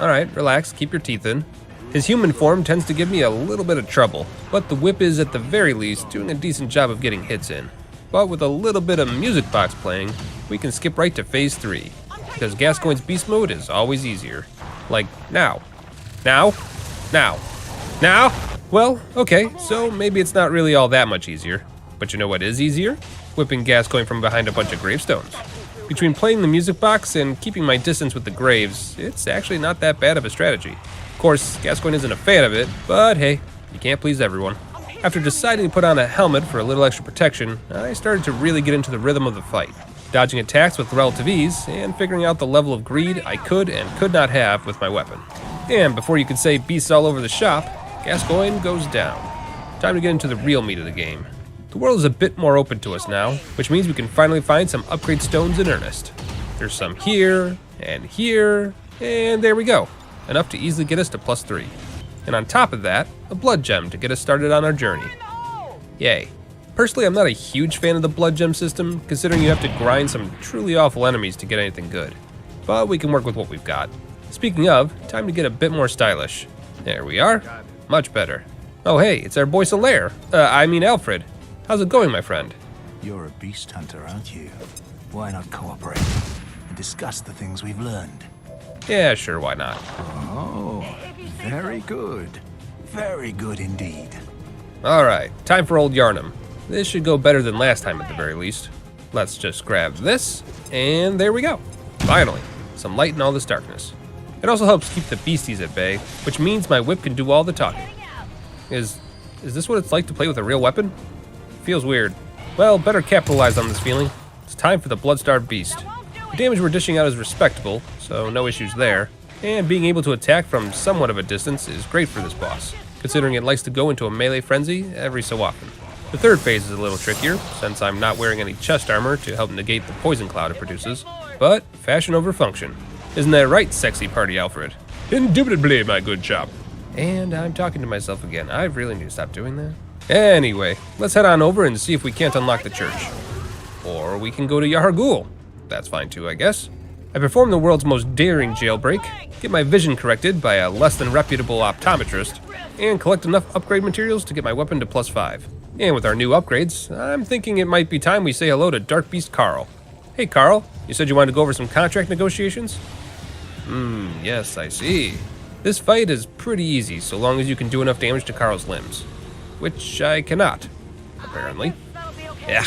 G: Alright, relax, keep your teeth in. His human form tends to give me a little bit of trouble, but the whip is at the very least doing a decent job of getting hits in. But with a little bit of music box playing, we can skip right to phase 3, because Gascoigne's beast mode is always easier. Like now. Now? Now. Now? Well, okay, so maybe it's not really all that much easier. But you know what is easier? Whipping Gascoigne from behind a bunch of gravestones. Between playing the music box and keeping my distance with the graves, it's actually not that bad of a strategy. Of course, Gascoigne isn't a fan of it, but hey, you can't please everyone. After deciding to put on a helmet for a little extra protection, I started to really get into the rhythm of the fight, dodging attacks with relative ease, and figuring out the level of greed I could and could not have with my weapon. And before you could say beasts all over the shop, Gascoigne goes down. Time to get into the real meat of the game. The world is a bit more open to us now, which means we can finally find some upgrade stones in earnest. There's some here, and there we go. Enough to easily get us to +3. And on top of that, a blood gem to get us started on our journey. Yay. Personally, I'm not a huge fan of the blood gem system, considering you have to grind some truly awful enemies to get anything good. But we can work with what we've got. Speaking of, time to get a bit more stylish. There we are. Much better. Oh hey, it's our boy Solaire. Alfred. How's it going, my friend?
N: You're a beast hunter, aren't you? Why not cooperate and discuss the things we've learned?
G: Yeah, sure, why not?
N: Oh, very good. Very good indeed.
G: Alright, time for old Yarnum. This should go better than last time at the very least. Let's just grab this, and there we go. Finally, some light in all this darkness. It also helps keep the beasties at bay, which means my whip can do all the talking. Is this what it's like to play with a real weapon? Feels weird. Well, better capitalize on this feeling. It's time for the blood-starved beast. The damage we're dishing out is respectable, so no issues there. And being able to attack from somewhat of a distance is great for this boss, considering it likes to go into a melee frenzy every so often. The third phase is a little trickier, since I'm not wearing any chest armor to help negate the poison cloud it produces. But fashion over function. Isn't that right, sexy party Alfred? Indubitably, my good chap. And I'm talking to myself again. I really need to stop doing that. Anyway, let's head on over and see if we can't unlock the church. Or we can go to Yahar'gul. That's fine too, I guess. I perform the world's most daring jailbreak, get my vision corrected by a less than reputable optometrist, and collect enough upgrade materials to get my weapon to +5. And with our new upgrades, I'm thinking it might be time we say hello to Dark Beast Carl. Hey Carl, you said you wanted to go over some contract negotiations? Yes, I see. This fight is pretty easy so long as you can do enough damage to Carl's limbs. Which I cannot, apparently. Yeah,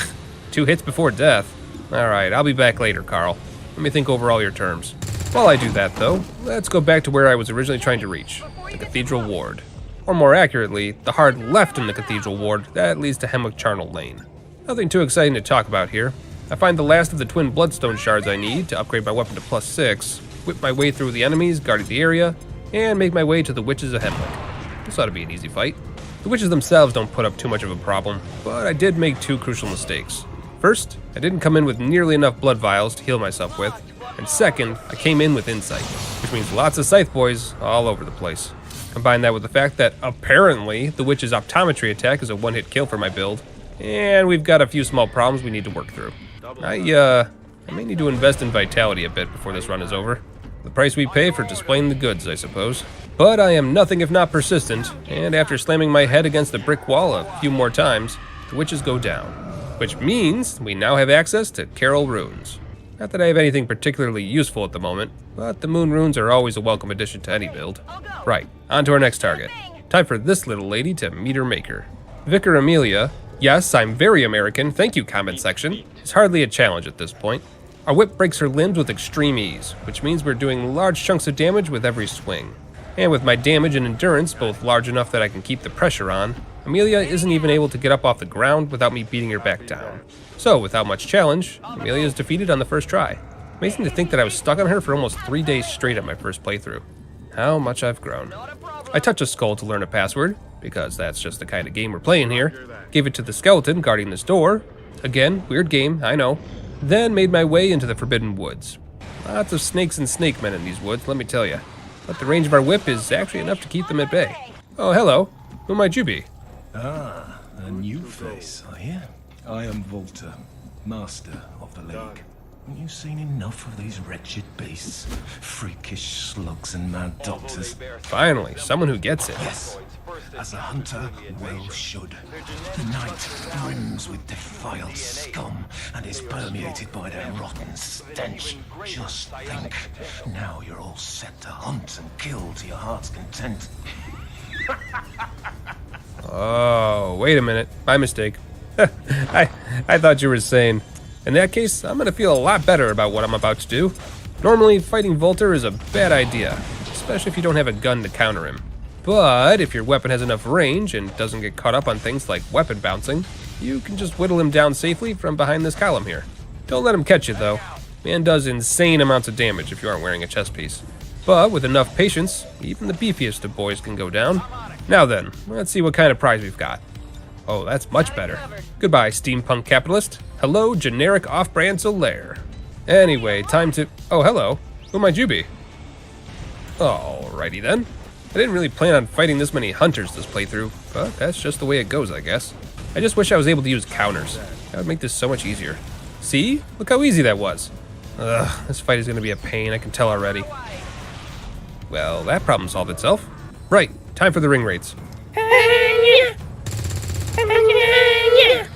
G: 2 hits before death. Alright, I'll be back later, Carl. Let me think over all your terms. While I do that, though, let's go back to where I was originally trying to reach, the Cathedral Ward. Or more accurately, the hard left in the Cathedral Ward that leads to Hemwick Charnel Lane. Nothing too exciting to talk about here. I find the last of the twin bloodstone shards I need to upgrade my weapon to +6, whip my way through the enemies guarding the area, and make my way to the Witches of Hemwick. This ought to be an easy fight. The witches themselves don't put up too much of a problem, but I did make two crucial mistakes. First, I didn't come in with nearly enough blood vials to heal myself with, and second, I came in with insight, which means lots of scythe boys all over the place. Combine that with the fact that apparently the witch's optometry attack is a one-hit kill for my build, and we've got a few small problems we need to work through. I may need to invest in vitality a bit before this run is over. The price we pay for displaying the goods, I suppose. But I am nothing if not persistent, and after slamming my head against the brick wall a few more times, the witches go down. Which means we now have access to Carol runes. Not that I have anything particularly useful at the moment, but the moon runes are always a welcome addition to any build. Right, on to our next target. Time for this little lady to meet her maker. Vicar Amelia, yes, I'm very American, thank you comment section, is hardly a challenge at this point. Our whip breaks her limbs with extreme ease, which means we're doing large chunks of damage with every swing. And with my damage and endurance both large enough that I can keep the pressure on, Amelia isn't even able to get up off the ground without me beating her back down. So, without much challenge, Amelia is defeated on the first try. Amazing to think that I was stuck on her for almost 3 days straight at my first playthrough. How much I've grown. I touch a skull to learn a password, because that's just the kind of game we're playing here. Gave it to the skeleton guarding this door. Again, weird game, I know. Then made my way into the Forbidden Woods. Lots of snakes and snake men in these woods, let me tell you. But the range of our whip is actually enough to keep them at bay. Oh, hello. Who might you be?
N: Ah, a new face, are you? I am Volta, master of the League. Have you seen enough of these wretched beasts? Freakish slugs and mad doctors.
G: Finally, someone who gets it.
N: Yes, as a hunter well should. The night brims with defiled scum and is permeated by their rotten stench. Just think, now you're all set to hunt and kill to your heart's content.
G: Oh, wait a minute. My mistake. I thought you were saying. In that case, I'm gonna feel a lot better about what I'm about to do. Normally, fighting Volter is a bad idea, especially if you don't have a gun to counter him. But if your weapon has enough range and doesn't get caught up on things like weapon bouncing, you can just whittle him down safely from behind this column here. Don't let him catch you though. Man does insane amounts of damage if you aren't wearing a chest piece. But with enough patience, even the beefiest of boys can go down. Now then, let's see what kind of prize we've got. Oh, that's much better. Goodbye, steampunk capitalist. Hello, generic off-brand Solaire. Anyway, time to... Oh, hello. Who might you be? Alrighty then. I didn't really plan on fighting this many hunters this playthrough, but that's just the way it goes, I guess. I just wish I was able to use counters. That would make this so much easier. See? Look how easy that was. Ugh, this fight is going to be a pain, I can tell already. Well, that problem solved itself. Right, time for the ring rates.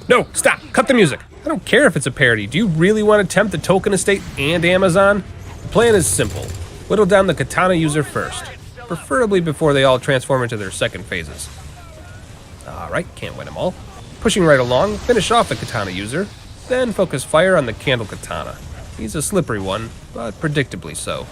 G: No, stop! Cut the music! I don't care if it's a parody. Do you really want to tempt the Token Estate and Amazon? The plan is simple. Whittle down the katana user first, preferably before they all transform into their second phases. Alright, can't win them all. Pushing right along, finish off the katana user, then focus fire on the candle katana. He's a slippery one, but predictably so.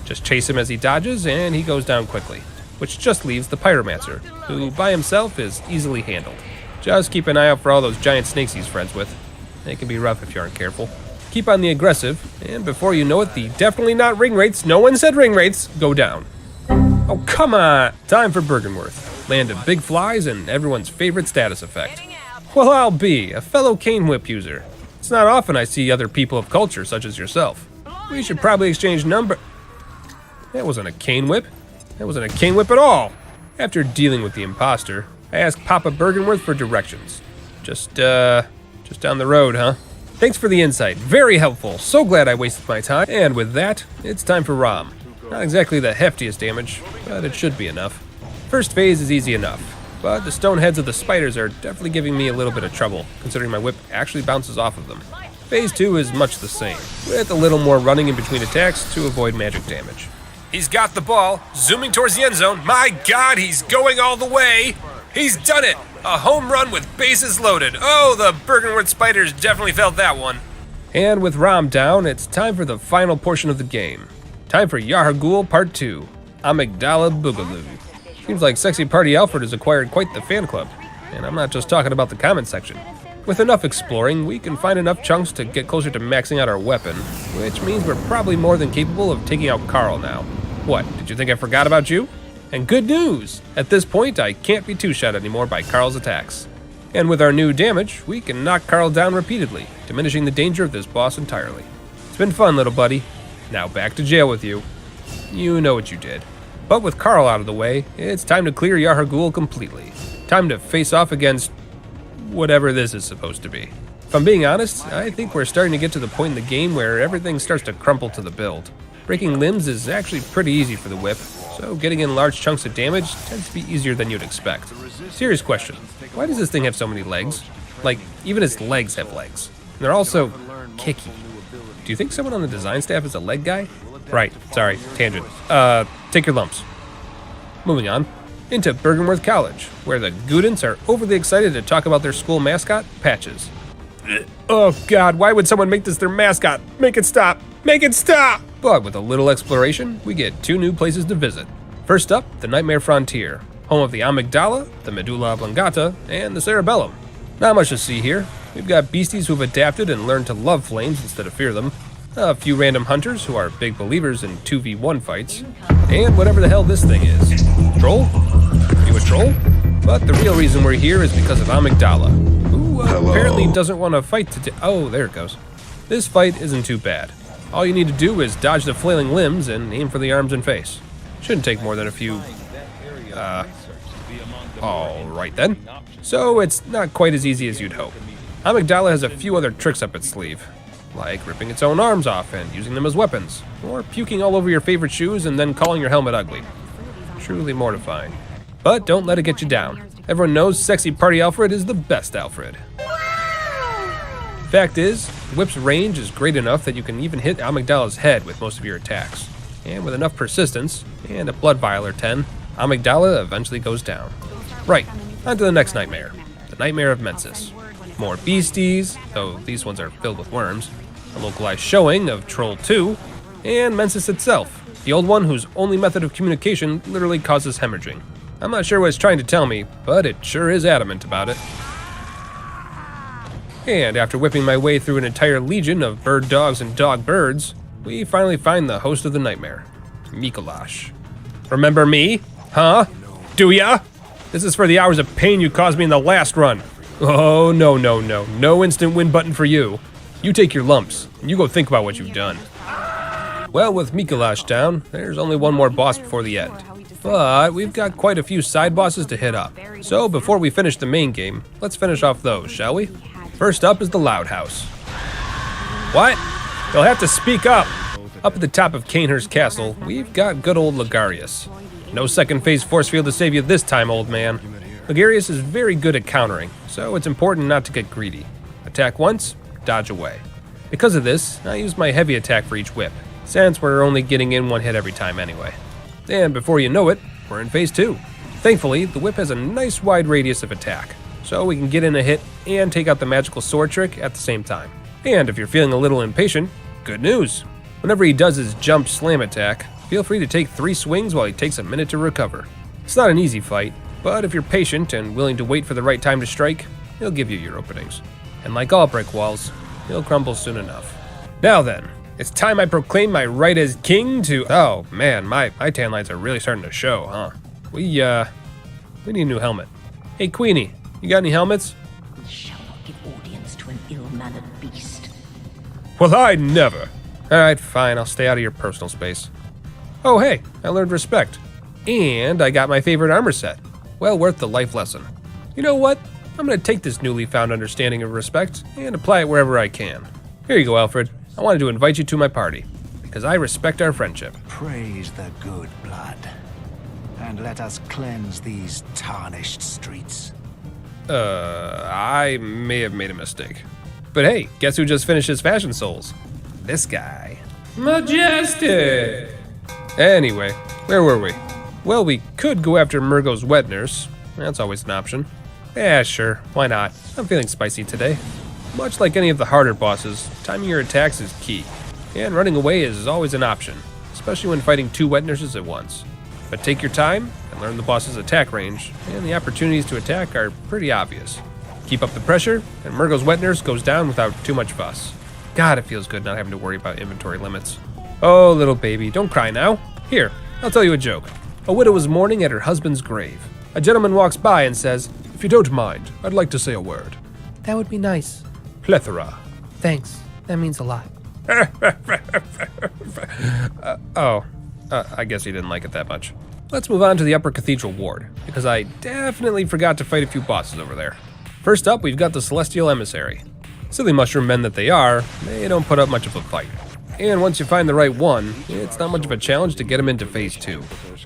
G: Just chase him as he dodges, and he goes down quickly, which just leaves the pyromancer, who by himself is easily handled. Just keep an eye out for all those giant snakes he's friends with. They can be rough if you aren't careful. Keep on the aggressive, and before you know it, the definitely not ring rates, no one said ring rates, go down. Oh, come on! Time for Bergenworth, land of big flies and everyone's favorite status effect. Well, I'll be, a fellow cane whip user. It's not often I see other people of culture such as yourself. We should probably exchange number... That wasn't a cane whip. That wasn't a cane whip at all. After dealing with the imposter, I asked Papa Bergenworth for directions. Just down the road, huh? Thanks for the insight. Very helpful. So glad I wasted my time. And with that, it's time for Rom. Not exactly the heftiest damage, but it should be enough. First phase is easy enough, but the stone heads of the spiders are definitely giving me a little bit of trouble, considering my whip actually bounces off of them. Phase 2 is much the same, with a little more running in between attacks to avoid magic damage. He's got the ball, zooming towards the end zone. My God, he's going all the way! He's done it! A home run with bases loaded. Oh, the Bergenworth Spiders definitely felt that one. And with Rom down, it's time for the final portion of the game. Time for Yahar'gul Part 2, Amygdala Boogaloo. Seems like Sexy Party Alfred has acquired quite the fan club. And I'm not just talking about the comment section. With enough exploring, we can find enough chunks to get closer to maxing out our weapon, which means we're probably more than capable of taking out Carl now. What, did you think I forgot about you? And good news! At this point, I can't be two-shot anymore by Carl's attacks. And with our new damage, we can knock Carl down repeatedly, diminishing the danger of this boss entirely. It's been fun, little buddy. Now back to jail with you. You know what you did. But with Carl out of the way, it's time to clear Yahar'gul completely. Time to face off against whatever this is supposed to be. If I'm being honest, I think we're starting to get to the point in the game where everything starts to crumple to the build. Breaking limbs is actually pretty easy for the whip, so getting in large chunks of damage tends to be easier than you'd expect. Serious question, why does this thing have so many legs? Like, even its legs have legs. And they're also kicky. Do you think someone on the design staff is a leg guy? Right, sorry, tangent. Take your lumps. Moving on, into Bergenworth College, where the Goodents are overly excited to talk about their school mascot, Patches. Oh god, why would someone make this their mascot? Make it stop! Make it stop! But with a little exploration, we get 2 new places to visit. First up, the Nightmare Frontier, home of the amygdala, the medulla oblongata, and the cerebellum. Not much to see here. We've got beasties who've adapted and learned to love flames instead of fear them, a few random hunters who are big believers in 2v1 fights, and whatever the hell this thing is. Troll? You a troll? But the real reason we're here is because of Amygdala, who apparently doesn't want to fight today. Oh, there it goes. This fight isn't too bad. All you need to do is dodge the flailing limbs and aim for the arms and face. Shouldn't take more than a few... Alright then. So it's not quite as easy as you'd hope. Amygdala has a few other tricks up its sleeve, like ripping its own arms off and using them as weapons, or puking all over your favorite shoes and then calling your helmet ugly. Truly mortifying. But don't let it get you down. Everyone knows Sexy Party Alfred is the best Alfred. Fact is, the whip's range is great enough that you can even hit Amygdala's head with most of your attacks. And with enough persistence, and a blood vial or 10, Amygdala eventually goes down. Right, on to the next nightmare. The Nightmare of Mensis. More beasties, though these ones are filled with worms, a localized showing of Troll 2, and Mensis itself, the old one whose only method of communication literally causes hemorrhaging. I'm not sure what it's trying to tell me, but it sure is adamant about it. And after whipping my way through an entire legion of bird dogs and dog birds, we finally find the host of the nightmare, Mikolash. Remember me? Huh? Do ya? This is for the hours of pain you caused me in the last run. Oh, no, no, no. No instant win button for you. You take your lumps, and you go think about what you've done. Well, with Mikolash down, there's only one more boss before the end. But we've got quite a few side bosses to hit up. So before we finish the main game, let's finish off those, shall we? First up is the Loud House. What? You'll have to speak up. Up at the top of Cainhurst Castle, we've got good old Ligarius. No second phase force field to save you this time, old man. Ligarius is very good at countering, so it's important not to get greedy. Attack once, dodge away. Because of this, I use my heavy attack for each whip, since we're only getting in one hit every time anyway. And before you know it, we're in phase 2. Thankfully, the whip has a nice wide radius of attack, so we can get in a hit and take out the magical sword trick at the same time. And if you're feeling a little impatient, good news. Whenever he does his jump slam attack, feel free to take 3 swings while he takes a minute to recover. It's not an easy fight, but if you're patient and willing to wait for the right time to strike, he'll give you your openings. And like all brick walls, he'll crumble soon enough. Now then, it's time I proclaim my right as king to... Oh man, my tan lines are really starting to show, huh? We need a new helmet. Hey Queenie, you got any helmets?
D: We shall not give audience to an ill-mannered beast.
G: Well, I never. Alright, fine, I'll stay out of your personal space. Oh hey, I learned respect. And I got my favorite armor set. Well worth the life lesson. You know what? I'm gonna take this newly found understanding of respect and apply it wherever I can. Here you go, Alfred. I wanted to invite you to my party, because I respect our friendship.
N: Praise the good blood, and let us cleanse these tarnished streets.
G: I may have made a mistake. But hey, guess who just finished his Fashion Souls? This guy. Majestic! Anyway, where were we? Well, we could go after Murgo's wet nurse. That's always an option. Yeah, sure, why not? I'm feeling spicy today. Much like any of the harder bosses, timing your attacks is key. And running away is always an option, especially when fighting 2 wet nurses at once. But take your time and learn the boss's attack range, and the opportunities to attack are pretty obvious. Keep up the pressure, and Murgo's wet nurse goes down without too much fuss. God, it feels good not having to worry about inventory limits. Oh, little baby, don't cry now. Here, I'll tell you a joke. A widow is mourning at her husband's grave. A gentleman walks by and says, "If you don't mind, I'd like to say a word."
H: That would be nice.
G: Plethora.
H: Thanks. That means a lot.
G: I guess he didn't like it that much. Let's move on to the Upper Cathedral Ward, because I definitely forgot to fight a few bosses over there. First up, we've got the Celestial Emissary. Silly mushroom men that they are, they don't put up much of a fight. And once you find the right one, it's not much of a challenge to get them into Phase 2.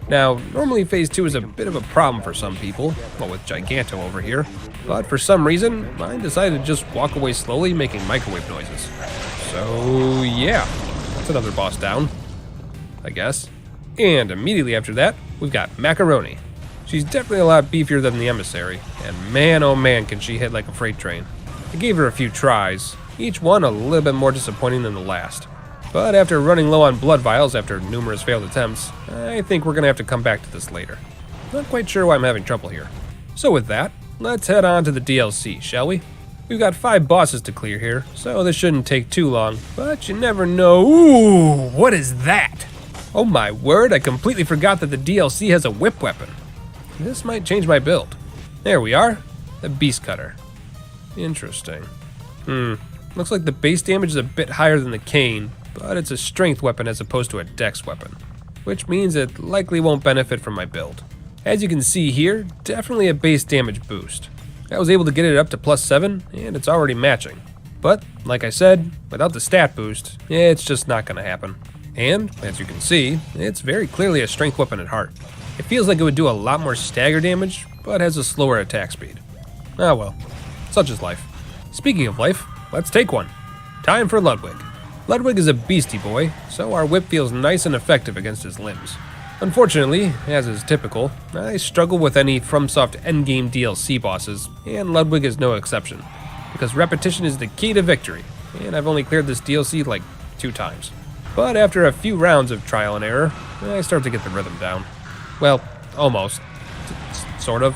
G: Now, normally Phase 2 is a bit of a problem for some people, well, with Giganto over here, but for some reason, mine decided to just walk away slowly, making microwave noises. So, yeah, that's another boss down, I guess. And immediately after that, we've got Macaroni. She's definitely a lot beefier than the Emissary, and man oh man can she hit like a freight train. I gave her a few tries, each one a little bit more disappointing than the last. But after running low on blood vials after numerous failed attempts, I think we're gonna have to come back to this later. Not quite sure why I'm having trouble here. So with that, let's head on to the DLC, shall we? We've got 5 bosses to clear here, so this shouldn't take too long, but you never know. Ooh, what is that? Oh my word, I completely forgot that the DLC has a whip weapon. This might change my build. There we are, the Beast Cutter. Interesting. Looks like the base damage is a bit higher than the cane, but it's a strength weapon as opposed to a dex weapon, which means it likely won't benefit from my build. As you can see here, definitely a base damage boost. I was able to get it up to +7, and it's already matching. But, like I said, without the stat boost, it's just not gonna happen. And, as you can see, it's very clearly a strength weapon at heart. It feels like it would do a lot more stagger damage, but has a slower attack speed. Ah well, such is life. Speaking of life, let's take one. Time for Ludwig. Ludwig is a beastie boy, so our whip feels nice and effective against his limbs. Unfortunately, as is typical, I struggle with any FromSoft endgame DLC bosses, and Ludwig is no exception, because repetition is the key to victory, and I've only cleared this DLC like 2 times. But after a few rounds of trial and error, I start to get the rhythm down. Well, almost. Sort of.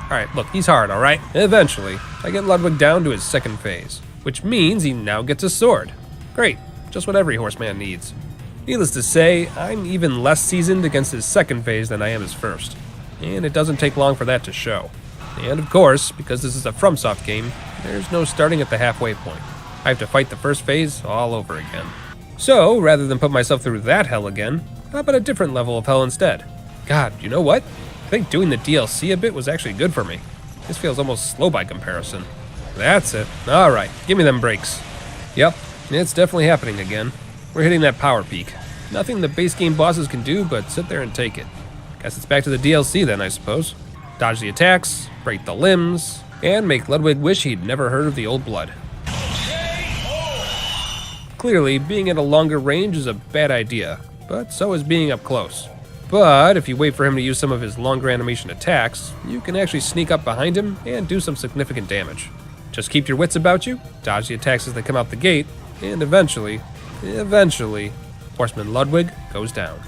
G: Alright, look, he's hard, alright? Eventually, I get Ludwig down to his 2nd phase, which means he now gets a sword. Great, just what every horseman needs. Needless to say, I'm even less seasoned against his 2nd phase than I am his 1st, and it doesn't take long for that to show. And of course, because this is a FromSoft game, there's no starting at the halfway point. I have to fight the 1st phase all over again. So, rather than put myself through that hell again, how about a different level of hell instead? God, you know what? I think doing the DLC a bit was actually good for me. This feels almost slow by comparison. That's it. Alright, give me them brakes. Yep, it's definitely happening again. We're hitting that power peak. Nothing the base game bosses can do but sit there and take it. Guess it's back to the DLC then, I suppose. Dodge the attacks, break the limbs, and make Ludwig wish he'd never heard of the old blood. Clearly, being at a longer range is a bad idea, but so is being up close. But if you wait for him to use some of his longer animation attacks, you can actually sneak up behind him and do some significant damage. Just keep your wits about you, dodge the attacks as they come out the gate, and eventually, Horseman Ludwig goes down.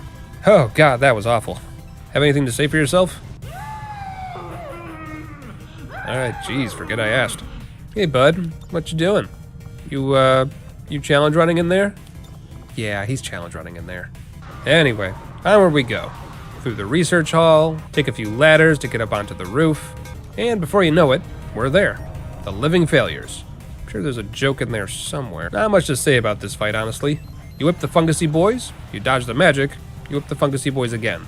G: Oh god, that was awful. Have anything to say for yourself? Alright, geez, forget I asked. Hey bud, what you doing? You challenge running in there? Yeah, he's challenge running in there. Anyway, onward we go. Through the research hall, take a few ladders to get up onto the roof, and before you know it, we're there. The Living Failures. I'm sure there's a joke in there somewhere. Not much to say about this fight, honestly. You whip the Fungusy boys, you dodge the magic, you whip the Fungusy boys again.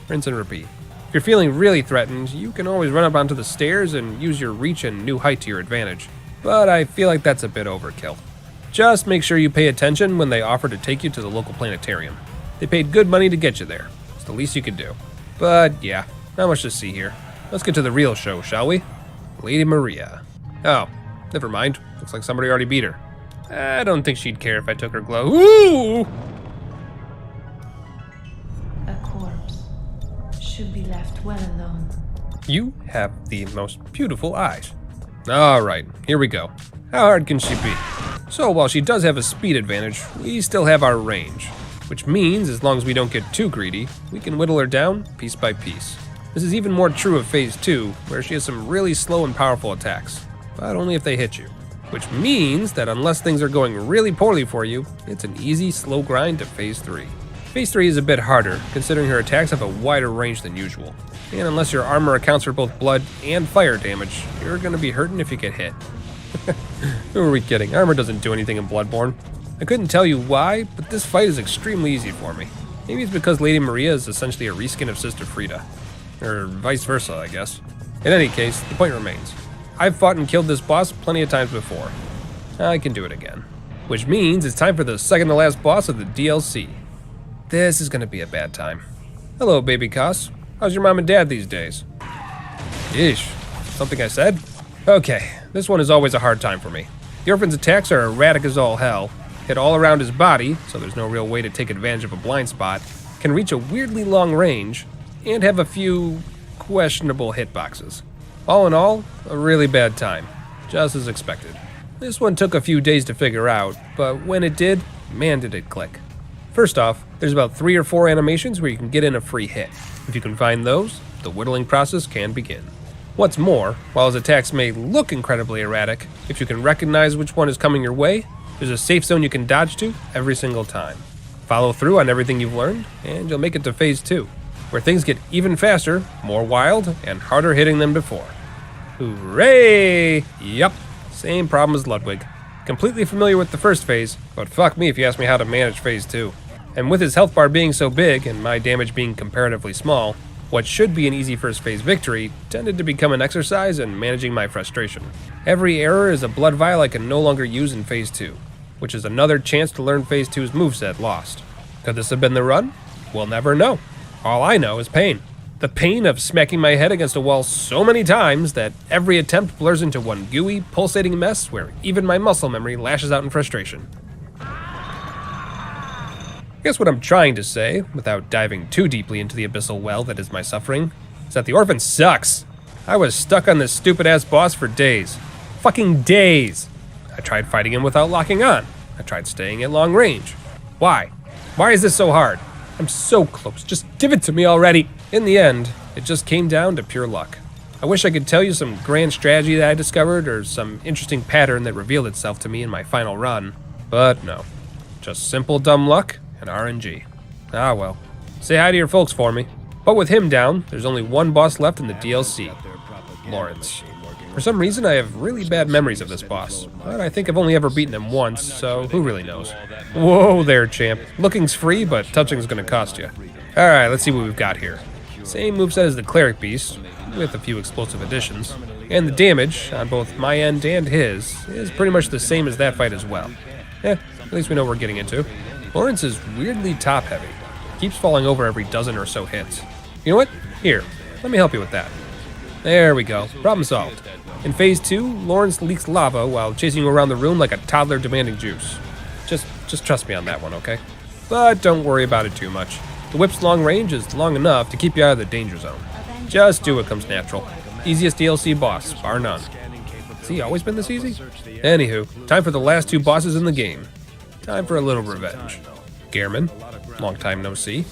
G: Rinse and repeat. If you're feeling really threatened, you can always run up onto the stairs and use your reach and new height to your advantage. But I feel like that's a bit overkill. Just make sure you pay attention when they offer to take you to the local planetarium. They paid good money to get you there. It's the least you could do. But yeah, not much to see here. Let's get to the real show, shall we? Lady Maria. Oh, never mind. Looks like somebody already beat her. I don't think she'd care if I took her glow. Ooh!
U: A corpse should be left well alone.
G: You have the most beautiful eyes. Alright, here we go. How hard can she be? So while she does have a speed advantage, we still have our range. Which means, as long as we don't get too greedy, we can whittle her down piece by piece. This is even more true of Phase 2, where she has some really slow and powerful attacks, but only if they hit you. Which means that unless things are going really poorly for you, it's an easy, slow grind to Phase 3. Phase 3 is a bit harder, considering her attacks have a wider range than usual. And unless your armor accounts for both blood and fire damage, you're gonna be hurting if you get hit. Who are we kidding? Armor doesn't do anything in Bloodborne. I couldn't tell you why, but this fight is extremely easy for me. Maybe it's because Lady Maria is essentially a reskin of Sister Frida. Or vice versa, I guess. In any case, the point remains. I've fought and killed this boss plenty of times before. I can do it again. Which means it's time for the second to last boss of the DLC. This is gonna be a bad time. Hello, baby Koss. How's your mom and dad these days? Yeesh. Something I said? Okay, this one is always a hard time for me. The orphan's attacks are erratic as all hell, hit all around his body, so there's no real way to take advantage of a blind spot, can reach a weirdly long range, and have a few questionable hitboxes. All in all, a really bad time, just as expected. This one took a few days to figure out, but when it did, man did it click. First off, there's about 3 or 4 animations where you can get in a free hit. If you can find those, the whittling process can begin. What's more, while his attacks may look incredibly erratic, if you can recognize which one is coming your way, there's a safe zone you can dodge to every single time. Follow through on everything you've learned, and you'll make it to Phase 2, where things get even faster, more wild, and harder hitting than before. Hooray! Yup, same problem as Ludwig. Completely familiar with the first phase, but fuck me if you ask me how to manage Phase 2. And with his health bar being so big, and my damage being comparatively small, what should be an easy first phase victory tended to become an exercise in managing my frustration. Every error is a blood vial I can no longer use in Phase 2, which is another chance to learn Phase 2's moveset lost. Could this have been the run? We'll never know. All I know is pain. The pain of smacking my head against a wall so many times that every attempt blurs into one gooey, pulsating mess where even my muscle memory lashes out in frustration. I guess what I'm trying to say, without diving too deeply into the abyssal well that is my suffering, is that the orphan sucks. I was stuck on this stupid-ass boss for days. Fucking days! I tried fighting him without locking on. I tried staying at long range. Why? Why is this so hard? I'm so close, just give it to me already! In the end, it just came down to pure luck. I wish I could tell you some grand strategy that I discovered, or some interesting pattern that revealed itself to me in my final run, but no. Just simple dumb luck and RNG. Ah well. Say hi to your folks for me. But with him down, there's only one boss left in the DLC. Lawrence. For some reason, I have really bad memories of this boss, but I think I've only ever beaten him once, so who really knows? Whoa there, champ. Looking's free, but touching's gonna cost you. Alright, let's see what we've got here. Same moveset as the Cleric Beast, with a few explosive additions, and the damage, on both my end and his, is pretty much the same as that fight as well. At least we know what we're getting into. Lawrence is weirdly top-heavy. Keeps falling over every dozen or so hits. You know what? Here, let me help you with that. There we go. Problem solved. In Phase 2, Lawrence leaks lava while chasing you around the room like a toddler demanding juice. Just trust me on that one, okay? But don't worry about it too much. The whip's long range is long enough to keep you out of the danger zone. Just do what comes natural. Easiest DLC boss, bar none. Has he always been this easy? Anywho, time for the last 2 bosses in the game. Time for a little revenge. Gehrman, long time no see.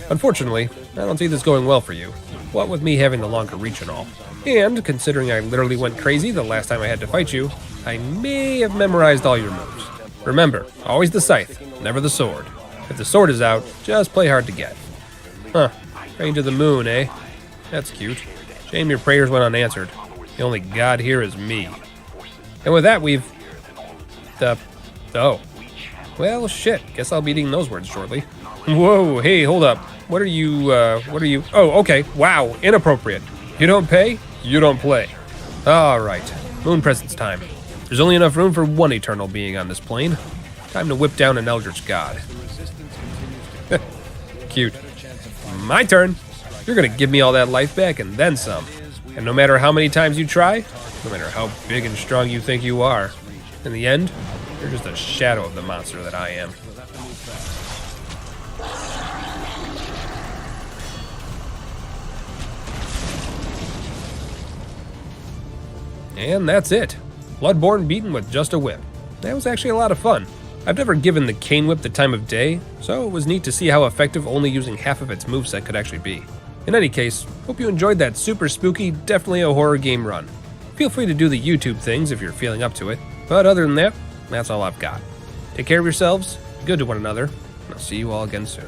G: Unfortunately, I don't see this going well for you. What with me having the longer reach and all. And, considering I literally went crazy the last time I had to fight you, I may have memorized all your moves. Remember, always the scythe, never the sword. If the sword is out, just play hard to get. Huh, praying to the moon, eh? That's cute. Shame your prayers went unanswered. The only god here is me. And with that, we've... Oh. Well, shit. Guess I'll be eating those words shortly. Whoa, hey, hold up. What are you... Oh, okay. Wow, inappropriate. You don't pay, you don't play. Alright, moon presence time. There's only enough room for one eternal being on this plane. Time to whip down an eldritch god. Cute. My turn. You're gonna give me all that life back and then some. And no matter how many times you try, no matter how big and strong you think you are, in the end, you're just a shadow of the monster that I am. And that's it. Bloodborne beaten with just a whip. That was actually a lot of fun. I've never given the cane whip the time of day, so it was neat to see how effective only using half of its moveset could actually be. In any case, hope you enjoyed that super spooky, definitely a horror game run. Feel free to do the YouTube things if you're feeling up to it, but other than that, that's all I've got. Take care of yourselves, be good to one another, and I'll see you all again soon.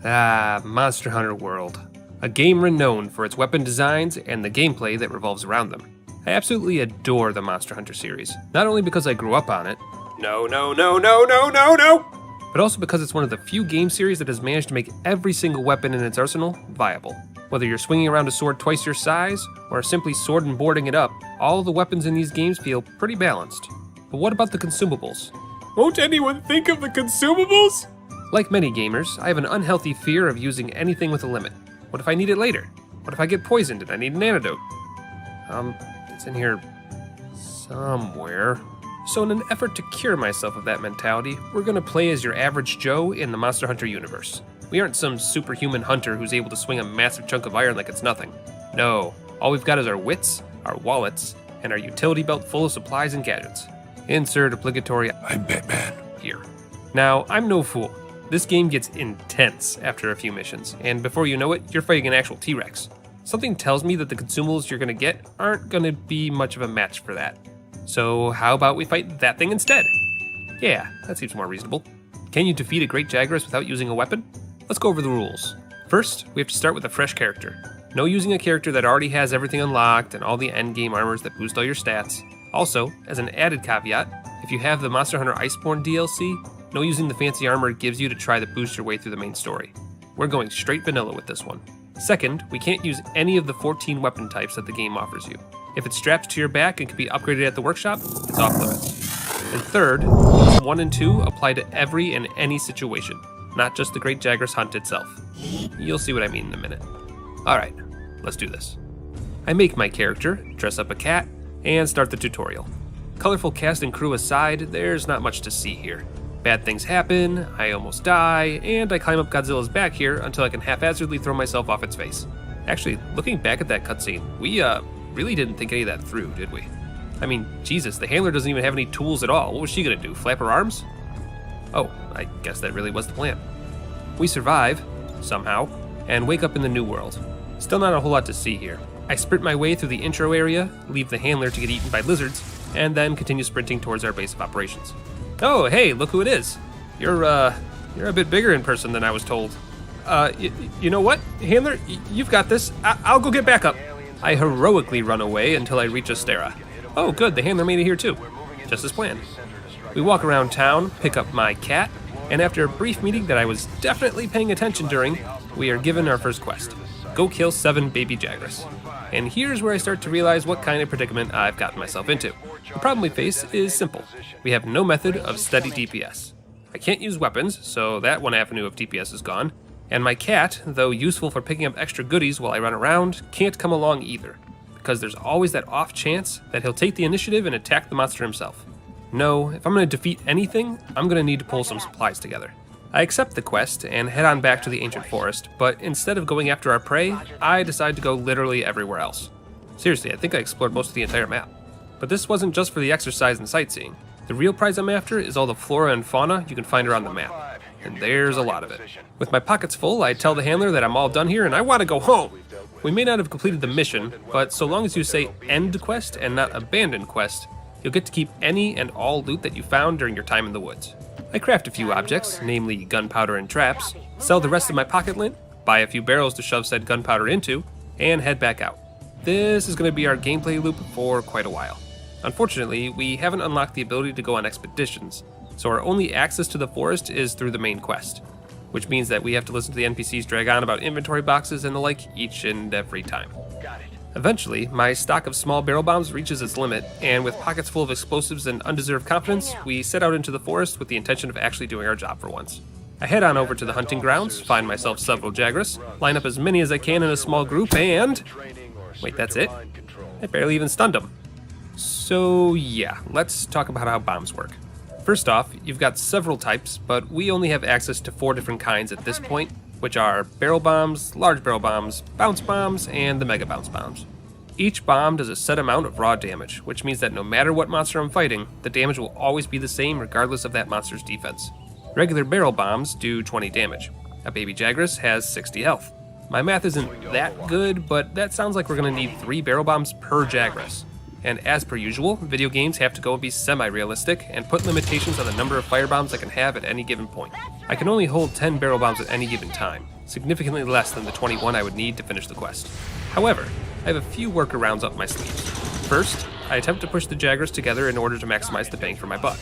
G: Ah, Monster Hunter World. A game renowned for its weapon designs and the gameplay that revolves around them. I absolutely adore the Monster Hunter series, not only because I grew up on it, no, but also because it's one of the few game series that has managed to make every single weapon in its arsenal viable. Whether you're swinging around a sword twice your size, or simply sword and boarding it up, all the weapons in these games feel pretty balanced. But what about the consumables? Won't anyone think of the consumables? Like many gamers, I have an unhealthy fear of using anything with a limit. What if I need it later? What if I get poisoned and I need an antidote? It's in here somewhere. So in an effort to cure myself of that mentality, we're gonna play as your average Joe in the Monster Hunter universe. We aren't some superhuman hunter who's able to swing a massive chunk of iron like it's nothing. No, all we've got is our wits, our wallets, and our utility belt full of supplies and gadgets. Insert obligatory "I'm Batman" here. Now, I'm no fool. This game gets intense after a few missions, and before you know it, you're fighting an actual T-Rex. Something tells me that the consumables you're gonna get aren't gonna be much of a match for that. So how about we fight that thing instead? Yeah, that seems more reasonable. Can you defeat a Great Jagras without using a weapon? Let's go over the rules. First, we have to start with a fresh character. No using a character that already has everything unlocked and all the endgame armors that boost all your stats. Also, as an added caveat, if you have the Monster Hunter Iceborne DLC, no using the fancy armor it gives you to try to boost your way through the main story. We're going straight vanilla with this one. Second, we can't use any of the 14 weapon types that the game offers you. If it's strapped to your back and can be upgraded at the workshop, it's off limits. And third, rules 1 and 2 apply to every and any situation, not just the Great Jagras hunt itself. You'll see what I mean in a minute. Alright, let's do this. I make my character, dress up a cat, and start the tutorial. Colorful cast and crew aside, there's not much to see here. Bad things happen, I almost die, and I climb up Godzilla's back here until I can haphazardly throw myself off its face. Actually, looking back at that cutscene, we really didn't think any of that through, did we? I mean, Jesus, the handler doesn't even have any tools at all. What was she gonna do, flap her arms? Oh, I guess that really was the plan. We survive, somehow, and wake up in the new world. Still not a whole lot to see here. I sprint my way through the intro area, leave the handler to get eaten by lizards, and then continue sprinting towards our base of operations. Oh, hey, look who it is. You're a bit bigger in person than I was told. You know what, handler? You've got this. I'll go get back up. I heroically run away until I reach Astera. Oh, good, the handler made it here too. Just as planned. We walk around town, pick up my cat, and after a brief meeting that I was definitely paying attention during, we are given our first quest. Go kill 7 baby Jagras. And here's where I start to realize what kind of predicament I've gotten myself into. The problem we face is simple. We have no method of steady DPS. I can't use weapons, so that one avenue of DPS is gone. And my cat, though useful for picking up extra goodies while I run around, can't come along either, because there's always that off chance that he'll take the initiative and attack the monster himself. No, if I'm going to defeat anything, I'm going to need to pull some supplies together. I accept the quest and head on back to the ancient forest, but instead of going after our prey, I decide to go literally everywhere else. Seriously, I think I explored most of the entire map. But this wasn't just for the exercise and sightseeing. The real prize I'm after is all the flora and fauna you can find around the map. And there's a lot of it. With my pockets full, I tell the handler that I'm all done here and I want to go home. We may not have completed the mission, but so long as you say end quest and not abandoned quest, you'll get to keep any and all loot that you found during your time in the woods. I craft a few objects, namely gunpowder and traps, sell the rest of my pocket lint, buy a few barrels to shove said gunpowder into, and head back out. This is going to be our gameplay loop for quite a while. Unfortunately, we haven't unlocked the ability to go on expeditions, so our only access to the forest is through the main quest, which means that we have to listen to the NPCs drag on about inventory boxes and the like each and every time. Eventually, my stock of small barrel bombs reaches its limit, and with pockets full of explosives and undeserved confidence, we set out into the forest with the intention of actually doing our job for once. I head on over to the hunting grounds, find myself several Jagras, line up as many as I can in a small group, and... wait, that's it? I barely even stunned them. So yeah, let's talk about how bombs work. First off, you've got several types, but we only have access to 4 different kinds at this point, which are barrel bombs, large barrel bombs, bounce bombs, and the mega bounce bombs. Each bomb does a set amount of raw damage, which means that no matter what monster I'm fighting, the damage will always be the same regardless of that monster's defense. Regular barrel bombs do 20 damage. A baby Jagras has 60 health. My math isn't that good, but that sounds like we're going to need 3 barrel bombs per Jagras. And as per usual, video games have to go and be semi-realistic and put limitations on the number of firebombs I can have at any given point. I can only hold 10 barrel bombs at any given time, significantly less than the 21 I would need to finish the quest. However, I have a few workarounds up my sleeves. First, I attempt to push the Jaggers together in order to maximize the bang for my buck.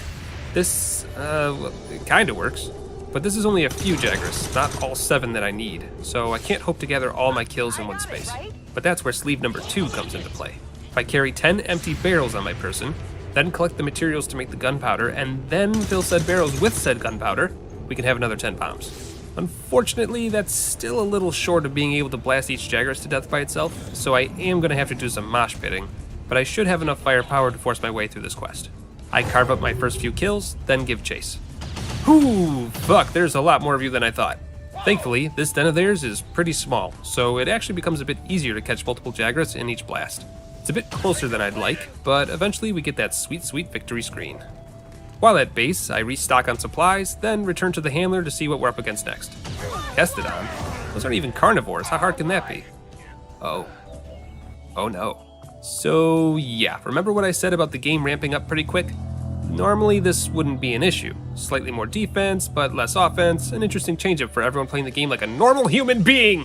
G: This, it kinda works. But this is only a few Jaggers, not all 7 that I need, so I can't hope to gather all my kills in one space. But that's where sleeve number 2 comes into play. If I carry 10 empty barrels on my person, then collect the materials to make the gunpowder, and then fill said barrels with said gunpowder, we can have another 10 bombs. Unfortunately, that's still a little short of being able to blast each Jaggers to death by itself, so I am going to have to do some mosh pitting, but I should have enough firepower to force my way through this quest. I carve up my first few kills, then give chase. Whew, fuck, there's a lot more of you than I thought. Thankfully, this den of theirs is pretty small, so it actually becomes a bit easier to catch multiple Jaggers in each blast. It's a bit closer than I'd like, but eventually we get that sweet, sweet victory screen. While at base, I restock on supplies, then return to the handler to see what we're up against next. Kestodon? Those aren't even carnivores, how hard can that be? Oh no. So yeah, remember what I said about the game ramping up pretty quick? Normally this wouldn't be an issue. Slightly more defense, but less offense, an interesting change-up for everyone playing the game like a normal human being!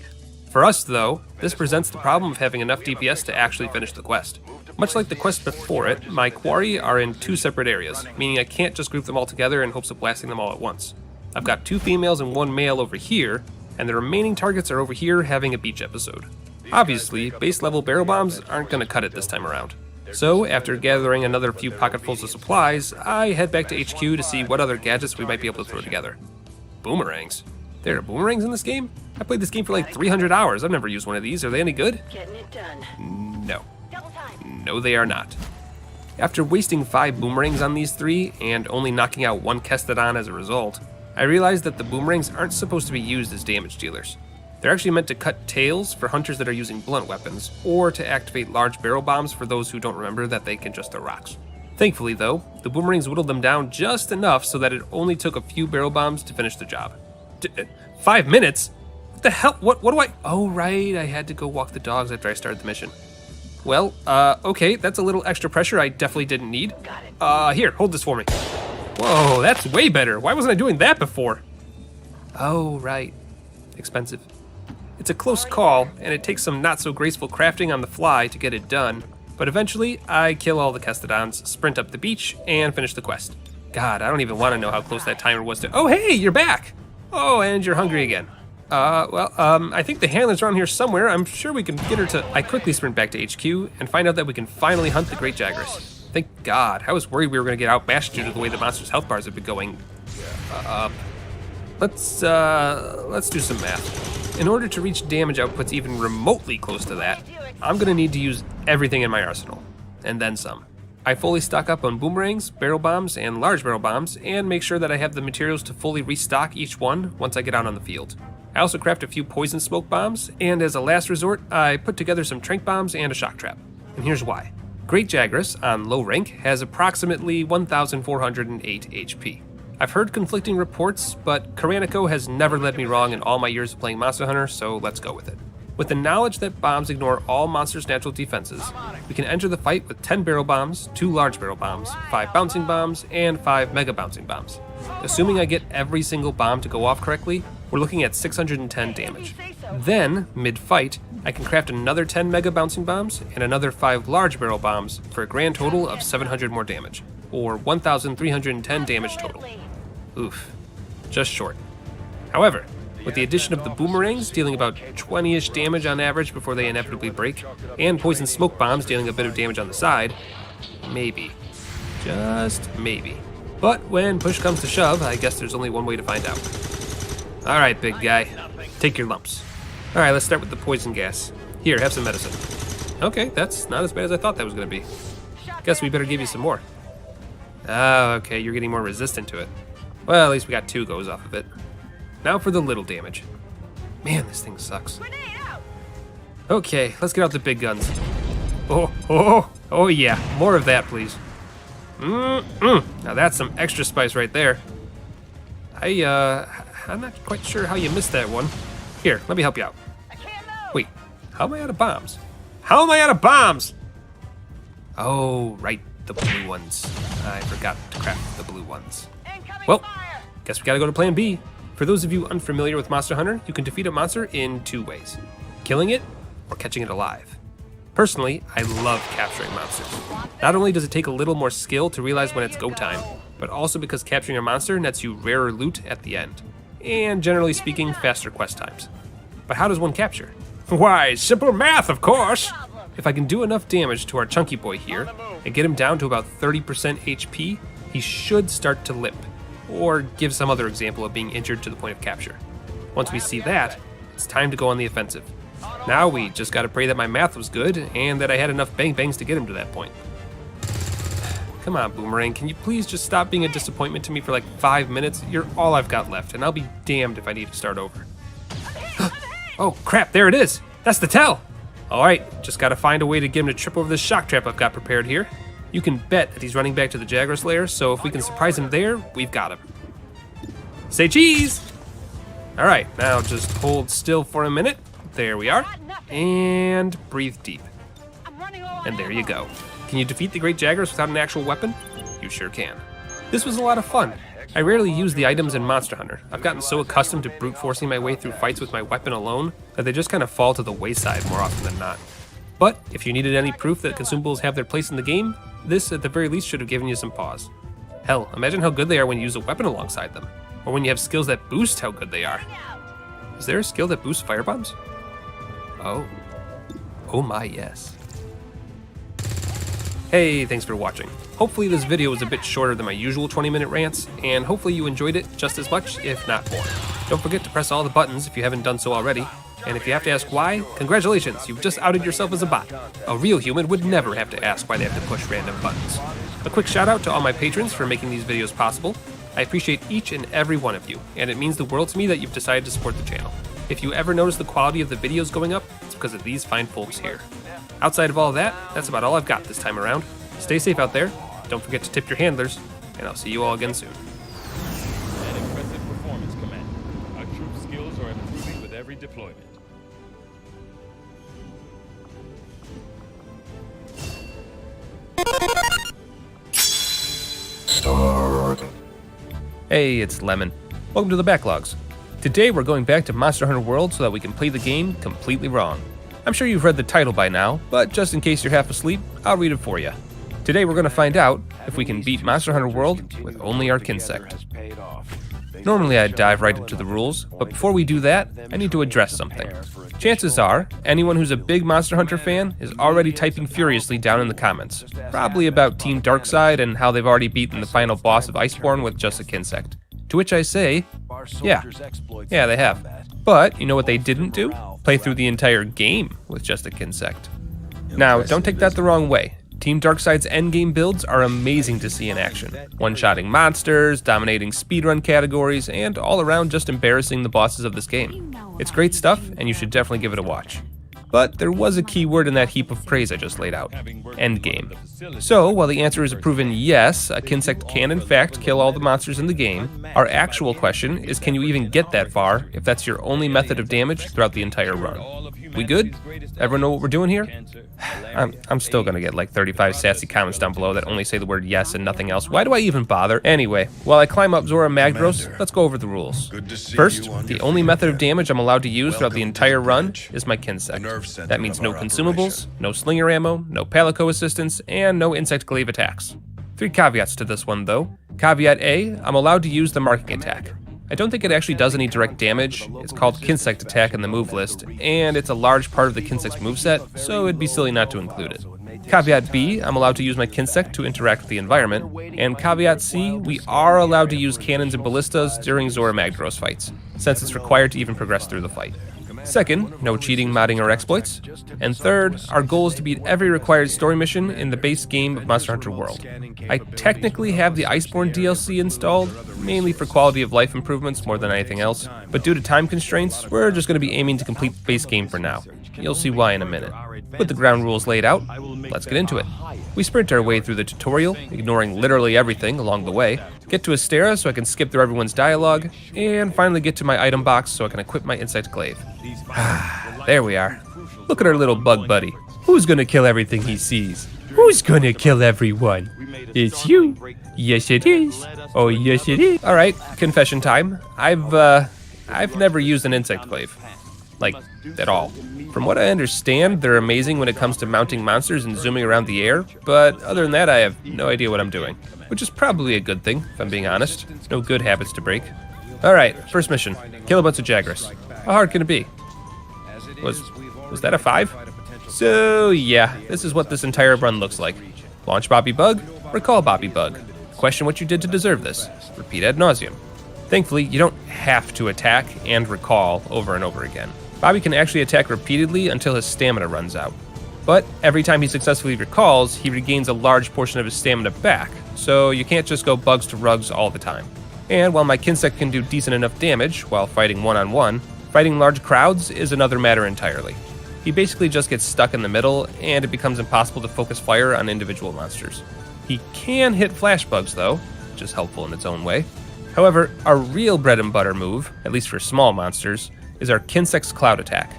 G: For us though, this presents the problem of having enough DPS to actually finish the quest. Much like the quest before it, my quarry are in 2 separate areas, meaning I can't just group them all together in hopes of blasting them all at once. I've got 2 females and 1 male over here, and the remaining targets are over here having a beach episode. Obviously, base level barrel bombs aren't going to cut it this time around. So, after gathering another few pocketfuls of supplies, I head back to HQ to see what other gadgets we might be able to throw together. Boomerangs? There are boomerangs in this game? I played this game for like 300 hours. I've never used one of these. Are they any good?
B: Getting it done.
G: No. No, they are not. After wasting 5 boomerangs on these 3, and only knocking out 1 Kestodon as a result, I realized that the boomerangs aren't supposed to be used as damage dealers. They're actually meant to cut tails for hunters that are using blunt weapons, or to activate large barrel bombs for those who don't remember that they can just throw rocks. Thankfully though, the boomerangs whittled them down just enough so that it only took a few barrel bombs to finish the job. 5 minutes? What the hell? What do I... Oh right, I had to go walk the dogs after I started the mission. Well, okay, that's a little extra pressure I definitely didn't need. Here, hold this for me. Whoa, that's way better. Why wasn't I doing that before? Oh, right. Expensive. It's a close call, and it takes some not-so-graceful crafting on the fly to get it done, but eventually, I kill all the Kestodons, sprint up the beach, and finish the quest. God, I don't even want to know how close that timer was to... Oh, hey, you're back! Oh, and you're hungry again. I think the handler's around here somewhere. I'm sure we can get her to... I quickly sprint back to HQ, and find out that we can finally hunt the Great Jaggers. Thank God, I was worried we were going to get outmashed due to the way the monster's health bars have been going up. Let's do some math. In order to reach damage outputs even remotely close to that, I'm going to need to use everything in my arsenal, and then some. I fully stock up on boomerangs, barrel bombs, and large barrel bombs, and make sure that I have the materials to fully restock each one once I get out on the field. I also craft a few poison smoke bombs, and as a last resort, I put together some tranq bombs and a shock trap. And here's why. Great Jaggers, on low rank, has approximately 1,408 HP. I've heard conflicting reports, but Karanico has never led me wrong in all my years of playing Monster Hunter, so let's go with it. With the knowledge that bombs ignore all monsters' natural defenses, we can enter the fight with 10 barrel bombs, 2 large barrel bombs, 5 bouncing bombs, and 5 mega bouncing bombs. Assuming I get every single bomb to go off correctly, we're looking at 610 damage. Then, mid-fight, I can craft another 10 mega bouncing bombs and another 5 large barrel bombs for a grand total of 700 more damage, or 1,310 damage total. Oof, just short. However, with the addition of the boomerangs dealing about 20-ish damage on average before they inevitably break, and poison smoke bombs dealing a bit of damage on the side, maybe. Just maybe. But when push comes to shove, I guess there's only one way to find out. Alright, big guy. Take your lumps. Alright, let's start with the poison gas. Here, have some medicine. Okay, that's not as bad as I thought that was going to be. Guess we better give you some more. Oh, okay, you're getting more resistant to it. Well, at least we got 2 goes off of it. Now for the little damage. Man, this thing sucks. Okay, let's get out the big guns. Oh yeah, more of that, please. Now that's some extra spice right there. I'm not quite sure how you missed that one. Here, let me help you out. Wait, how am I out of bombs? How am I out of bombs? Oh, right, the blue ones. I forgot to craft the blue ones. Well, guess we gotta go to plan B. For those of you unfamiliar with Monster Hunter, you can defeat a monster in 2 ways. Killing it, or catching it alive. Personally, I love capturing monsters. Not only does it take a little more skill to realize when it's go time, but also because capturing a monster nets you rarer loot at the end. And generally speaking, faster quest times. But how does one capture? Why, simple math, of course! If I can do enough damage to our chunky boy here, and get him down to about 30% HP, he should start to limp, or give some other example of being injured to the point of capture. Once we see that, it's time to go on the offensive. Now we just gotta pray that my math was good, and that I had enough bang bangs to get him to that point. Come on, Boomerang, can you please just stop being a disappointment to me for like 5 minutes? You're all I've got left, and I'll be damned if I need to start over. Oh crap, there it is! That's the tell! Alright, just gotta find a way to get him to trip over this shock trap I've got prepared here. You can bet that he's running back to the Jaguar's lair, so if we can surprise him there, we've got him. Say cheese! Alright, now just hold still for a minute. There we are. And breathe deep. And there you go. Can you defeat the Great Jaguars without an actual weapon? You sure can. This was a lot of fun. I rarely use the items in Monster Hunter. I've gotten so accustomed to brute forcing my way through fights with my weapon alone that they just kind of fall to the wayside more often than not. But if you needed any proof that consumables have their place in the game, this at the very least should have given you some pause. Hell, imagine how good they are when you use a weapon alongside them, or when you have skills that boost how good they are. Is there a skill that boosts firebombs? Oh. Oh my, yes. Hey, thanks for watching. Hopefully this video was a bit shorter than my usual 20-minute rants, and hopefully you enjoyed it just as much, if not more. Don't forget to press all the buttons if you haven't done so already, and if you have to ask why, congratulations, you've just outed yourself as a bot. A real human would never have to ask why they have to push random buttons. A quick shout out to all my patrons for making these videos possible. I appreciate each and every one of you, and it means the world to me that you've decided to support the channel. If you ever notice the quality of the videos going up, it's because of these fine folks here. Outside of all that, that's about all I've got this time around. Stay safe out there, don't forget to tip your handlers, and I'll see you all again soon.
C: An impressive performance, Commander. Our troop skills are improving with every deployment.
G: Hey, it's Lemon. Welcome to the Backlogs. Today we're going back to Monster Hunter World so that we can play the game completely wrong. I'm sure you've read the title by now, but just in case you're half asleep, I'll read it for you. Today we're going to find out if we can beat Monster Hunter World with only our Kinsect. Normally I'd dive right into the rules, but before we do that, I need to address something. Chances are, anyone who's a big Monster Hunter fan is already typing furiously down in the comments, probably about Team Darkside and how they've already beaten the final boss of Iceborne with just a Kinsect. To which I say, yeah, they have. But you know what they didn't do? Play through the entire game with just a Kinsect. Now, don't take that the wrong way. Team Darkside's endgame builds are amazing to see in action. One-shotting monsters, dominating speedrun categories, and all around just embarrassing the bosses of this game. It's great stuff, and you should definitely give it a watch. But there was a key word in that heap of praise I just laid out. Endgame. So, while the answer is a proven yes, a Kinsect can in fact kill all the monsters in the game, our actual question is can you even get that far if that's your only method of damage throughout the entire run? We good? Everyone know what we're doing here? I'm still gonna get like 35 sassy comments down below that only say the word yes and nothing else. Why do I even bother? Anyway, while I climb up Zora Magdros, let's go over the rules. First, the only method of damage I'm allowed to use throughout the entire run is my Kinsect. That means no consumables, no slinger ammo, no palico assistance, and no insect glaive attacks. 3 caveats to this one though. Caveat A, I'm allowed to use the marking attack. I don't think it actually does any direct damage. It's called Kinsect attack in the move list, and it's a large part of the Kinsect's moveset, so it'd be silly not to include it. Caveat B, I'm allowed to use my Kinsect to interact with the environment, and Caveat C, we are allowed to use cannons and ballistas during Zora Magdros fights, since it's required to even progress through the fight. Second, no cheating, modding, or exploits. And third, our goal is to beat every required story mission in the base game of Monster Hunter World. I technically have the Iceborne DLC installed, mainly for quality of life improvements more than anything else, but due to time constraints, we're just going to be aiming to complete the base game for now. You'll see why in a minute. With the ground rules laid out, let's get into it. We sprint our way through the tutorial, ignoring literally everything along the way, get to Astera so I can skip through everyone's dialogue, and finally get to my item box so I can equip my insect glaive. There we are. Look at our little bug buddy. Who's gonna kill everything he sees? Who's gonna kill everyone? It's you. Yes, it is. Oh, yes, it is. All right, confession time. I've never used an insect glaive, like at all. From what I understand, they're amazing when it comes to mounting monsters and zooming around the air, but other than that, I have no idea what I'm doing, which is probably a good thing, if I'm being honest. No good habits to break. All right, first mission: kill a bunch of Jagras. How hard can it be? Was that a 5? So yeah, this is what this entire run looks like. Launch Bobby Bug, recall Bobby Bug. Question what you did to deserve this. Repeat ad nauseum. Thankfully, you don't have to attack and recall over and over again. Bobby can actually attack repeatedly until his stamina runs out. But every time he successfully recalls, he regains a large portion of his stamina back, so you can't just go bugs to rugs all the time. And while my Kinsect can do decent enough damage while fighting one-on-one, fighting large crowds is another matter entirely. He basically just gets stuck in the middle, and it becomes impossible to focus fire on individual monsters. He can hit flash bugs though, which is helpful in its own way. However, our real bread and butter move, at least for small monsters, is our Kinsect's Cloud Attack.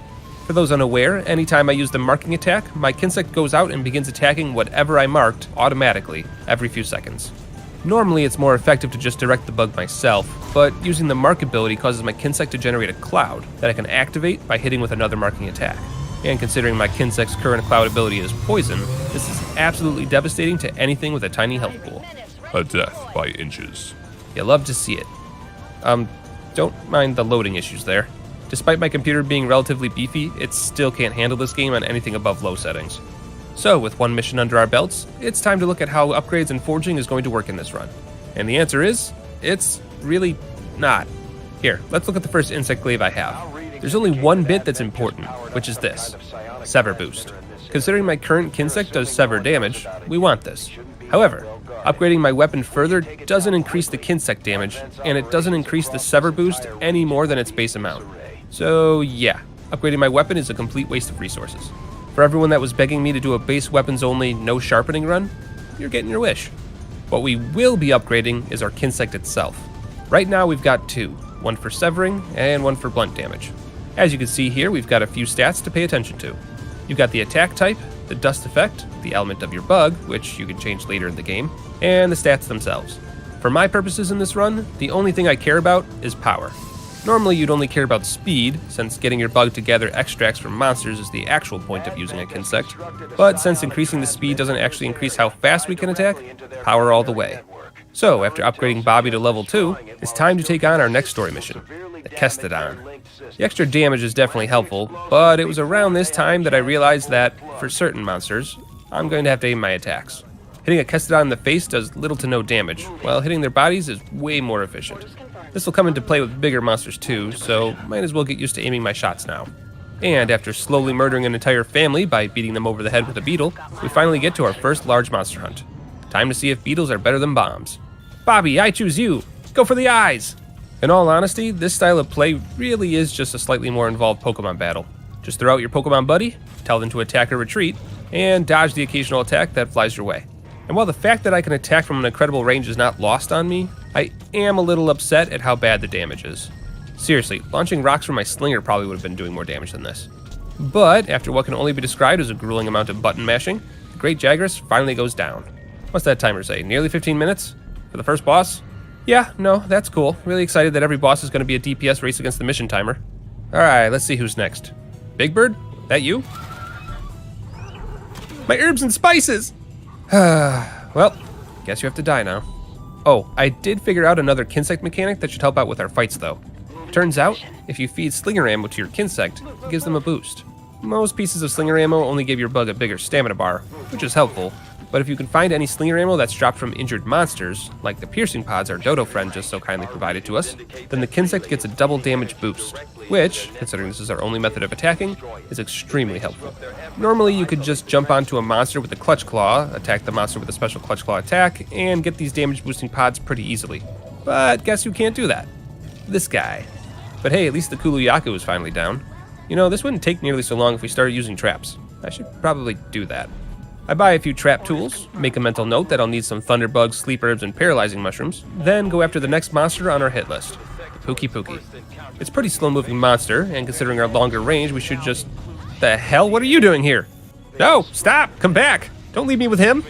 G: For those unaware, anytime I use the marking attack, my Kinsect goes out and begins attacking whatever I marked automatically every few seconds. Normally it's more effective to just direct the bug myself, but using the mark ability causes my Kinsect to generate a cloud that I can activate by hitting with another marking attack. And considering my Kinsect's current cloud ability is poison, this is absolutely devastating to anything with a tiny health pool.
L: A death by inches.
G: You love to see it. Don't mind the loading issues there. Despite my computer being relatively beefy, it still can't handle this game on anything above low settings. So, with one mission under our belts, it's time to look at how upgrades and forging is going to work in this run. And the answer is, it's really not. Here, let's look at the first insect glaive I have. There's only one bit that's important, which is this: Sever Boost. Considering my current Kinsect does sever damage, we want this. However, upgrading my weapon further doesn't increase the Kinsect damage, and it doesn't increase the Sever Boost any more than its base amount. So yeah, upgrading my weapon is a complete waste of resources. For everyone that was begging me to do a base weapons only, no sharpening run, you're getting your wish. What we will be upgrading is our Kinsect itself. Right now we've got 2, one for severing and one for blunt damage. As you can see here, we've got a few stats to pay attention to. You've got the attack type, the dust effect, the element of your bug, which you can change later in the game, and the stats themselves. For my purposes in this run, the only thing I care about is power. Normally you'd only care about speed, since getting your bug to gather extracts from monsters is the actual point of using a Kinsect, but since increasing the speed doesn't actually increase how fast we can attack, power all the way. So after upgrading Bobby to level 2, it's time to take on our next story mission, the Kestodon. The extra damage is definitely helpful, but it was around this time that I realized that, for certain monsters, I'm going to have to aim my attacks. Hitting a Kestodon in the face does little to no damage, while hitting their bodies is way more efficient. This will come into play with bigger monsters too, so might as well get used to aiming my shots now. And after slowly murdering an entire family by beating them over the head with a beetle, we finally get to our first large monster hunt. Time to see if beetles are better than bombs. Bobby, I choose you! Go for the eyes! In all honesty, this style of play really is just a slightly more involved Pokemon battle. Just throw out your Pokemon buddy, tell them to attack or retreat, and dodge the occasional attack that flies your way. And while the fact that I can attack from an incredible range is not lost on me, I am a little upset at how bad the damage is. Seriously, launching rocks from my slinger probably would have been doing more damage than this. But after what can only be described as a grueling amount of button mashing, the Great Jagras finally goes down. What's that timer say? Nearly 15 minutes? For the first boss? Yeah, no, that's cool. Really excited that every boss is going to be a DPS race against the mission timer. Alright, let's see who's next. Big Bird? That you? My herbs and spices! Well, guess you have to die now. Oh, I did figure out another Kinsect mechanic that should help out with our fights though. Turns out, if you feed slinger ammo to your Kinsect, it gives them a boost. Most pieces of slinger ammo only give your bug a bigger stamina bar, which is helpful, but if you can find any slinger ammo that's dropped from injured monsters, like the piercing pods our Dodo friend just so kindly provided to us, then the Kinsect gets a double damage boost, which, considering this is our only method of attacking, is extremely helpful. Normally you could just jump onto a monster with a Clutch Claw, attack the monster with a special Clutch Claw attack, and get these damage boosting pods pretty easily. But guess who can't do that? This guy. But hey, at least the Kuluyaku is finally down. You know, this wouldn't take nearly so long if we started using traps. I should probably do that. I buy a few trap tools, make a mental note that I'll need some thunderbugs, sleep herbs, and paralyzing mushrooms, then go after the next monster on our hit list, Pookie Pookie. It's a pretty slow-moving monster, and considering our longer range, we should just... The hell? What are you doing here? No, stop! Come back! Don't leave me with him!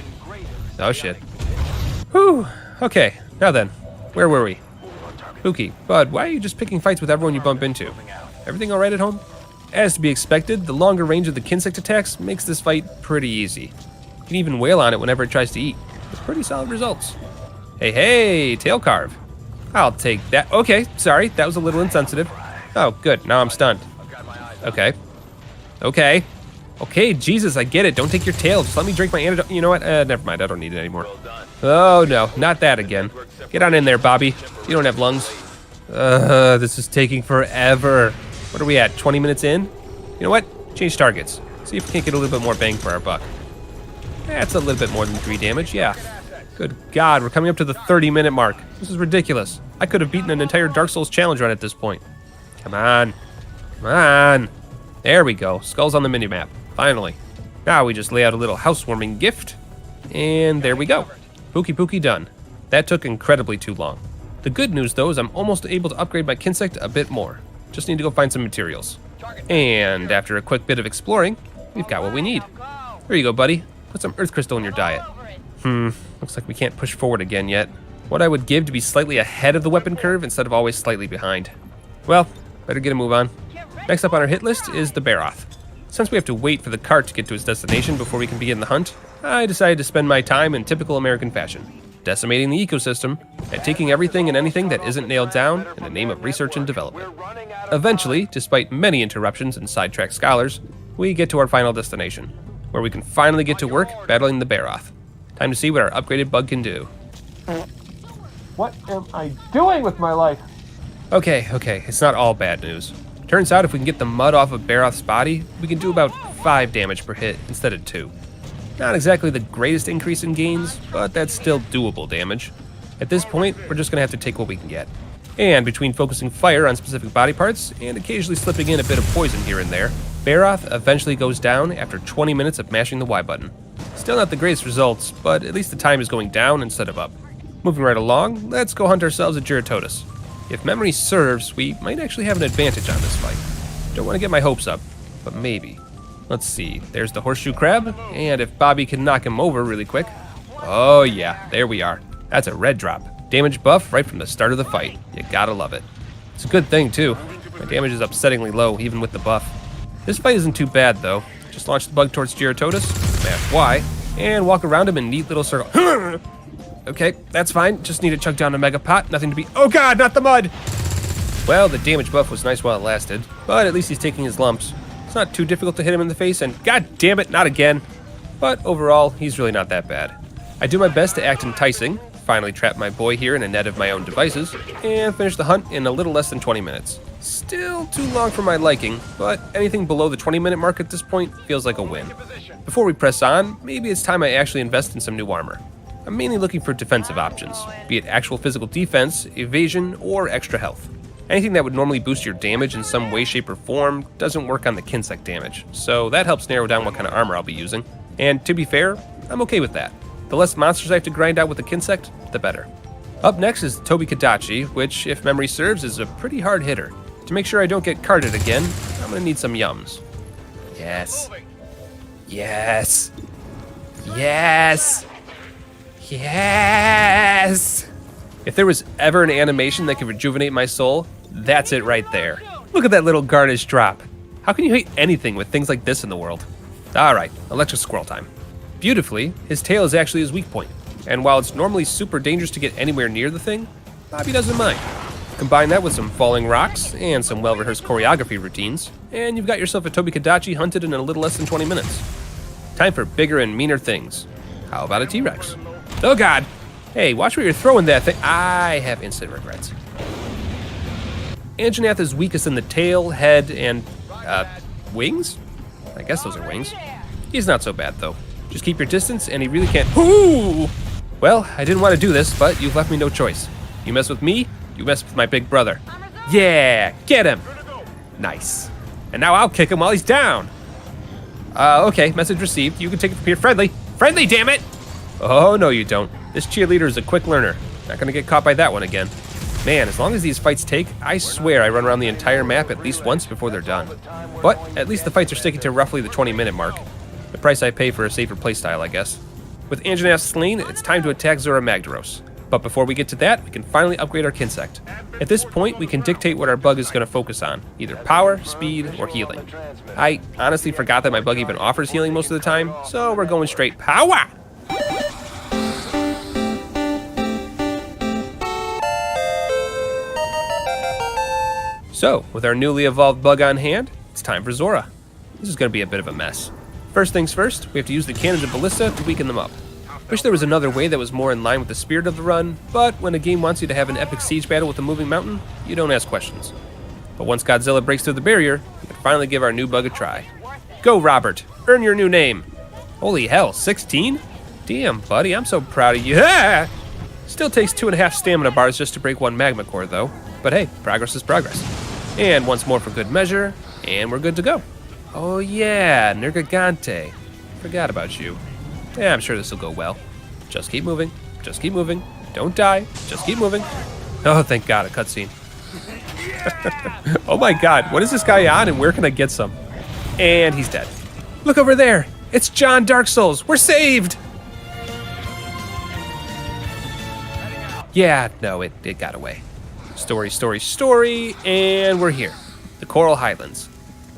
G: Oh shit. Whew. Okay, now then. Where were we? Pookie, Bud, why are you just picking fights with everyone you bump into? Everything alright at home? As to be expected, the longer range of the Kinsect attacks makes this fight pretty easy. You can even wail on it whenever it tries to eat, with pretty solid results. Hey, tail carve. I'll take that. Okay, sorry, that was a little insensitive. Oh, good, now I'm stunned. Okay. Okay, Jesus, I get it. Don't take your tail. Just let me drink my antidote. You know what? Never mind, I don't need it anymore. Oh, no, not that again. Get on in there, Bobby. You don't have lungs. This is taking forever. What are we at, 20 minutes in? You know what? Change targets. See if we can't get a little bit more bang for our buck. That's a little bit more than 3 damage, yeah. Good God, we're coming up to the 30-minute mark. This is ridiculous. I could have beaten an entire Dark Souls challenge run at this point. Come on. Come on. There we go. Skulls on the minimap. Finally. Now we just lay out a little housewarming gift. And there we go. Pookie done. That took incredibly too long. The good news, though, is I'm almost able to upgrade my Kinsect a bit more. Just need to go find some materials. And after a quick bit of exploring, we've got what we need. Here you go, buddy. Put some Earth Crystal in your diet. Looks like we can't push forward again yet. What I would give to be slightly ahead of the weapon curve instead of always slightly behind. Well, better get a move on. Next up on our hit list is the Baroth. Since we have to wait for the cart to get to its destination before we can begin the hunt, I decided to spend my time in typical American fashion, decimating the ecosystem and taking everything and anything that isn't nailed down in the name of research and development. Eventually, despite many interruptions and sidetracked scholars, we get to our final destination, where we can finally get to work battling the Baroth. Time to see what our upgraded bug can do.
I: What am I doing with my life?
G: Okay, it's not all bad news. Turns out if we can get the mud off of Baroth's body, we can do about 5 damage per hit instead of 2. Not exactly the greatest increase in gains, but that's still doable damage. At this point, we're just going to have to take what we can get. And between focusing fire on specific body parts and occasionally slipping in a bit of poison here and there, Baroth eventually goes down after 20 minutes of mashing the Y button. Still not the greatest results, but at least the time is going down instead of up. Moving right along, let's go hunt ourselves a Gerototus. If memory serves, we might actually have an advantage on this fight. Don't want to get my hopes up, but maybe. Let's see, there's the horseshoe crab, and if Bobby can knock him over really quick. Oh yeah, there we are. That's a red drop. Damage buff right from the start of the fight. You gotta love it. It's a good thing too. My damage is upsettingly low, even with the buff. This fight isn't too bad though. Just launch the bug towards Gerototus, smash Y, and walk around him in neat little circle. Okay, that's fine. Just need to chug down a mega pot. Nothing to be— oh god, not the mud! Well, the damage buff was nice while it lasted, but at least he's taking his lumps. It's not too difficult to hit him in the face, and god damn it, not again. But overall, he's really not that bad. I do my best to act enticing, finally trap my boy here in a net of my own devices, and finish the hunt in a little less than 20 minutes. Still too long for my liking, but anything below the 20-minute mark at this point feels like a win. Before we press on, maybe it's time I actually invest in some new armor. I'm mainly looking for defensive options, be it actual physical defense, evasion, or extra health. Anything that would normally boost your damage in some way, shape, or form doesn't work on the Kinsect damage, so that helps narrow down what kind of armor I'll be using. And to be fair, I'm okay with that. The less monsters I have to grind out with the Kinsect, the better. Up next is Tobi Kadachi, which, if memory serves, is a pretty hard hitter. To make sure I don't get carded again, I'm gonna need some yums. Yes. Yes. Yes. Yes! If there was ever an animation that could rejuvenate my soul, that's it right there. Look at that little garnish drop. How can you hate anything with things like this in the world? Alright, electric squirrel time. Beautifully, his tail is actually his weak point, and while it's normally super dangerous to get anywhere near the thing, Bobby doesn't mind. Combine that with some falling rocks and some well-rehearsed choreography routines, and you've got yourself a Tobi Kadachi hunted in a little less than 20 minutes. Time for bigger and meaner things. How about a T-Rex? Oh god! Hey, watch where you're throwing that thing. I have instant regrets. Anjanath is weakest in the tail, head, and, wings? I guess those are wings. He's not so bad, though. Just keep your distance, and he really can't— ooh! Well, I didn't want to do this, but you've left me no choice. You mess with me, you mess with my big brother. Yeah! Get him! Nice. And now I'll kick him while he's down! Okay, message received. You can take it from here. Friendly! Friendly, damn it! Oh, no you don't. This cheerleader is a quick learner. Not gonna get caught by that one again. Man, as long as these fights take, I swear I run around the entire map at least once before they're done. But at least the fights are sticking to roughly the 20-minute mark. The price I pay for a safer playstyle, I guess. With Anjanath slain, it's time to attack Zora Magdaros. But before we get to that, we can finally upgrade our Kinsect. At this point, we can dictate what our bug is going to focus on, either power, speed, or healing. I honestly forgot that my bug even offers healing most of the time, so we're going straight power! So, with our newly evolved bug on hand, it's time for Zora. This is going to be a bit of a mess. First things first, we have to use the cannons and ballista to weaken them up. Wish there was another way that was more in line with the spirit of the run, but when a game wants you to have an epic siege battle with a moving mountain, you don't ask questions. But once Godzilla breaks through the barrier, we can finally give our new bug a try. Go, Robert! Earn your new name! Holy hell, 16? Damn, buddy, I'm so proud of you. Ah! Still takes 2.5 stamina bars just to break 1 magma core, though. But hey, progress is progress. And once more for good measure, and we're good to go. Oh yeah, Nergigante. Forgot about you. Yeah, I'm sure this will go well. Just keep moving. Just keep moving. Don't die. Just keep moving. Oh, thank God, a cutscene. Oh my God, what is this guy on and where can I get some? And he's dead. Look over there. It's John Dark Souls. We're saved. Yeah, no, it got away. Story, story, story, and we're here. The Coral Highlands.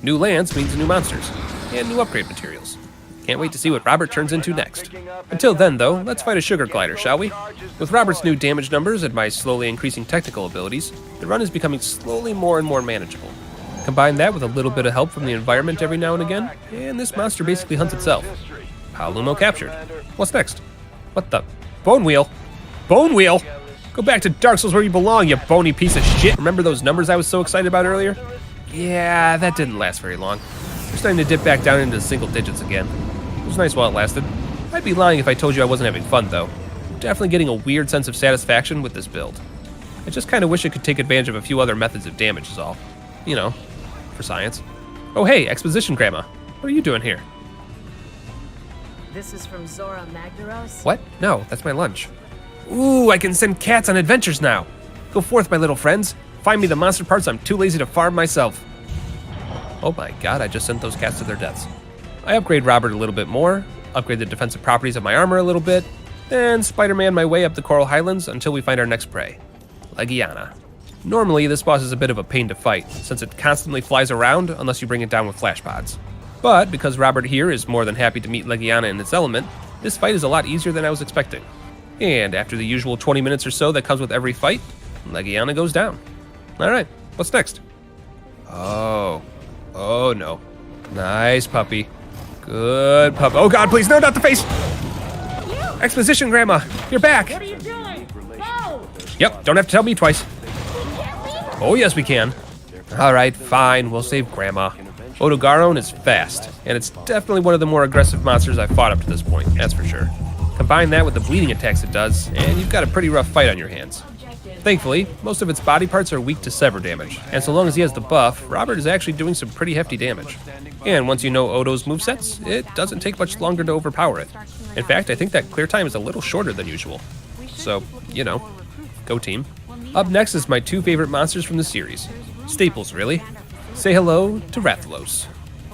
G: New lands means new monsters, and new upgrade materials. Can't wait to see what Robert turns into next. Until then, though, let's fight a sugar glider, shall we? With Robert's new damage numbers and my slowly increasing technical abilities, the run is becoming slowly more and more manageable. Combine that with a little bit of help from the environment every now and again, and this monster basically hunts itself. Paolumo captured. What's next? What the? Bone Wheel? Bone Wheel? Go back to Dark Souls where you belong, you bony piece of shit. Remember those numbers I was so excited about earlier? Yeah, that didn't last very long. We're starting to dip back down into single digits again. It was nice while it lasted. I'd be lying if I told you I wasn't having fun, though. I'm definitely getting a weird sense of satisfaction with this build. I just kind of wish it could take advantage of a few other methods of damage is all. You know, for science. Oh hey, Exposition Grandma. What are you doing here?
B: This is from Zora Magdaros?
G: What? No, that's my lunch. Ooh, I can send cats on adventures now. Go forth, my little friends. Find me the monster parts I'm too lazy to farm myself. Oh my God, I just sent those cats to their deaths. I upgrade Robert a little bit more, upgrade the defensive properties of my armor a little bit, then Spider-Man my way up the Coral Highlands until we find our next prey, Legiana. Normally, this boss is a bit of a pain to fight, since it constantly flies around unless you bring it down with flash pods. But because Robert here is more than happy to meet Legiana in its element, this fight is a lot easier than I was expecting. And after the usual 20 minutes or so that comes with every fight, Legiana goes down. Alright, what's next? Oh no. Nice puppy. Good puppy. Oh God, please, no, not the face! Exposition Grandma, you're back!
B: What are you doing? No!
G: Yep, don't have to tell me twice. Oh yes, we can. Alright, fine, we'll save Grandma. Odogaron is fast, and it's definitely one of the more aggressive monsters I've fought up to this point, that's for sure. Combine that with the bleeding attacks it does, and you've got a pretty rough fight on your hands. Thankfully, most of its body parts are weak to sever damage, and so long as he has the buff, Robert is actually doing some pretty hefty damage. And once you know Odo's movesets, it doesn't take much longer to overpower it. In fact, I think that clear time is a little shorter than usual. So, you know, go team. Up next is my 2 favorite monsters from the series. Staples, really. Say hello to Rathalos.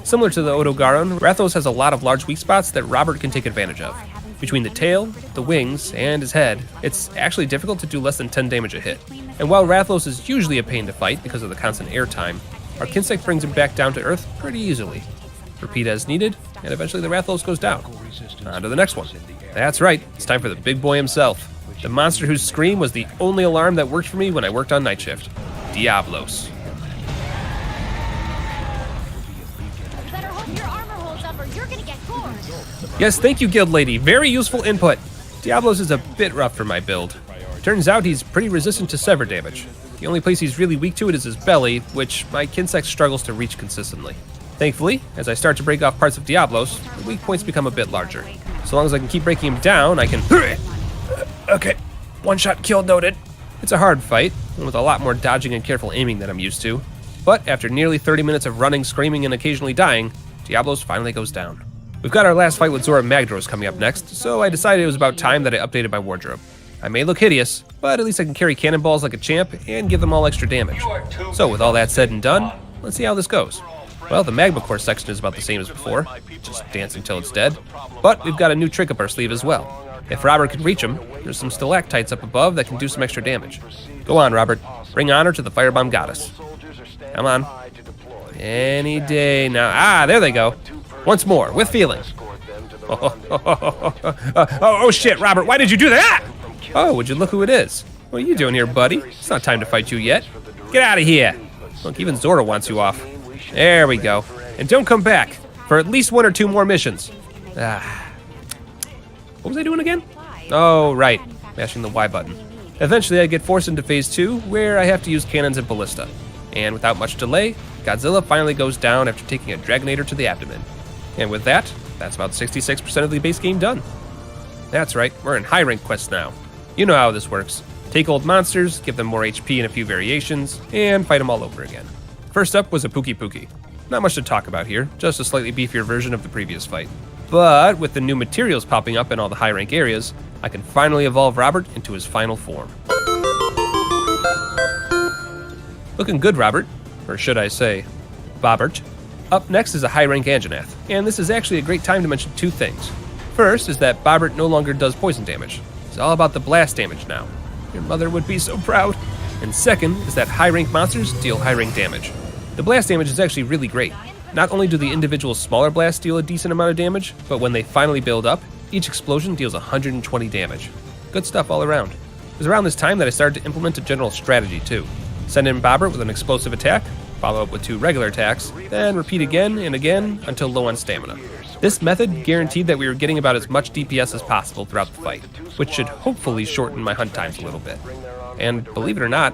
G: Similar to the Odogaron, Rathalos has a lot of large weak spots that Robert can take advantage of. Between the tail, the wings, and his head, it's actually difficult to do less than 10 damage a hit. And while Rathalos is usually a pain to fight because of the constant air time, our Kinsect brings him back down to Earth pretty easily. Repeat as needed, and eventually the Rathalos goes down. On to the next one. That's right, it's time for the big boy himself. The monster whose scream was the only alarm that worked for me when I worked on night shift. Diablos.
F: Better hope your armor holds up or you're gonna get gored.
G: Yes, thank you, Guild Lady. Very useful input. Diablos is a bit rough for my build. Turns out he's pretty resistant to sever damage. The only place he's really weak to it is his belly, which my Kinsect struggles to reach consistently. Thankfully, as I start to break off parts of Diablos, the weak points become a bit larger. So long as I can keep breaking him down, I can... Okay, 1-shot kill noted. It's a hard fight, and with a lot more dodging and careful aiming than I'm used to. But after nearly 30 minutes of running, screaming, and occasionally dying, Diablos finally goes down. We've got our last fight with Zora Magdaros coming up next, so I decided it was about time that I updated my wardrobe. I may look hideous, but at least I can carry cannonballs like a champ and give them all extra damage. So with all that said and done, let's see how this goes. Well, the magma core section is about the same as before, just dance until it's dead. But we've got a new trick up our sleeve as well. If Robert can reach him, there's some stalactites up above that can do some extra damage. Go on, Robert. Bring honor to the firebomb goddess. Come on. Any day now. Ah, there they go. Once more, with feeling. Oh, shit, Robert, why did you do that? Oh, would you look who it is? What are you doing here, buddy? It's not time to fight you yet. Get out of here. Look, even Zora wants you off. There we go. And don't come back for at least 1 or 2 more missions. Ah. What was I doing again? Oh, right. Mashing the Y button. Eventually, I get forced into Phase 2, where I have to use cannons and ballista. And without much delay, Godzilla finally goes down after taking a Dragonator to the abdomen. And with that, that's about 66% of the base game done. That's right, we're in high rank quests now. You know how this works. Take old monsters, give them more HP and a few variations, and fight them all over again. First up was a Pookie Pookie. Not much to talk about here, just a slightly beefier version of the previous fight. But with the new materials popping up in all the high rank areas, I can finally evolve Robert into his final form. Looking good, Robert. Or should I say, Bobbert. Up next is a high rank Anjanath, and this is actually a great time to mention 2 things. First is that Bobbert no longer does poison damage. It's all about the blast damage now. Your mother would be so proud. And second is that high rank monsters deal high rank damage. The blast damage is actually really great. Not only do the individual smaller blasts deal a decent amount of damage, but when they finally build up, each explosion deals 120 damage. Good stuff all around. It was around this time that I started to implement a general strategy too. Send in Bobbert with an explosive attack, follow up with 2 regular attacks, then repeat again and again until low on stamina. This method guaranteed that we were getting about as much DPS as possible throughout the fight, which should hopefully shorten my hunt times a little bit. And believe it or not,